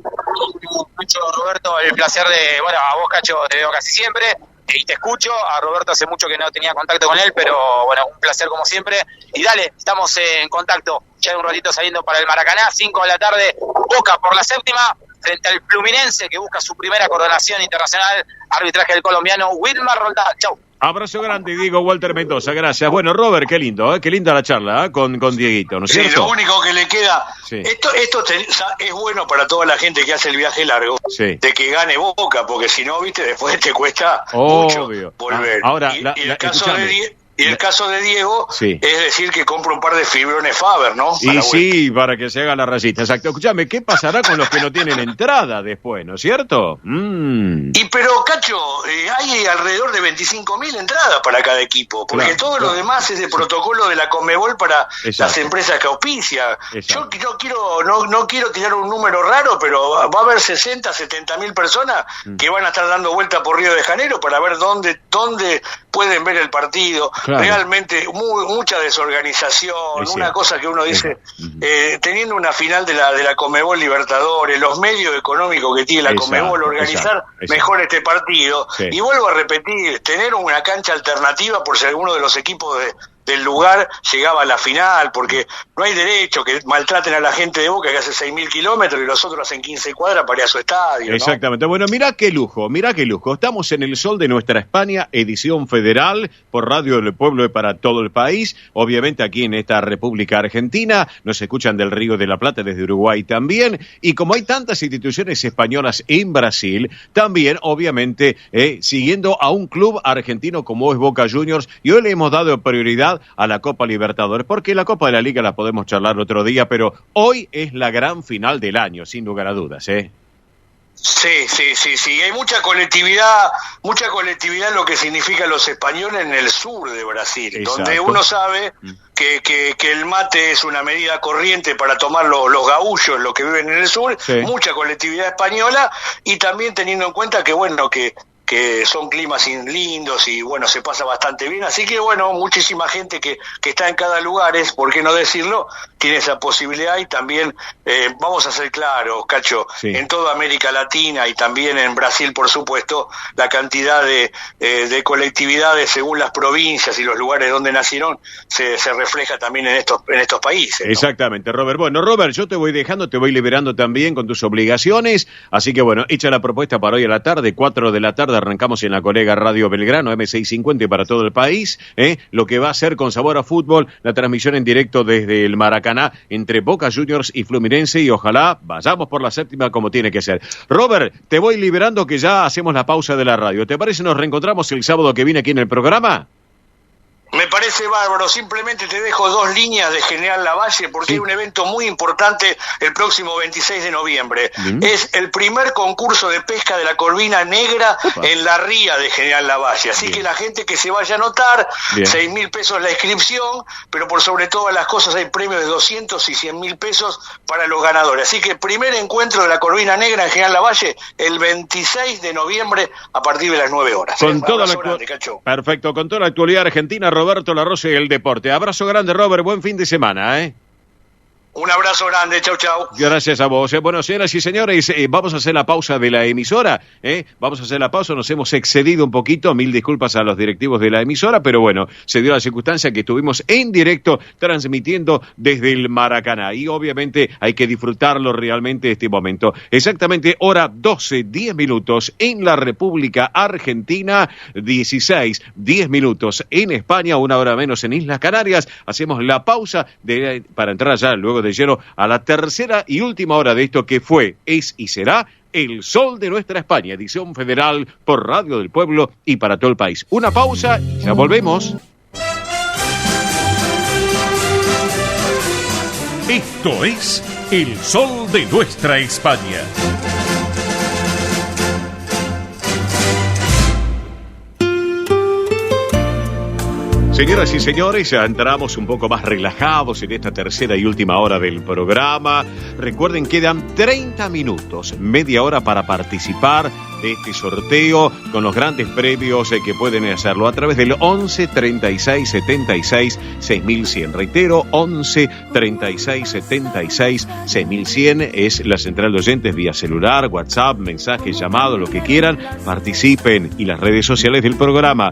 Mucho, Roberto, el placer a vos, Cacho, te veo casi siempre. Y te escucho, a Roberto hace mucho que no tenía contacto con él, pero bueno, un placer como siempre. Y dale, estamos en contacto, ya en un ratito saliendo para el Maracaná, 5 de la tarde, Boca por la séptima, frente al Fluminense, que busca su primera coronación internacional, arbitraje del colombiano Wilmar Roldán. Chau. Abrazo grande, Diego Walter Mendoza, gracias. Bueno, Robert, qué lindo, qué linda la charla con Dieguito, ¿no es cierto? Sí, lo único que le queda, sí. Esto es bueno para toda la gente que hace el viaje largo, sí. De que gane Boca, porque si no, viste, después te cuesta Obvio. Mucho volver. Ahora, el caso de Diego, sí. Es decir que compra un par de fibrones Faber, ¿no? Y sí, para que se haga la rayita, exacto. Escúchame, ¿qué pasará con los que no tienen entrada después, ¿no es cierto? Pero, Cacho, hay alrededor de 25.000 entradas para cada equipo, porque todo lo demás es de protocolo de la Conmebol para las empresas que auspician. Yo no quiero tirar un número raro, pero va a haber 60, 70.000 personas que van a estar dando vuelta por Río de Janeiro para ver dónde pueden ver el partido. Claro. Realmente mucha desorganización, una cosa que uno dice, teniendo una final de la Conmebol Libertadores, los medios económicos que tiene la Conmebol, organizar mejor este partido, y vuelvo a repetir, tener una cancha alternativa por si alguno de los equipos de del lugar llegaba a la final, porque no hay derecho que maltraten a la gente de Boca que hace 6.000 kilómetros y los otros hacen 15 cuadras para ir a su estadio, ¿no? Exactamente. Bueno, mirá qué lujo. Estamos en el sol de nuestra España, edición federal, por Radio del Pueblo y para todo el país. Obviamente aquí en esta República Argentina, nos escuchan del Río de la Plata, desde Uruguay también. Y como hay tantas instituciones españolas en Brasil, también, obviamente, siguiendo a un club argentino como es Boca Juniors, y hoy le hemos dado prioridad a la Copa Libertadores, porque la Copa de la Liga la podemos charlar otro día, pero hoy es la gran final del año, sin lugar a dudas, Sí. Hay mucha colectividad en lo que significan los españoles en el sur de Brasil, exacto, donde uno sabe que el mate es una medida corriente para tomar los gaullos, los que viven en el sur, sí. Mucha colectividad española, y también teniendo en cuenta que son climas lindos y bueno, se pasa bastante bien, así que bueno, muchísima gente que está en cada lugar, ¿por qué no decirlo?, tiene esa posibilidad. Y también vamos a ser claros, Cacho, sí, en toda América Latina y también en Brasil, por supuesto, la cantidad de colectividades según las provincias y los lugares donde nacieron se refleja también en estos países, ¿no? Exactamente, Robert. Bueno, Robert, yo te voy dejando, te voy liberando también con tus obligaciones, así que bueno, hecha la propuesta para hoy a la tarde, 4 de la tarde, arrancamos en la colega Radio Belgrano, M650 para todo el país, lo que va a ser con sabor a fútbol, la transmisión en directo desde el Maracaná entre Boca Juniors y Fluminense, y ojalá vayamos por la séptima como tiene que ser. Robert, te voy liberando que ya hacemos la pausa de la radio. ¿Te parece nos reencontramos el sábado que viene aquí en el programa? Me parece bárbaro, simplemente te dejo 2 líneas de General Lavalle, porque sí, hay un evento muy importante el próximo 26 de noviembre. Es el primer concurso de pesca de la corvina negra en la ría de General Lavalle, así que la gente que se vaya a anotar, 6.000 pesos la inscripción, pero por sobre todas las cosas hay premios de 200 y 100.000 pesos para los ganadores. Así que primer encuentro de la corvina negra en General Lavalle el 26 de noviembre a partir de las 9 horas. Con toda Perfecto, con toda la actualidad argentina, Roberto Larrosa y el deporte. Abrazo grande, Robert, buen fin de semana, Un abrazo grande, chau. Gracias a vos. Bueno, señoras y señores, vamos a hacer la pausa de la emisora, Vamos a hacer la pausa, nos hemos excedido un poquito, 1000 disculpas a los directivos de la emisora, pero bueno, se dio la circunstancia que estuvimos en directo transmitiendo desde el Maracaná, y obviamente hay que disfrutarlo realmente este momento. Exactamente hora 12:10 en la República Argentina, 16:10 en España, 1 hora menos en Islas Canarias. Hacemos la pausa para entrar ya luego de lleno a la tercera y última hora de esto que fue, es y será El Sol de Nuestra España, edición federal por Radio del Pueblo y para todo el país. Una pausa y ya volvemos. Esto es El Sol de Nuestra España. Señoras y señores, ya entramos un poco más relajados en esta tercera y última hora del programa. Recuerden, quedan 30 minutos, media hora para participar de este sorteo con los grandes premios que pueden hacerlo a través del 11 36 76 6100. Reitero, 11 36 76 6100 es la central de oyentes vía celular, WhatsApp, mensaje, llamado, lo que quieran. Participen, y las redes sociales del programa.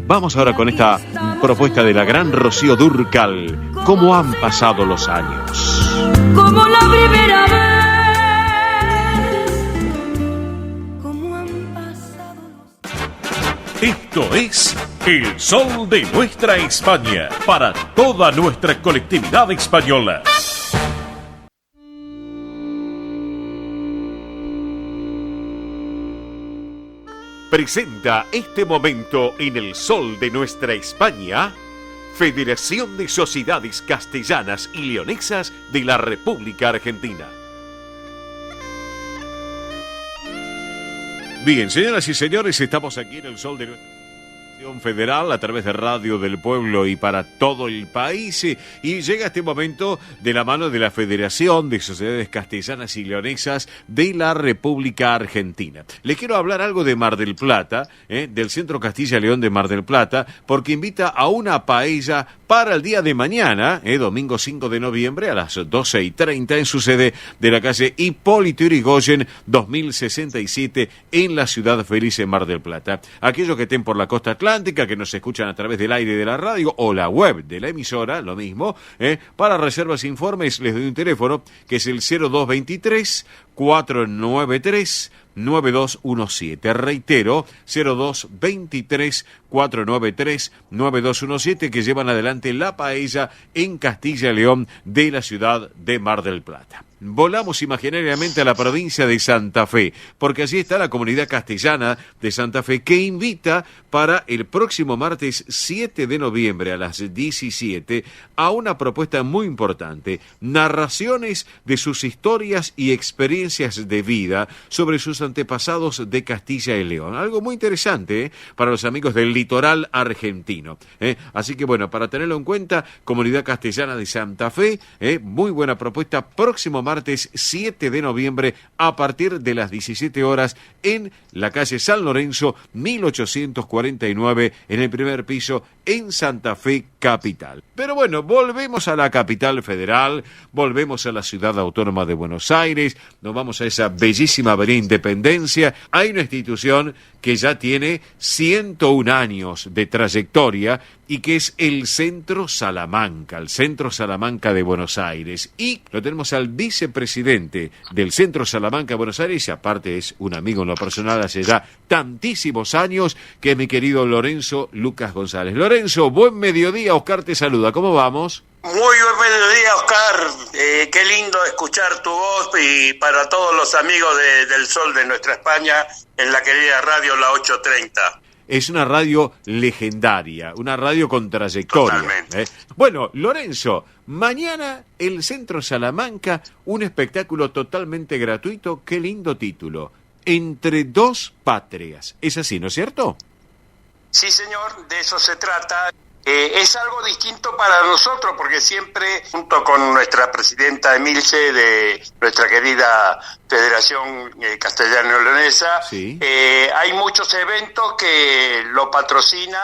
Vamos ahora con esta propuesta de la gran Rocío Dúrcal. ¿Cómo han pasado los años? Como la primera vez. Esto es El Sol de Nuestra España, para toda nuestra colectividad española. Presenta este momento en El Sol de Nuestra España, Federación de Sociedades Castellanas y Leonesas de la República Argentina. Bien, señoras y señores, estamos aquí en El Sol de Nuestra Federal a través de Radio del Pueblo y para todo el país, y llega este momento de la mano de la Federación de Sociedades Castellanas y Leonesas de la República Argentina. Les quiero hablar algo de Mar del Plata, del Centro Castilla León de Mar del Plata, porque invita a una paella para el día de mañana, domingo 5 de noviembre a las 12:30 en su sede de la calle Hipólito Yrigoyen 2067 en la Ciudad Feliz en Mar del Plata. Aquellos que estén por la costa atlántica, que nos escuchan a través del aire de la radio o la web de la emisora, lo mismo, para reservas e informes les doy un teléfono que es el 0223 493 9217. Reitero, 0223 493 9217, que llevan adelante la paella en Castilla y León de la ciudad de Mar del Plata. Volamos imaginariamente a la provincia de Santa Fe, porque allí está la comunidad castellana de Santa Fe, que invita para el próximo martes 7 de noviembre a las 17 a una propuesta muy importante: narraciones de sus historias y experiencias de vida sobre sus antepasados de Castilla y León. Algo muy interesante para los amigos del litoral argentino. Así que bueno, para tenerlo en cuenta, comunidad castellana de Santa Fe, muy buena propuesta, próximo martes 7 de noviembre a partir de las 17 horas en la calle San Lorenzo 1849 en el primer piso en Santa Fe capital. Pero bueno, volvemos a la capital federal, volvemos a la ciudad autónoma de Buenos Aires, nos vamos a esa bellísima avenida Independencia. Hay una institución que ya tiene 101 años de trayectoria y que es el Centro Salamanca, el Centro Salamanca de Buenos Aires. Y lo tenemos al vicepresidente del Centro Salamanca de Buenos Aires, y aparte es un amigo en lo personal hace ya tantísimos años, que es mi querido Lorenzo Lucas González. Lorenzo, buen mediodía, Oscar te saluda, ¿cómo vamos? Muy buen mediodía, Oscar. Qué lindo escuchar tu voz, y para todos los amigos del Sol de Nuestra España en la querida radio La 830. Es una radio legendaria, una radio con trayectoria. Totalmente. Bueno, Lorenzo, mañana el Centro Salamanca, un espectáculo totalmente gratuito. Qué lindo título: Entre dos patrias. Es así, ¿no es cierto? Sí, señor, de eso se trata. Es algo distinto para nosotros porque siempre, junto con nuestra presidenta Emilce de nuestra querida Federación Castellano-Leonesa, sí, hay muchos eventos que lo patrocina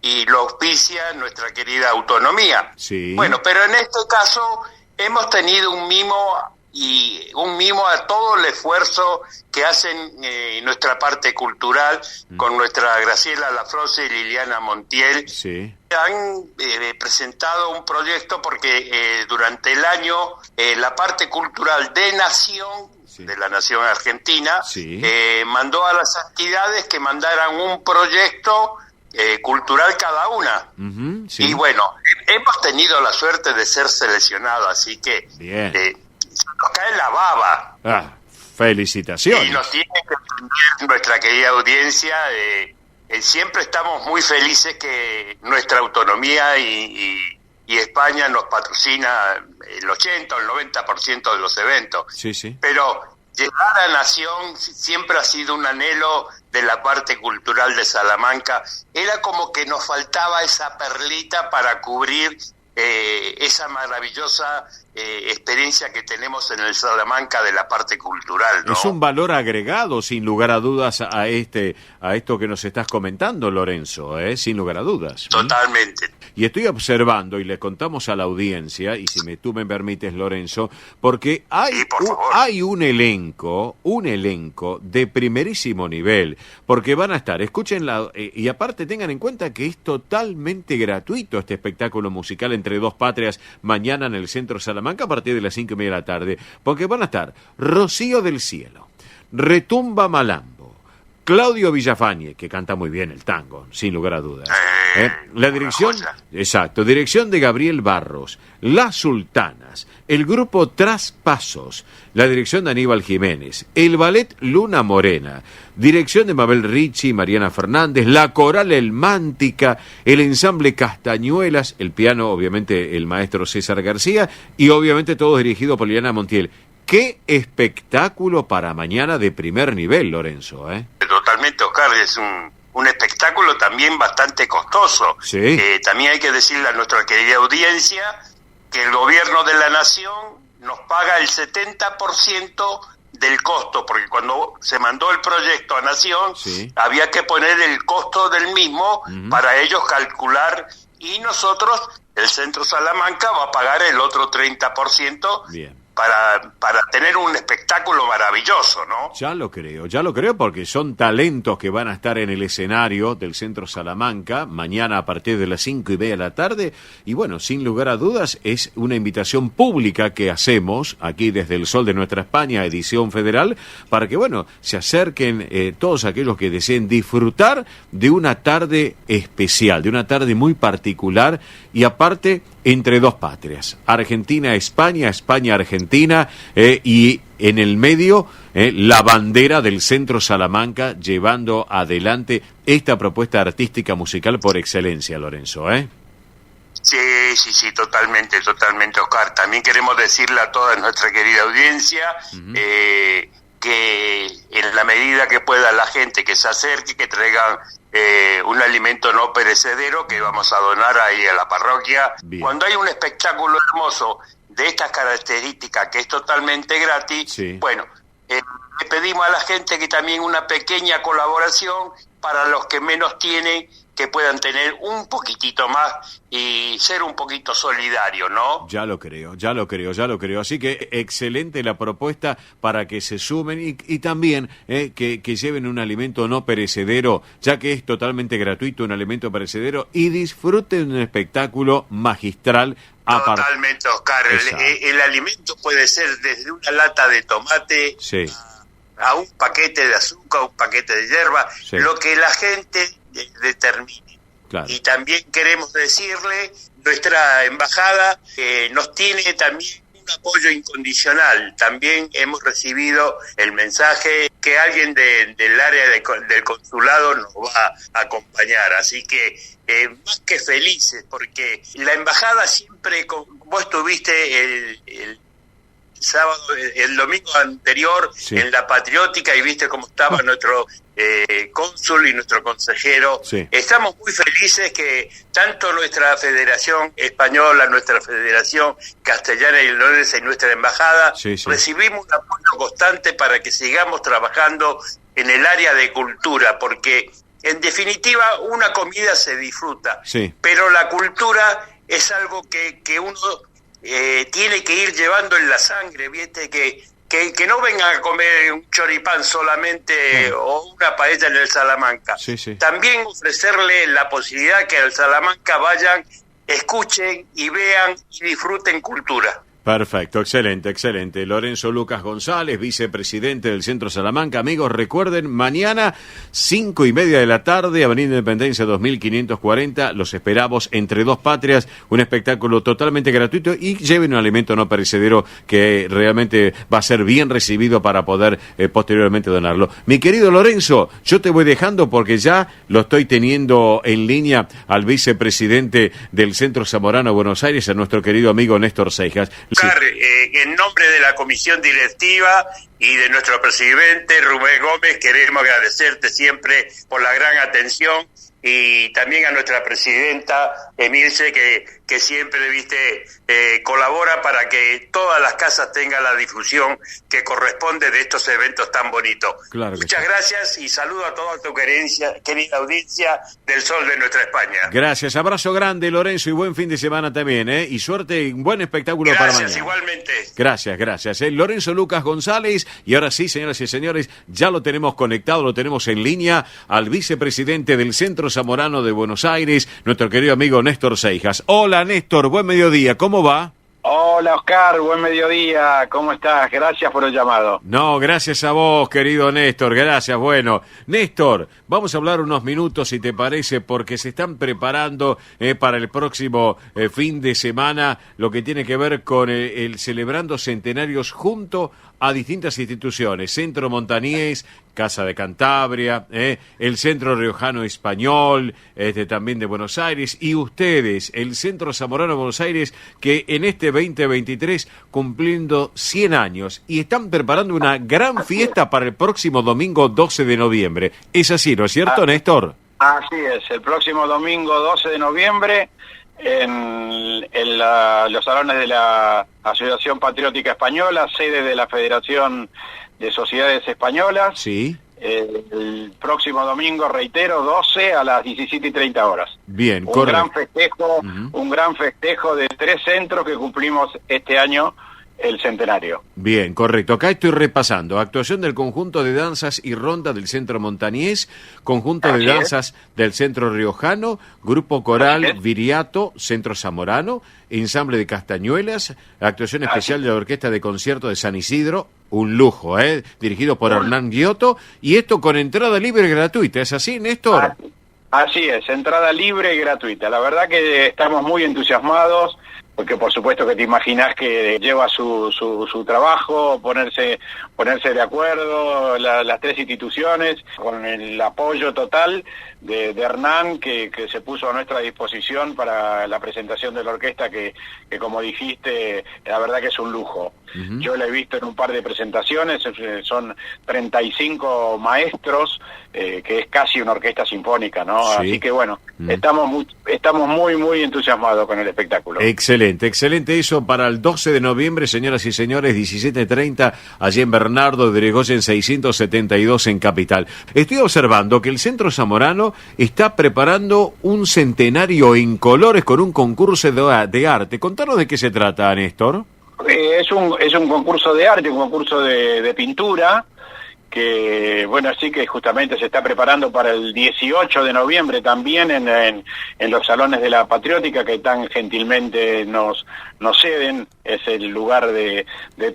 y lo auspicia nuestra querida autonomía. Sí. Bueno, pero en este caso hemos tenido un mimo a todo el esfuerzo que hacen nuestra parte cultural con nuestra Graciela Lafroze y Liliana Montiel. Sí. Han presentado un proyecto porque durante el año la parte cultural de la Nación Argentina, sí, mandó a las entidades que mandaran un proyecto cultural cada una. Uh-huh, sí. Y bueno, hemos tenido la suerte de ser seleccionados, así que nos cae la baba. Felicitaciones. Y nos tiene que entender nuestra querida audiencia. Siempre estamos muy felices que nuestra autonomía y España nos patrocina el 80 o el 90% de los eventos. Sí, sí. Pero llegar a Nación siempre ha sido un anhelo de la parte cultural de Salamanca. Era como que nos faltaba esa perlita para cubrir esa maravillosa experiencia que tenemos en el Salamanca de la parte cultural, ¿no? Es un valor agregado, sin lugar a dudas, a esto que nos estás comentando, Lorenzo, sin lugar a dudas. Totalmente. Y estoy observando, y le contamos a la audiencia, y si tú me permites, Lorenzo, porque hay un elenco de primerísimo nivel, porque van a estar, escúchenla, y aparte tengan en cuenta que es totalmente gratuito este espectáculo musical Entre dos patrias, mañana en el Centro Salamanca a partir de las 5:30 de la tarde, porque van a estar Rocío del Cielo, Retumba Malambo, Claudio Villafañe, que canta muy bien el tango, sin lugar a dudas. La dirección, dirección de Gabriel Barros, Las Sultanas, el grupo Traspasos, la dirección de Aníbal Jiménez, el ballet Luna Morena, dirección de Mabel Ricci y Mariana Fernández, la coral El Mántica, el ensamble Castañuelas, el piano, obviamente, el maestro César García, y obviamente todo dirigido por Liliana Montiel. ¡Qué espectáculo para mañana de primer nivel, Lorenzo! Totalmente, Oscar, es un espectáculo también bastante costoso. Sí. También hay que decirle a nuestra querida audiencia que el gobierno de la Nación nos paga el 70% del costo, porque cuando se mandó el proyecto a Nación, había que poner el costo del mismo para ellos calcular, y nosotros, el Centro Salamanca, va a pagar el otro 30%. Bien. Para tener un espectáculo maravilloso, ¿no? Ya lo creo, porque son talentos que van a estar en el escenario del Centro Salamanca mañana a partir de las 5:30 de la tarde, y bueno, sin lugar a dudas es una invitación pública que hacemos aquí desde el Sol de Nuestra España, edición federal, para que, bueno, se acerquen todos aquellos que deseen disfrutar de una tarde especial, de una tarde muy particular, y aparte entre dos patrias, Argentina-España, España-Argentina, y en el medio la bandera del Centro Salamanca llevando adelante esta propuesta artística musical por excelencia, Lorenzo, Sí, totalmente, Oscar. También queremos decirle a toda nuestra querida audiencia que en la medida que pueda la gente que se acerque, que traigan un alimento no perecedero que vamos a donar ahí a la parroquia. Bien. Cuando hay un espectáculo hermoso de estas características que es totalmente gratis, bueno, le pedimos a la gente que también una pequeña colaboración para los que menos tienen, que puedan tener un poquitito más y ser un poquito solidario, ¿no? Ya lo creo. Así que excelente la propuesta para que se sumen y también que lleven un alimento no perecedero, ya que es totalmente gratuito, un alimento perecedero, y disfruten un espectáculo magistral. Totalmente, Oscar. El alimento puede ser desde una lata de tomate a un paquete de azúcar, un paquete de hierba, lo que la gente determine. Claro. Y también queremos decirle, nuestra embajada nos tiene también un apoyo incondicional. También hemos recibido el mensaje que alguien del área del consulado nos va a acompañar, así que más que felices, porque la embajada siempre, vos estuviste el sábado, el domingo anterior en la Patriótica y viste cómo estaba nuestro cónsul y nuestro consejero. Estamos muy felices que tanto nuestra Federación Española, nuestra Federación Castellana y Leonesa y nuestra embajada recibimos un apoyo constante para que sigamos trabajando en el área de cultura, porque en definitiva una comida se disfruta, pero la cultura es algo que uno tiene que ir llevando en la sangre, ¿viste? Que no vengan a comer un choripán solamente o una paella en el Salamanca. También ofrecerle la posibilidad que al Salamanca vayan, escuchen y vean y disfruten cultura. Perfecto, excelente. Lorenzo Lucas González, vicepresidente del Centro Salamanca. Amigos, recuerden, mañana 5:30 de la tarde, Avenida Independencia 2540, los esperamos entre dos patrias, un espectáculo totalmente gratuito, y lleven un alimento no perecedero que realmente va a ser bien recibido para poder posteriormente donarlo. Mi querido Lorenzo, yo te voy dejando porque ya lo estoy teniendo en línea al vicepresidente del Centro Zamorano de Buenos Aires, a nuestro querido amigo Néstor Seijas. En nombre de la comisión directiva y de nuestro presidente Rubén Gómez, queremos agradecerte siempre por la gran atención, y también a nuestra presidenta Emilce, que siempre, viste, colabora para que todas las casas tengan la difusión que corresponde de estos eventos tan bonitos. Muchas gracias y saludo a toda tu querida audiencia del Sol de Nuestra España. Gracias, abrazo grande, Lorenzo, y buen fin de semana también, y suerte y un buen espectáculo para mañana. Igualmente. Gracias. Lorenzo Lucas González, y ahora sí, señoras y señores, ya lo tenemos conectado, lo tenemos en línea al vicepresidente del Centro Zamorano de Buenos Aires, nuestro querido amigo Néstor Seijas. Hola, Néstor, buen mediodía, ¿cómo va? Hola, Oscar, buen mediodía, ¿cómo estás? Gracias por el llamado. No, gracias a vos, querido Néstor, gracias. Bueno, Néstor, vamos a hablar unos minutos, si te parece, porque se están preparando para el próximo fin de semana lo que tiene que ver con el celebrando centenarios junto a distintas instituciones, Centro Montañés, Casa de Cantabria, el Centro Riojano Español, también de Buenos Aires, y ustedes, el Centro Zamorano de Buenos Aires, que en este 2023 cumpliendo 100 años, y están preparando una gran fiesta para el próximo domingo 12 de noviembre. Es así, ¿no es cierto, Néstor? Así es, el próximo domingo 12 de noviembre en los salones de la Asociación Patriótica Española, sede de la Federación de Sociedades Españolas. Sí. El próximo domingo, reitero, 12 a las 17:30 horas. Bien, correcto. Un gran festejo de 3 centros que cumplimos este año el centenario. Bien, correcto. Acá estoy repasando. Actuación del conjunto de danzas y ronda del Centro Montañés, conjunto de danzas del Centro Riojano, grupo coral Viriato, Centro Zamorano, ensamble de Castañuelas, actuación especial de la Orquesta de Concierto de San Isidro, un lujo, dirigido por Hernán Giotto, y esto con entrada libre y gratuita. ¿Es así, Néstor? Así es, entrada libre y gratuita. La verdad que estamos muy entusiasmados, porque por supuesto que te imaginas que lleva su trabajo, ponerse de acuerdo las 3 instituciones, con el apoyo total de Hernán, que se puso a nuestra disposición para la presentación de la orquesta, que como dijiste, la verdad que es un lujo. Yo la he visto en un par de presentaciones, son 35 maestros, que es casi una orquesta sinfónica, ¿no? Sí. Así que bueno, estamos muy entusiasmados con el espectáculo. Excelente eso para el 12 de noviembre, señoras y señores, 17:30, allí en Bernardo de Irigoyen 672 en Capital. Estoy observando que el Centro Zamorano está preparando un centenario en colores con un concurso de arte. Contanos de qué se trata, Néstor. Es un concurso de arte, un concurso de pintura, que bueno, sí que justamente se está preparando para el 18 de noviembre también en los salones de la Patriótica, que tan gentilmente nos ceden. Es el lugar de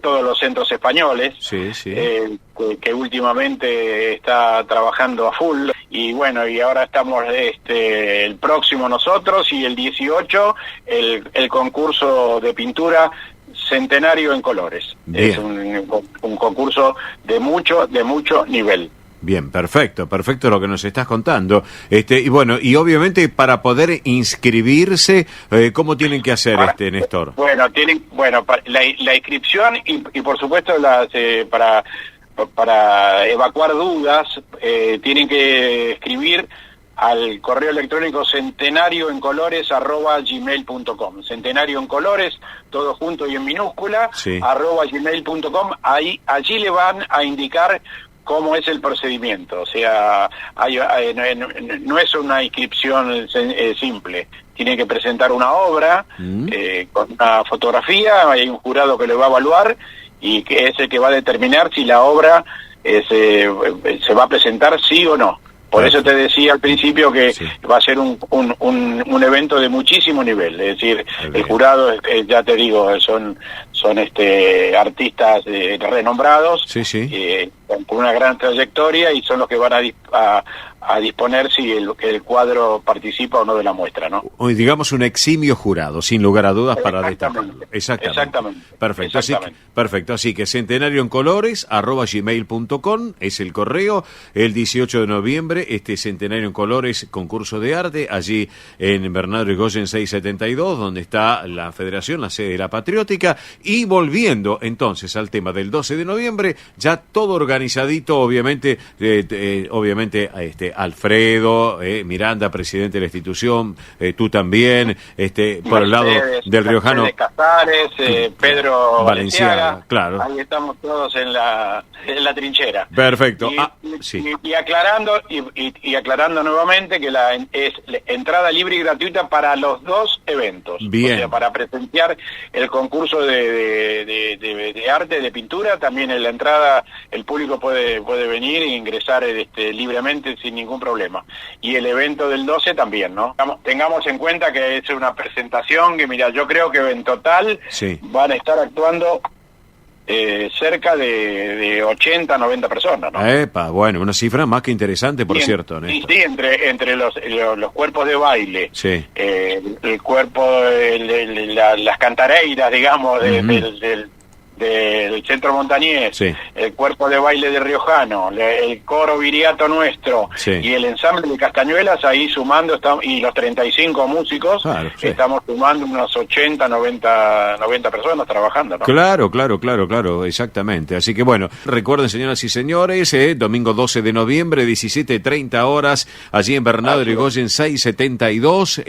todos los centros españoles, que últimamente está trabajando a full, y bueno, y ahora estamos el próximo nosotros, y el 18 el concurso de pintura Centenario en Colores. Bien. Es un concurso de mucho nivel. Bien, perfecto lo que nos estás contando. Y bueno, y obviamente para poder inscribirse, ¿cómo tienen que hacer, Néstor? Bueno, la inscripción y por supuesto para evacuar dudas, tienen que escribir al correo electrónico centenarioencolores@gmail.com. Centenario en colores, todo junto y en minúscula, @gmail.com. Allí le van a indicar cómo es el procedimiento. O sea, no es una inscripción simple. Tiene que presentar una obra con una fotografía, hay un jurado que lo va a evaluar y que es el que va a determinar si la obra se va a presentar sí o no. Por eso te decía al principio que va a ser un evento de muchísimo nivel. Es decir, el jurado, ya te digo, son artistas renombrados, con una gran trayectoria, y son los que van a disponer si el cuadro participa o no de la muestra, ¿no? Hoy digamos un eximio jurado, sin lugar a dudas, para destacarlo. Exactamente. Perfecto. Así que centenarioencolores@gmail.com es el correo. El 18 de noviembre, Centenario en Colores, concurso de arte, allí en Bernardo Irigoyen 672, donde está la Federación, la sede de la Patriótica. Y volviendo entonces al tema del 12 de noviembre, ya todo organizadito, obviamente, Alfredo, Miranda, presidente de la institución, tú también, por el lado del riojano. Mercedes Casares, Pedro Valenciaga, claro. Ahí estamos todos en la trinchera. Perfecto. Y aclarando nuevamente que es entrada libre y gratuita para los 2 eventos. Bien. O sea, para presenciar el concurso de arte, de pintura, también en la entrada el público puede venir e ingresar libremente sin ningún problema. Y el evento del 12 también, ¿no? Tengamos en cuenta que es una presentación que, mira, yo creo que en total van a estar actuando cerca de 80, 90 personas, ¿no? Bueno, una cifra más que interesante, por cierto, Néstor. Sí, entre los cuerpos de baile, el cuerpo, las cantareiras, digamos, del el Centro Montañés, el Cuerpo de Baile de Riojano, el Coro Viriato Nuestro y el Ensamble de Castañuelas, ahí sumando, y los 35 músicos, estamos sumando unos 80, 90 personas trabajando, ¿no? Claro, exactamente. Así que bueno, recuerden, señoras y señores, domingo 12 de noviembre, 17:30 horas, allí en Bernardo Irigoyen 672,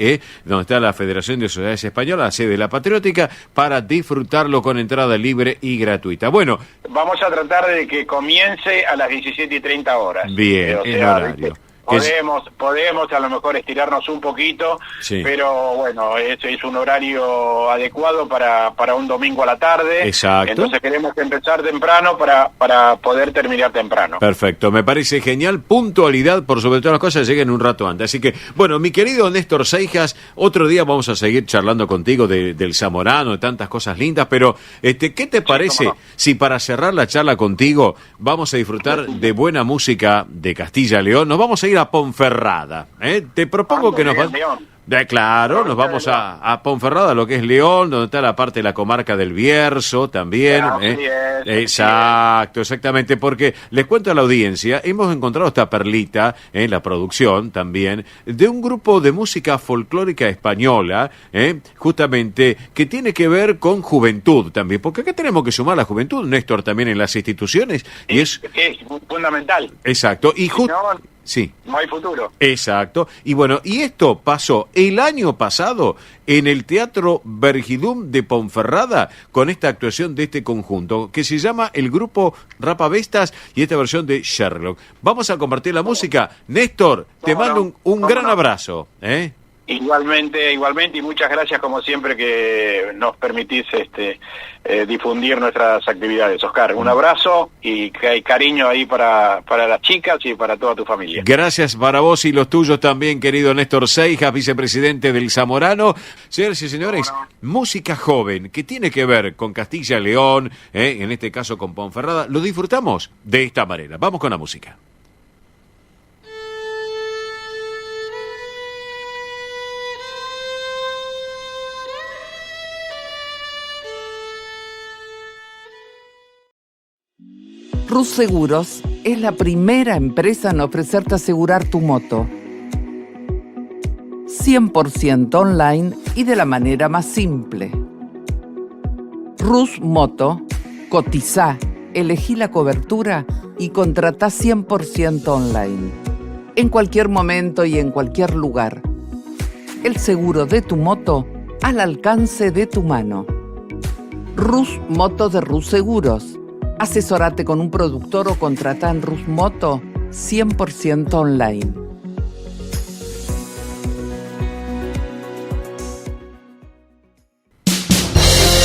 donde está la Federación de Sociedades Españolas, la sede de la Patriótica, para disfrutarlo con entrada libre y gratuita. Bueno, vamos a tratar de que comience a las 17:30 horas. Bien, en horario. Podemos a lo mejor estirarnos un poquito, pero bueno, ese es un horario adecuado para un domingo a la tarde. Exacto. Entonces queremos empezar temprano para poder terminar temprano. Perfecto, me parece genial. Puntualidad, por sobre todas las cosas, lleguen un rato antes. Así que, bueno, mi querido Néstor Seijas, otro día vamos a seguir charlando contigo del Zamorano, de tantas cosas lindas, pero ¿qué te parece si para cerrar la charla contigo vamos a disfrutar de buena música de Castilla y León? Nos vamos a ir a Ponferrada, Te propongo que nos nos vamos a Ponferrada, lo que es León, donde está la parte de la comarca del Bierzo también. Exactamente, porque les cuento a la audiencia, hemos encontrado esta perlita en la producción también, de un grupo de música folclórica española, justamente, que tiene que ver con juventud también, porque acá tenemos que sumar la juventud, Néstor, también en las instituciones, y es fundamental. Exacto, y no hay futuro. Exacto. Y bueno, y esto pasó el año pasado en el Teatro Vergidum de Ponferrada con esta actuación de este conjunto que se llama el grupo Rapavestas y esta versión de Sherlock. Vamos a compartir la música. Néstor, te mando un gran abrazo. Igualmente, y muchas gracias como siempre que nos permitís difundir nuestras actividades. Oscar, un abrazo y cariño ahí para las chicas y para toda tu familia. Gracias para vos y los tuyos también, querido Néstor Seijas, vicepresidente del Zamorano. Señoras y señores, música joven que tiene que ver con Castilla y León, en este caso con Ponferrada, lo disfrutamos de esta manera. Vamos con la música. Rus Seguros es la primera empresa en ofrecerte asegurar tu moto. 100% online y de la manera más simple. Rus Moto, cotizá, elegí la cobertura y contratá 100% online. En cualquier momento y en cualquier lugar. El seguro de tu moto al alcance de tu mano. Rus Moto de Rus Seguros. Asesórate con un productor o contratá en Rus Moto 100% online.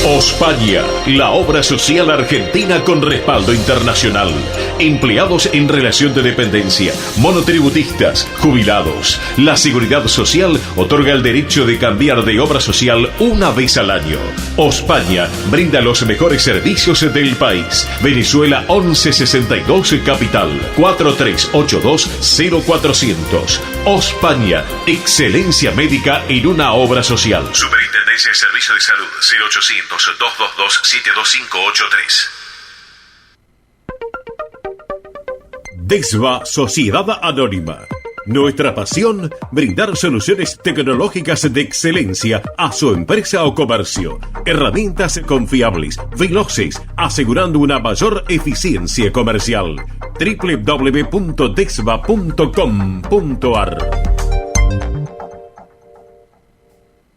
Ospaña, la obra social argentina con respaldo internacional. Empleados en relación de dependencia, monotributistas, jubilados. La Seguridad Social otorga el derecho de cambiar de obra social una vez al año. Ospaña brinda los mejores servicios del país. Venezuela 1162 Capital 4382-0400. Ospaña, excelencia médica en una obra social. Superintendencia de Servicios de Salud 0800-222-72583. DESVA Sociedad Anónima. Nuestra pasión, brindar soluciones tecnológicas de excelencia a su empresa o comercio. Herramientas confiables, veloces, asegurando una mayor eficiencia comercial. www.desva.com.ar.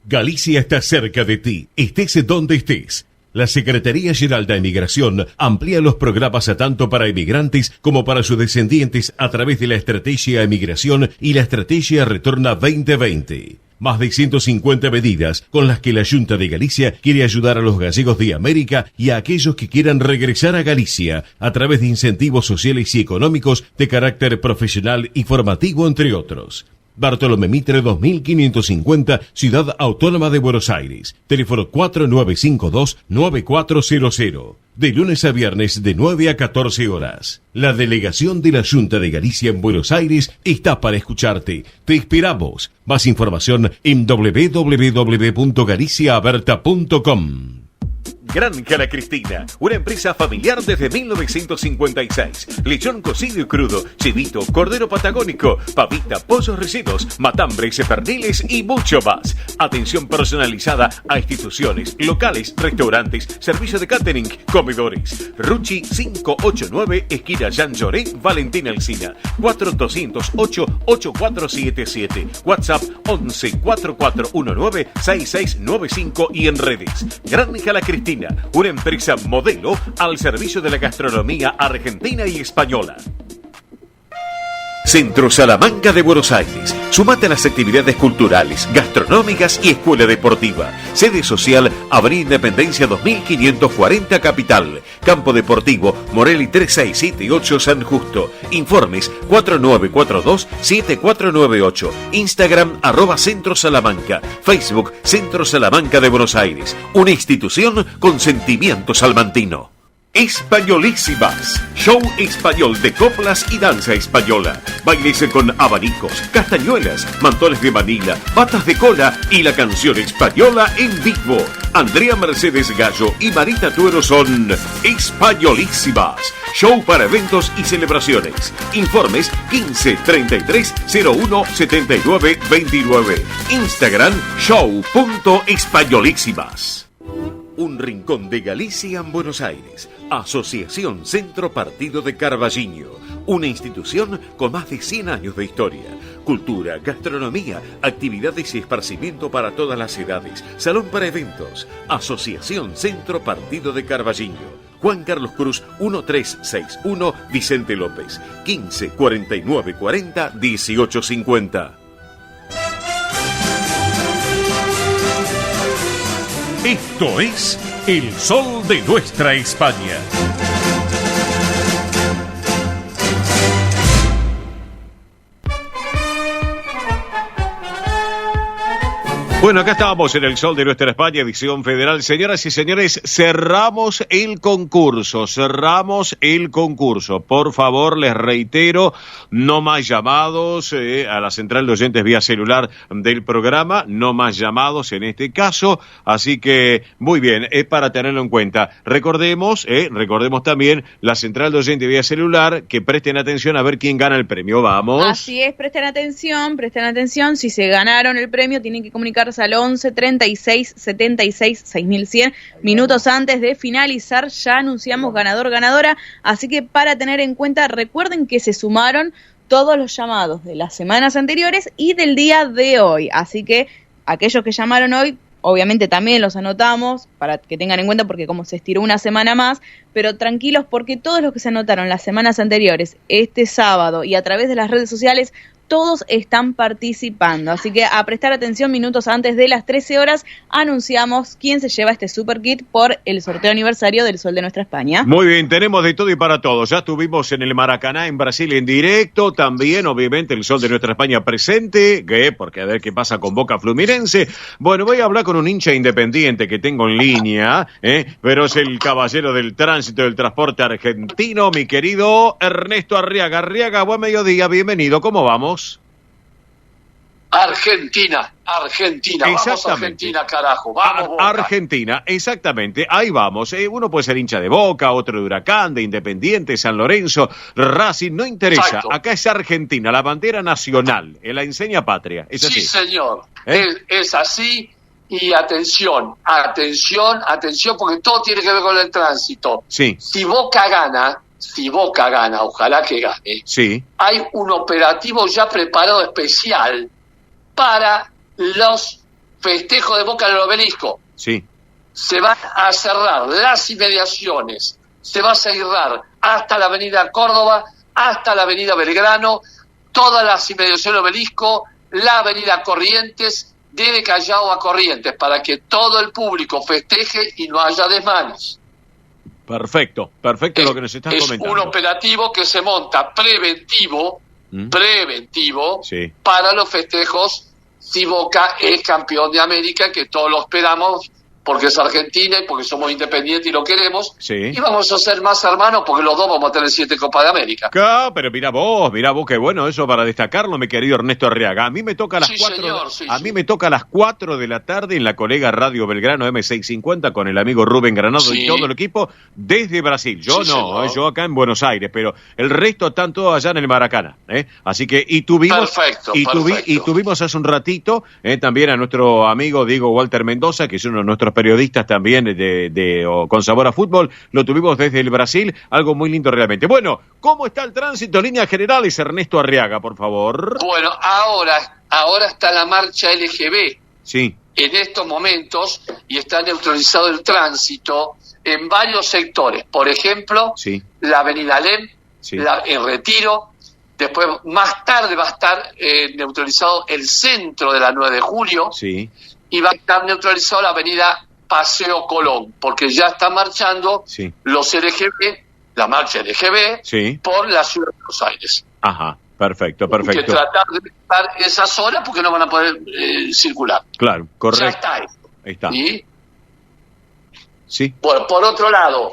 Galicia está cerca de ti, estés donde estés. La Secretaría General de Emigración amplía los programas tanto para emigrantes como para sus descendientes a través de la Estrategia Emigración y la Estrategia Retorna 2020. Más de 150 medidas con las que la Junta de Galicia quiere ayudar a los gallegos de América y a aquellos que quieran regresar a Galicia a través de incentivos sociales y económicos de carácter profesional y formativo, entre otros. Bartolomé Mitre 2550, Ciudad Autónoma de Buenos Aires. Teléfono 4952-9400. De lunes a viernes de 9 a 14 horas. La delegación de la Junta de Galicia en Buenos Aires está para escucharte. Te esperamos. Más información en www.galiciaaberta.com. Granja La Cristina, una empresa familiar desde 1956. Lechón cocido y crudo, chivito, cordero patagónico, pavita, pollos rellenos, matambres, perniles y mucho más. Atención personalizada a instituciones, locales, restaurantes, servicio de catering, comedores. Ruchi 589, esquina Jean Lloré, Valentín Alsina. 4208-8477. WhatsApp 11 4419 6695 y en redes. Granja La Cristina, una empresa modelo al servicio de la gastronomía argentina y española. Centro Salamanca de Buenos Aires. Sumate a las actividades culturales, gastronómicas y escuela deportiva. Sede social, Avenida Independencia 2540 Capital. Campo Deportivo, Morelli 3678 San Justo. Informes 4942-7498. Instagram @Centro Salamanca. Facebook Centro Salamanca de Buenos Aires. Una institución con sentimiento salmantino. Españolísimas, show español de coplas y danza española. Bailes con abanicos, castañuelas, mantones de Manila, batas de cola y la canción española en vivo. Andrea Mercedes Gallo y Marita Tuero son Españolísimas. Show para eventos y celebraciones. Informes 15 33 01 79 29. Instagram show.españolísimas. Un rincón de Galicia en Buenos Aires. Asociación Centro Partido de Carballiño. Una institución con más de 100 años de historia. Cultura, gastronomía, actividades y esparcimiento para todas las edades. Salón para eventos. Asociación Centro Partido de Carballiño. Juan Carlos Cruz 1361 Vicente López. 15 49 40 18 50. Esto es El Sol de Nuestra España. Bueno, acá estábamos en El Sol de Nuestra España, edición federal. Señoras y señores, cerramos el concurso. Por favor, les reitero, no más llamados a la central de oyentes vía celular del programa, no más llamados en este caso. Así que, muy bien, es para tenerlo en cuenta. Recordemos también la central de oyentes vía celular, que presten atención a ver quién gana el premio. Vamos. Así es, presten atención. Si se ganaron el premio, tienen que comunicarse al 11 36 76 6100 minutos antes de finalizar. Ya anunciamos ganador-ganadora, así que para tener en cuenta, recuerden que se sumaron todos los llamados de las semanas anteriores y del día de hoy, así que aquellos que llamaron hoy, obviamente también los anotamos para que tengan en cuenta, porque como se estiró una semana más, pero tranquilos porque todos los que se anotaron las semanas anteriores, este sábado y a través de las redes sociales, todos están participando, así que a prestar atención. Minutos antes de las 13 horas anunciamos quién se lleva este super kit por el sorteo aniversario del Sol de Nuestra España. Muy bien, tenemos de todo y para todos. Ya estuvimos en el Maracaná en Brasil en directo, también obviamente el Sol de Nuestra España presente, porque a ver qué pasa con Boca Fluminense. Bueno, voy a hablar con un hincha independiente que tengo en línea, pero es el caballero del tránsito del transporte argentino, mi querido Ernesto Arriaga. Arriaga, buen mediodía, bienvenido, ¿cómo vamos? Argentina, vamos Argentina, carajo, vamos Boca. Argentina, exactamente, ahí vamos. Uno puede ser hincha de Boca, otro de Huracán, de Independiente, San Lorenzo, Racing, no interesa. Exacto. Acá es Argentina, la bandera nacional, la enseña patria, es así. Sí, señor, es así. Y atención, porque todo tiene que ver con el tránsito. Sí. Si Boca gana, ojalá que gane, sí, hay un operativo ya preparado especial para los festejos de Boca en el Obelisco. Sí. Se van a cerrar las inmediaciones, se va a cerrar hasta la avenida Córdoba, hasta la avenida Belgrano, todas las inmediaciones del Obelisco, la avenida Corrientes, de Callao a Corrientes, para que todo el público festeje y no haya desmanes. Perfecto lo que nos estás comentando. Es un operativo que se monta preventivo, sí, para los festejos si Boca es campeón de América, que todos lo esperamos porque es Argentina y porque somos independientes y lo queremos, Sí. y vamos a ser más hermanos porque los dos vamos a tener 7 Copas de América. Pero mira vos, qué bueno eso para destacarlo, mi querido Ernesto Arriaga. A mí me toca a las 4 señor, sí, a mí me toca a las 4 de la tarde en la colega Radio Belgrano M650 con el amigo Rubén Granado y todo el equipo desde Brasil. Yo yo acá en Buenos Aires, pero el resto están todos allá en el Maracaná, Así que tuvimos hace un ratito también a nuestro amigo Diego Walter Mendoza, que es uno de nuestros periodistas también con sabor a fútbol. Lo tuvimos desde el Brasil, algo muy lindo realmente. Bueno, ¿cómo está el tránsito? Líneas generales, Ernesto Arriaga, por favor. Bueno, ahora está la marcha LGB. Sí. En estos momentos, y está neutralizado el tránsito en varios sectores. Por ejemplo, la avenida Alem, el Retiro. Después, más tarde va a estar neutralizado el centro de la 9 de julio. Sí. Y va a estar neutralizado la avenida Paseo Colón, porque ya están marchando los LGB, la marcha LGB, por la ciudad de Buenos Aires. Ajá, perfecto. Hay que tratar de evitar esa zona porque no van a poder circular. Claro, correcto. Ya está eso. Ahí está. Sí. Bueno, por otro lado,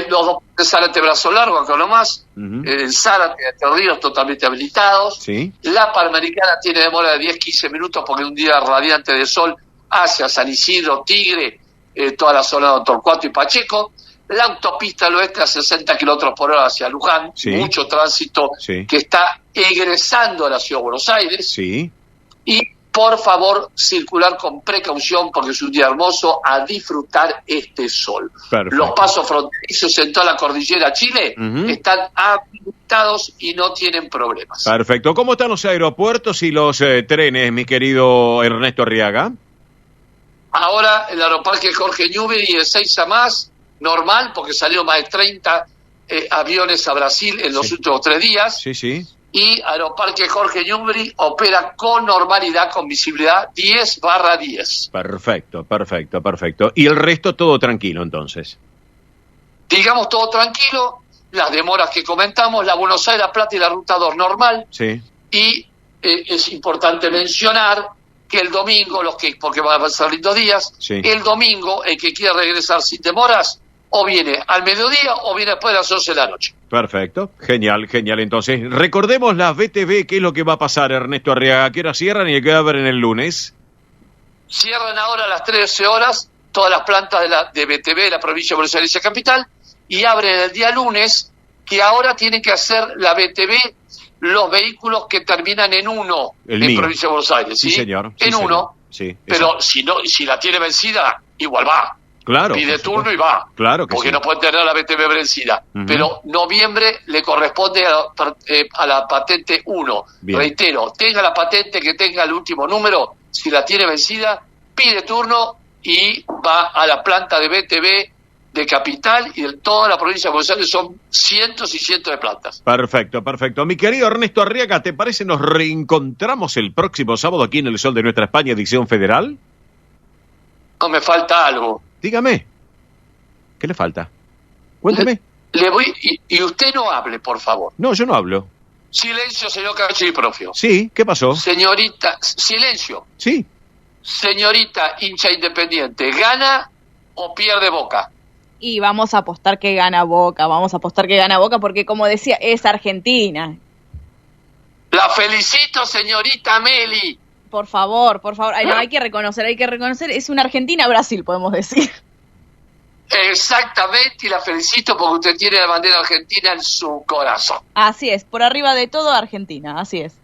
los dos de Zárate Brazo Largo, acá nomás, el Zárate de Entre Ríos totalmente habilitados. La Panamericana tiene demora de 10-15 minutos porque un día radiante de sol hacia San Isidro, Tigre, toda la zona de Don Torcuato y Pacheco. La autopista al oeste a 60 kilómetros por hora hacia Luján, mucho tránsito que está egresando a la ciudad de Buenos Aires. Y por favor, circular con precaución porque es un día hermoso, a disfrutar este sol. Perfecto. Los pasos fronterizos en toda la cordillera Chile están habilitados y no tienen problemas. Perfecto. ¿Cómo están los aeropuertos y los trenes, mi querido Ernesto Arriaga? Ahora el aeroparque Jorge Newbery y el Ezeiza más, normal, porque salieron más de 30 aviones a Brasil en los últimos 3 días. Y Aeroparque Jorge Newbery opera con normalidad, con visibilidad 10/10. Perfecto. Y el resto todo tranquilo, entonces. Digamos todo tranquilo, las demoras que comentamos, la Buenos Aires, La Plata y la Ruta 2 normal. Y es importante mencionar que el domingo, porque van a ser lindos días, el domingo el que quiera regresar sin demoras, o viene al mediodía o viene después de las 11 de la noche. Perfecto, genial. Entonces, recordemos las BTV, ¿qué es lo que va a pasar, Ernesto Arriaga? ¿A qué hora cierran y a qué hora abren el lunes? Cierran ahora a las 13 horas todas las plantas de BTV de la provincia de Buenos Aires capital y abren el día lunes, que ahora tienen que hacer la BTV los vehículos que terminan en 1 en provincia de Buenos Aires. Sí, señor. En 1. Pero si la tiene vencida, igual va. Claro. Pide turno y va. Claro que porque no puede tener la BTV vencida. Pero noviembre le corresponde a la patente 1. Reitero, tenga la patente que tenga el último número, si la tiene vencida, pide turno y va a la planta de BTV de Capital y de toda la provincia de Buenos Aires. Son cientos y cientos de plantas. Perfecto. Mi querido Ernesto Arriaga, ¿te parece nos reencontramos el próximo sábado aquí en El Sol de Nuestra España, edición federal? No, me falta algo. Dígame, ¿qué le falta? Cuénteme. Y usted no hable, por favor. No, yo no hablo. Silencio, señor Cachiprofio. Sí, ¿qué pasó? Señorita, silencio. Sí. Señorita hincha independiente, ¿gana o pierde Boca? Y vamos a apostar que gana Boca, porque como decía, es Argentina. La felicito, señorita Meli. Por favor. Ay, no, hay que reconocer, es una Argentina-Brasil, podemos decir. Exactamente, y la felicito porque usted tiene la bandera argentina en su corazón. Así es, por arriba de todo Argentina, así es.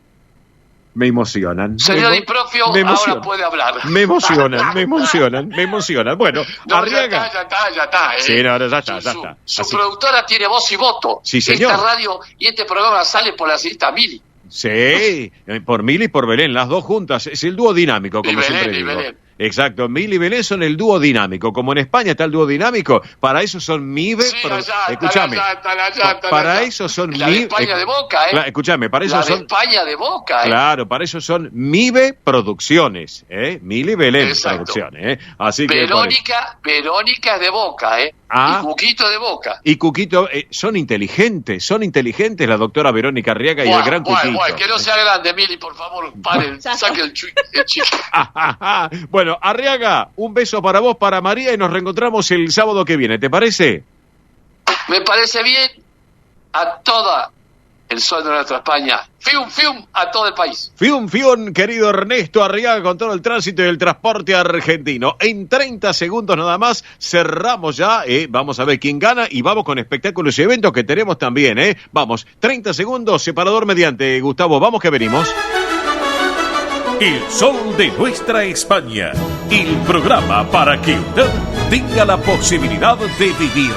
Me emocionan. Señor Diprofio, ahora puede hablar. Me emocionan. Bueno, no, Arriaga. Ya está. Sí, no, ya está. Su productora tiene voz y voto. Sí, señor. Esta radio y este programa sale por la señorita Mili. Sí, por Mili y por Belén, las dos juntas. Es el dúo dinámico, como siempre digo. Belén. Exacto, Mili y Belén son el dúo dinámico. Como en España está el dúo dinámico, para eso son MIBE. Escúchame. Para eso son MIBE. La de España de Boca, Escúchame, para eso la son. De España de Boca, Claro, para eso son MIBE Producciones, Mili y Belén Producciones, Así que. Verónica es de Boca, Y Cuquito de Boca. Y Cuquito, son inteligentes la doctora Verónica Arriaga y el gran Cuquito. Que no sea grande, Mili, por favor, paren, saque el chico. Bueno, Arriaga, un beso para vos, para María, y nos reencontramos el sábado que viene, ¿te parece? Me parece bien a toda el sol de nuestra España. Fium, a todo el país. Fium, querido Ernesto Arriaga, con todo el tránsito y el transporte argentino. En 30 segundos nada más, cerramos ya, vamos a ver quién gana y vamos con espectáculos y eventos que tenemos también, Vamos, 30 segundos, separador mediante, Gustavo, vamos que venimos. El sol de nuestra España, el programa para que usted tenga la posibilidad de vivir,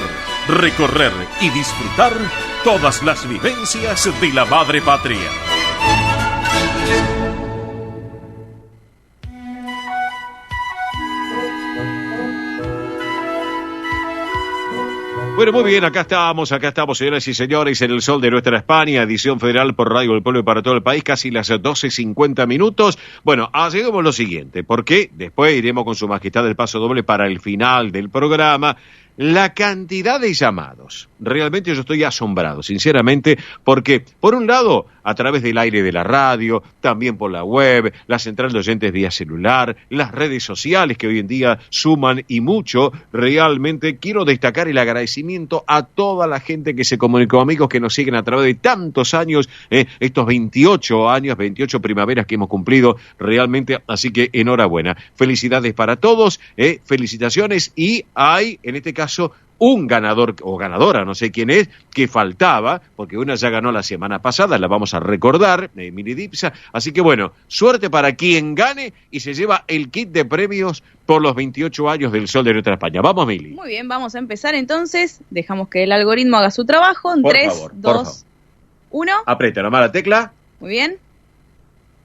recorrer y disfrutar todas las vivencias de la madre patria. Bueno, muy bien, acá estamos, señoras y señores, en el sol de nuestra España, edición federal por Radio del Pueblo y para todo el país, casi las 12:50 minutos. Bueno, hacemos lo siguiente, porque después iremos con su majestad el paso doble para el final del programa. La cantidad de llamados, realmente yo estoy asombrado, sinceramente, porque por un lado, a través del aire de la radio, también por la web, la central de oyentes vía celular, las redes sociales que hoy en día suman y mucho, realmente quiero destacar el agradecimiento a toda la gente que se comunicó, amigos que nos siguen a través de tantos años, estos 28 años, 28 primaveras que hemos cumplido, realmente, así que enhorabuena. Felicidades para todos, felicitaciones, y hay, en este caso, un ganador o ganadora, no sé quién es, que faltaba, porque una ya ganó la semana pasada, la vamos a recordar, Mili Dipsa, así que bueno, suerte para quien gane y se lleva el kit de premios por los 28 años del Sol de Nuestra España. Vamos, Mili. Muy bien, vamos a empezar entonces, dejamos que el algoritmo haga su trabajo, en 3, 2, 1. Aprieta nomás la tecla. Muy bien.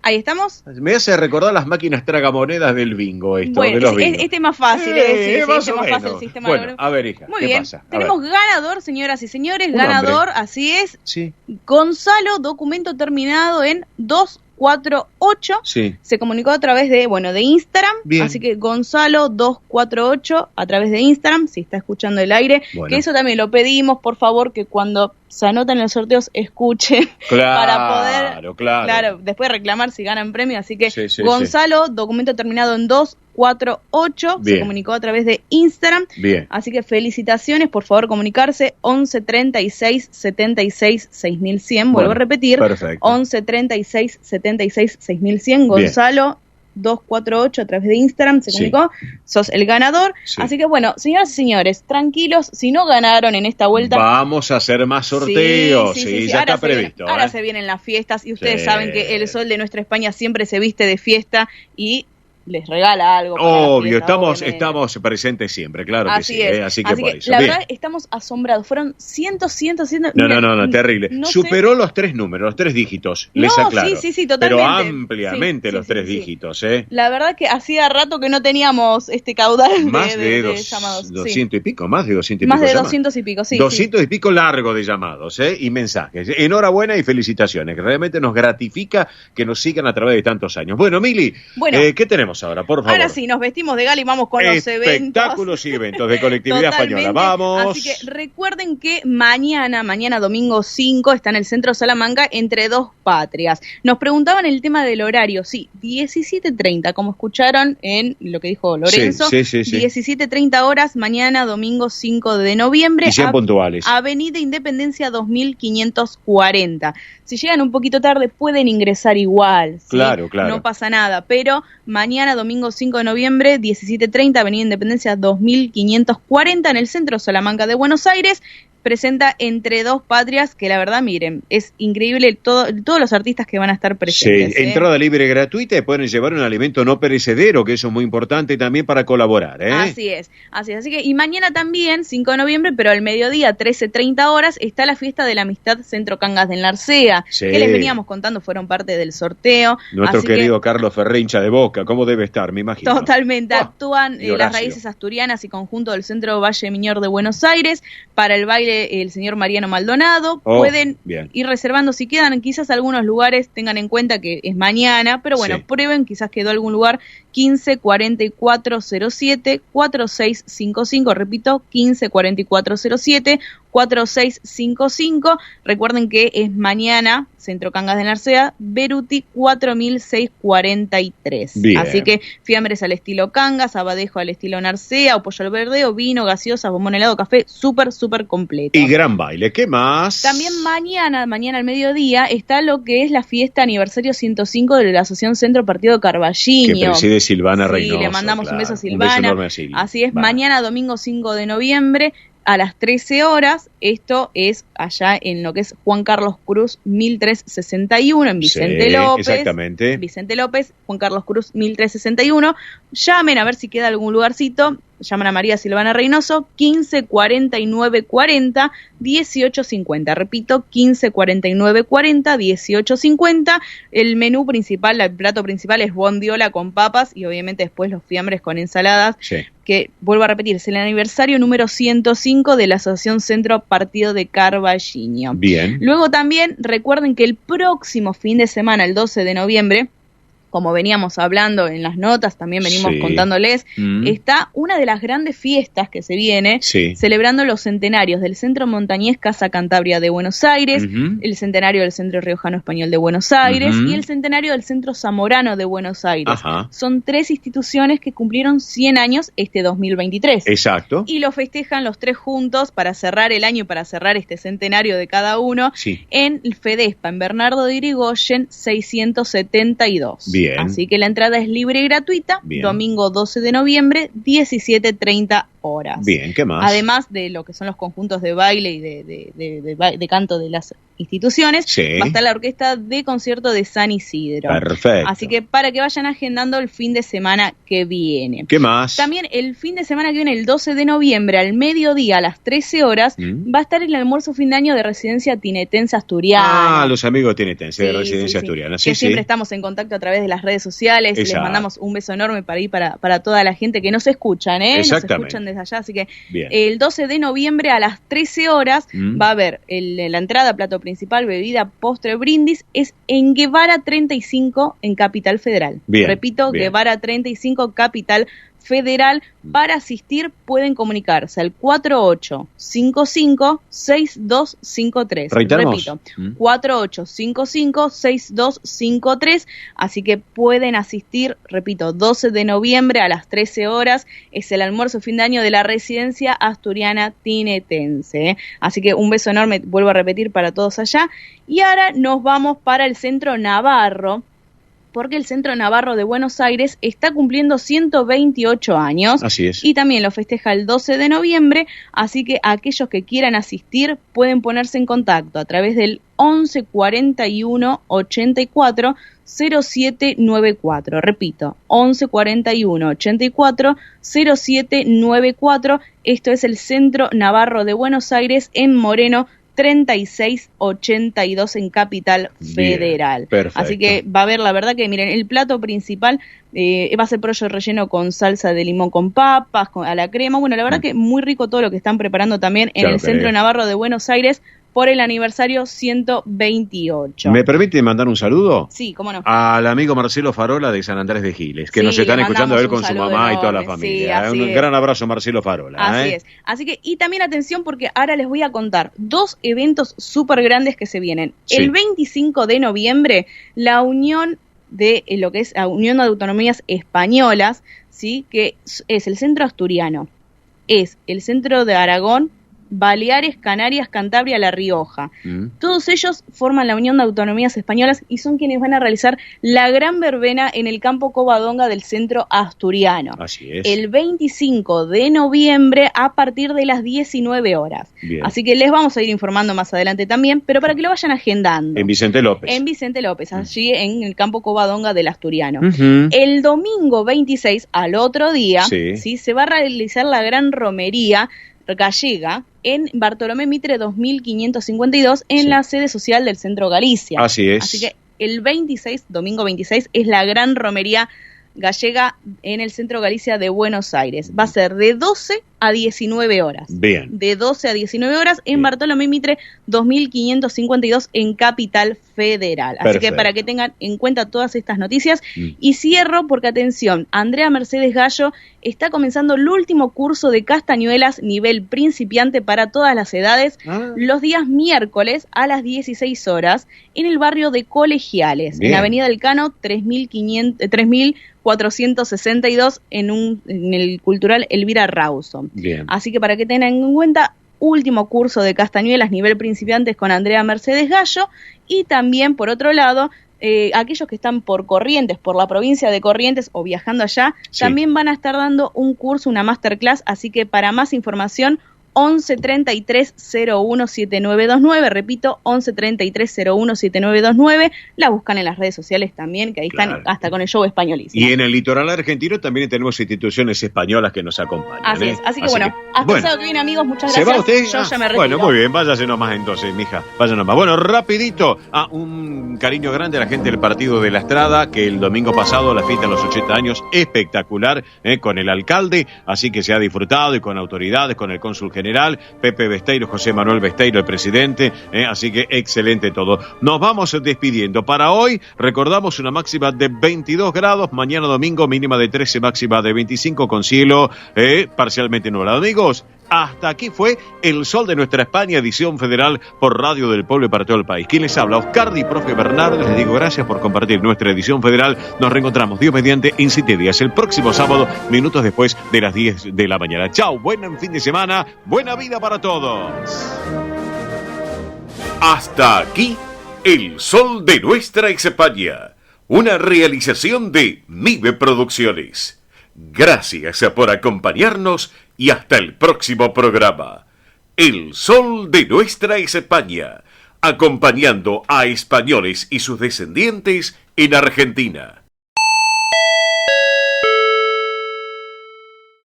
Ahí estamos. Me hace recordar las máquinas tragamonedas del bingo, esto, bueno, de los bingos. Este es más fácil, sí, este es más fácil el sistema. Bueno, a ver, hija, muy ¿qué bien. pasa? Tenemos ganador, señoras y señores, Un ganador, hombre. así es. Sí. Gonzalo, documento terminado en 248. Sí. Se comunicó a través de Instagram. Bien. Así que Gonzalo 248 a través de Instagram, si está escuchando el aire. Bueno. Que eso también lo pedimos, por favor, que cuando se anoten los sorteos escuchen para poder claro, después reclamar si ganan premio. Así que Sí, Gonzalo, documento terminado en 248, Bien. se comunicó a través de Instagram. Bien. Así que felicitaciones, por favor comunicarse 11 36 76 6100, vuelvo a repetir, perfecto. 11 36 76 6100, Gonzalo 248 a través de Instagram se comunicó, sos el ganador. Sí. Así que bueno, señoras y señores, tranquilos, si no ganaron en esta vuelta, Vamos a hacer más sorteos, sí, ya ahora está previsto. ahora se vienen las fiestas y ustedes Sí. saben que el Sol de Nuestra España siempre se viste de fiesta y les regala algo. para la Obvio, fiesta, obviamente. estamos presentes siempre, claro que Así sí. es. Así que por eso. la Bien. verdad estamos asombrados. Fueron cientos. No, terrible. no Superó los 3 números, los 3 dígitos, les No, aclaro. sí, totalmente. Pero ampliamente Sí, los 3 dígitos, La verdad que hacía rato que no teníamos este caudal Más de llamados. 200 y pico, más de 200 y Más pico de llamados. 200 y pico, sí. 200 y pico largo de llamados, y mensajes. Enhorabuena y felicitaciones, que realmente nos gratifica que nos sigan a través de tantos años. Bueno, Mili, ¿qué tenemos ahora, por favor? Ahora sí, nos vestimos de gala y vamos con los eventos. Espectáculos y eventos de colectividad Totalmente. española. Vamos. Así que recuerden que mañana domingo 5, está en el centro Salamanca entre dos patrias. Nos preguntaban el tema del horario. Sí, 17:30, como escucharon en lo que dijo Lorenzo. Sí. 17:30 horas, mañana domingo 5 de noviembre. Y sean puntuales. Avenida Independencia 2540. Si llegan un poquito tarde pueden ingresar igual. ¿sí? Claro. No pasa nada, pero mañana domingo 5 de noviembre, 17:30, Avenida Independencia 2540 en el centro Salamanca de Buenos Aires. Presenta Entre Dos Patrias, que la verdad, miren, es increíble todos los artistas que van a estar presentes. Sí, entrada libre y gratuita y pueden llevar un alimento no perecedero, que eso es muy importante también para colaborar, Así es. Así que, y mañana también, 5 de noviembre, pero al mediodía, 13:30 horas, está la fiesta de la amistad Centro Cangas de Enlarcea, Sí. que les veníamos contando, fueron parte del sorteo. Nuestro Así querido Carlos Ferré, hincha de Boca, ¿cómo debe estar? Me imagino. Totalmente, actúan y las Horacio. raíces asturianas y conjunto del Centro Valle Miñor de Buenos Aires para el baile del señor Mariano Maldonado. Pueden ir reservando si quedan quizás algunos lugares, tengan en cuenta que es mañana, pero bueno, prueben, quizás quedó algún lugar. 154407 4655, repito, 154407 4655. Recuerden que es mañana, Centro Cangas de Narcea, Beruti 4643. Así que fiambres al estilo Cangas, abadejo al estilo Narcea, o pollo al verdeo, vino, gaseosa, bombón helado, café, súper completo. Y gran baile, ¿qué más? También mañana al mediodía, está lo que es la fiesta aniversario 105 de la Asociación Centro Partido Carballiño. Que preside Silvana Reynoso. Sí, le mandamos un beso a Silvana. Un beso enorme a Así es, mañana domingo 5 de noviembre a las 13 horas. Esto es allá en lo que es Juan Carlos Cruz 1361 en Vicente López. Exactamente. Vicente López, Juan Carlos Cruz 1361. Llamen a ver si queda algún lugarcito. Llaman a María Silvana Reynoso, 154940 1850. Repito, 154940 1850. El menú principal, el plato principal es bondiola con papas y obviamente después los fiambres con ensaladas. Que, vuelvo a repetir, es el aniversario número 105 de la Asociación Centro Partido de Carballiño. Bien. Luego también recuerden que el próximo fin de semana, el 12 de noviembre, como veníamos hablando en las notas, también venimos contándoles, está una de las grandes fiestas que se viene, celebrando los centenarios del Centro Montañés Casa Cantabria de Buenos Aires, el centenario del Centro Riojano Español de Buenos Aires y el centenario del Centro Zamorano de Buenos Aires. Son 3 instituciones que cumplieron 100 años este 2023. Exacto. Y lo festejan los 3 juntos para cerrar el año y para cerrar este centenario de cada uno en Fedespa, en Bernardo de Irigoyen 672. Bien. Así que la entrada es libre y gratuita, domingo 12 de noviembre, 17:30 horas. Bien, ¿qué más? Además de lo que son los conjuntos de baile y de canto de las instituciones, va a estar la orquesta de concierto de San Isidro. Perfecto. Así que para que vayan agendando el fin de semana que viene. ¿Qué más? También el fin de semana que viene, el 12 de noviembre, al mediodía, a las 13 horas, va a estar el almuerzo fin de año de Residencia Tinetense Asturiana. Los amigos tinetenses de Residencia Asturiana. Que siempre estamos en contacto a través de las redes sociales. Les mandamos un beso enorme para toda la gente que nos escuchan, nos escuchan desde allá. Así que el 12 de noviembre a las 13 horas va a haber la entrada, plato principal, bebida, postre, brindis. Es en Guevara 35 en Capital Federal. Repito, Guevara 35 Capital Federal. Para asistir pueden comunicarse al 4855-6253. Repito, 4855-6253. Así que pueden asistir, repito, 12 de noviembre a las 13 horas. Es el almuerzo fin de año de la Residencia Asturiana Tinetense. Así que un beso enorme, vuelvo a repetir, para todos allá. Y ahora nos vamos para el Centro Navarro, porque el Centro Navarro de Buenos Aires está cumpliendo 128 años. Así es. Y también lo festeja el 12 de noviembre, así que aquellos que quieran asistir pueden ponerse en contacto a través del 11 41 84 0794. Repito, 11 41 84 0794. Esto es el Centro Navarro de Buenos Aires en Moreno 3682 en Capital Federal. Perfecto. Así que va a haber, la verdad que miren, el plato principal va a ser pollo relleno con salsa de limón con papas, a la crema. Bueno, la verdad que muy rico todo lo que están preparando también en el Centro Navarro de Buenos Aires por el aniversario 128. ¿Me permite mandar un saludo? Sí, cómo no. Al amigo Marcelo Farola de San Andrés de Giles, que nos están escuchando a él con su mamá y toda la familia. Un gran abrazo, Marcelo Farola. Así es. Así que, y también atención, porque ahora les voy a contar 2 eventos súper grandes que se vienen. El 25 de noviembre, la unión de lo que es la Unión de Autonomías Españolas, ¿sí? Que es el Centro Asturiano, es el Centro de Aragón, Baleares, Canarias, Cantabria, La Rioja. Todos ellos forman la Unión de Autonomías Españolas y son quienes van a realizar la gran verbena en el campo Covadonga del Centro Asturiano. Así es. El 25 de noviembre a partir de las 19 horas. Bien. Así que les vamos a ir informando más adelante también, pero para que lo vayan agendando. En Vicente López. En Vicente López, allí en el campo Covadonga del Asturiano. El domingo 26, al otro día, ¿sí? Se va a realizar la gran romería gallega en Bartolomé Mitre 2552 en la sede social del Centro Galicia. Así es. Así que el 26, domingo 26, es la gran romería gallega en el Centro Galicia de Buenos Aires. Va a ser de 12 a 19 horas. Bien. De 12 a 19 horas en Bartolomé Mitre 2552 en Capital Federal. Así Perfecto. que para que tengan en cuenta todas estas noticias. Y cierro porque, atención, Andrea Mercedes Gallo está comenzando el último curso de castañuelas nivel principiante para todas las edades los días miércoles a las 16 horas en el barrio de Colegiales, Bien. en Avenida del Cano 3462 en el Cultural Elvira Rawson. Bien. Así que para que tengan en cuenta, último curso de castañuelas nivel principiantes con Andrea Mercedes Gallo. Y también, por otro lado, aquellos que están por Corrientes, por la provincia de Corrientes o viajando allá, también van a estar dando un curso, una masterclass. Así que para más información, 11 33 01 7929, repito, 11 33 01 7929, la buscan en las redes sociales también, que ahí están hasta con el show españolísimo. Y en el litoral argentino también tenemos instituciones españolas que nos acompañan. Así es, así que hasta el sábado que viene, amigos, muchas ¿Se gracias. va usted? Yo ya me retiro. Bueno, muy bien, váyase nomás entonces, mija, vaya nomás. Bueno, rapidito, un cariño grande a la gente del Partido de la Estrada, que el domingo pasado, la fiesta de los 80 años, espectacular, con el alcalde, así que se ha disfrutado, y con autoridades, con el cónsul general, Pepe Besteiro, José Manuel Besteiro, el presidente, así que excelente todo. Nos vamos despidiendo. Para hoy recordamos una máxima de 22 grados, mañana domingo mínima de 13, máxima de 25 con cielo parcialmente nublado. Amigos, hasta aquí fue El Sol de Nuestra España, edición federal por Radio del Pueblo y para todo el país. ¿Quién les habla? Oscar Di Profe Bernardo. Les digo gracias por compartir nuestra edición federal. Nos reencontramos, Dios mediante, en 7 días, el próximo sábado, minutos después de las 10 de la mañana. Chao, buen fin de semana, buena vida para todos. Hasta aquí, El Sol de Nuestra España, una realización de MIBE Producciones. Gracias por acompañarnos y hasta el próximo programa. El Sol de Nuestra España, acompañando a españoles y sus descendientes en Argentina.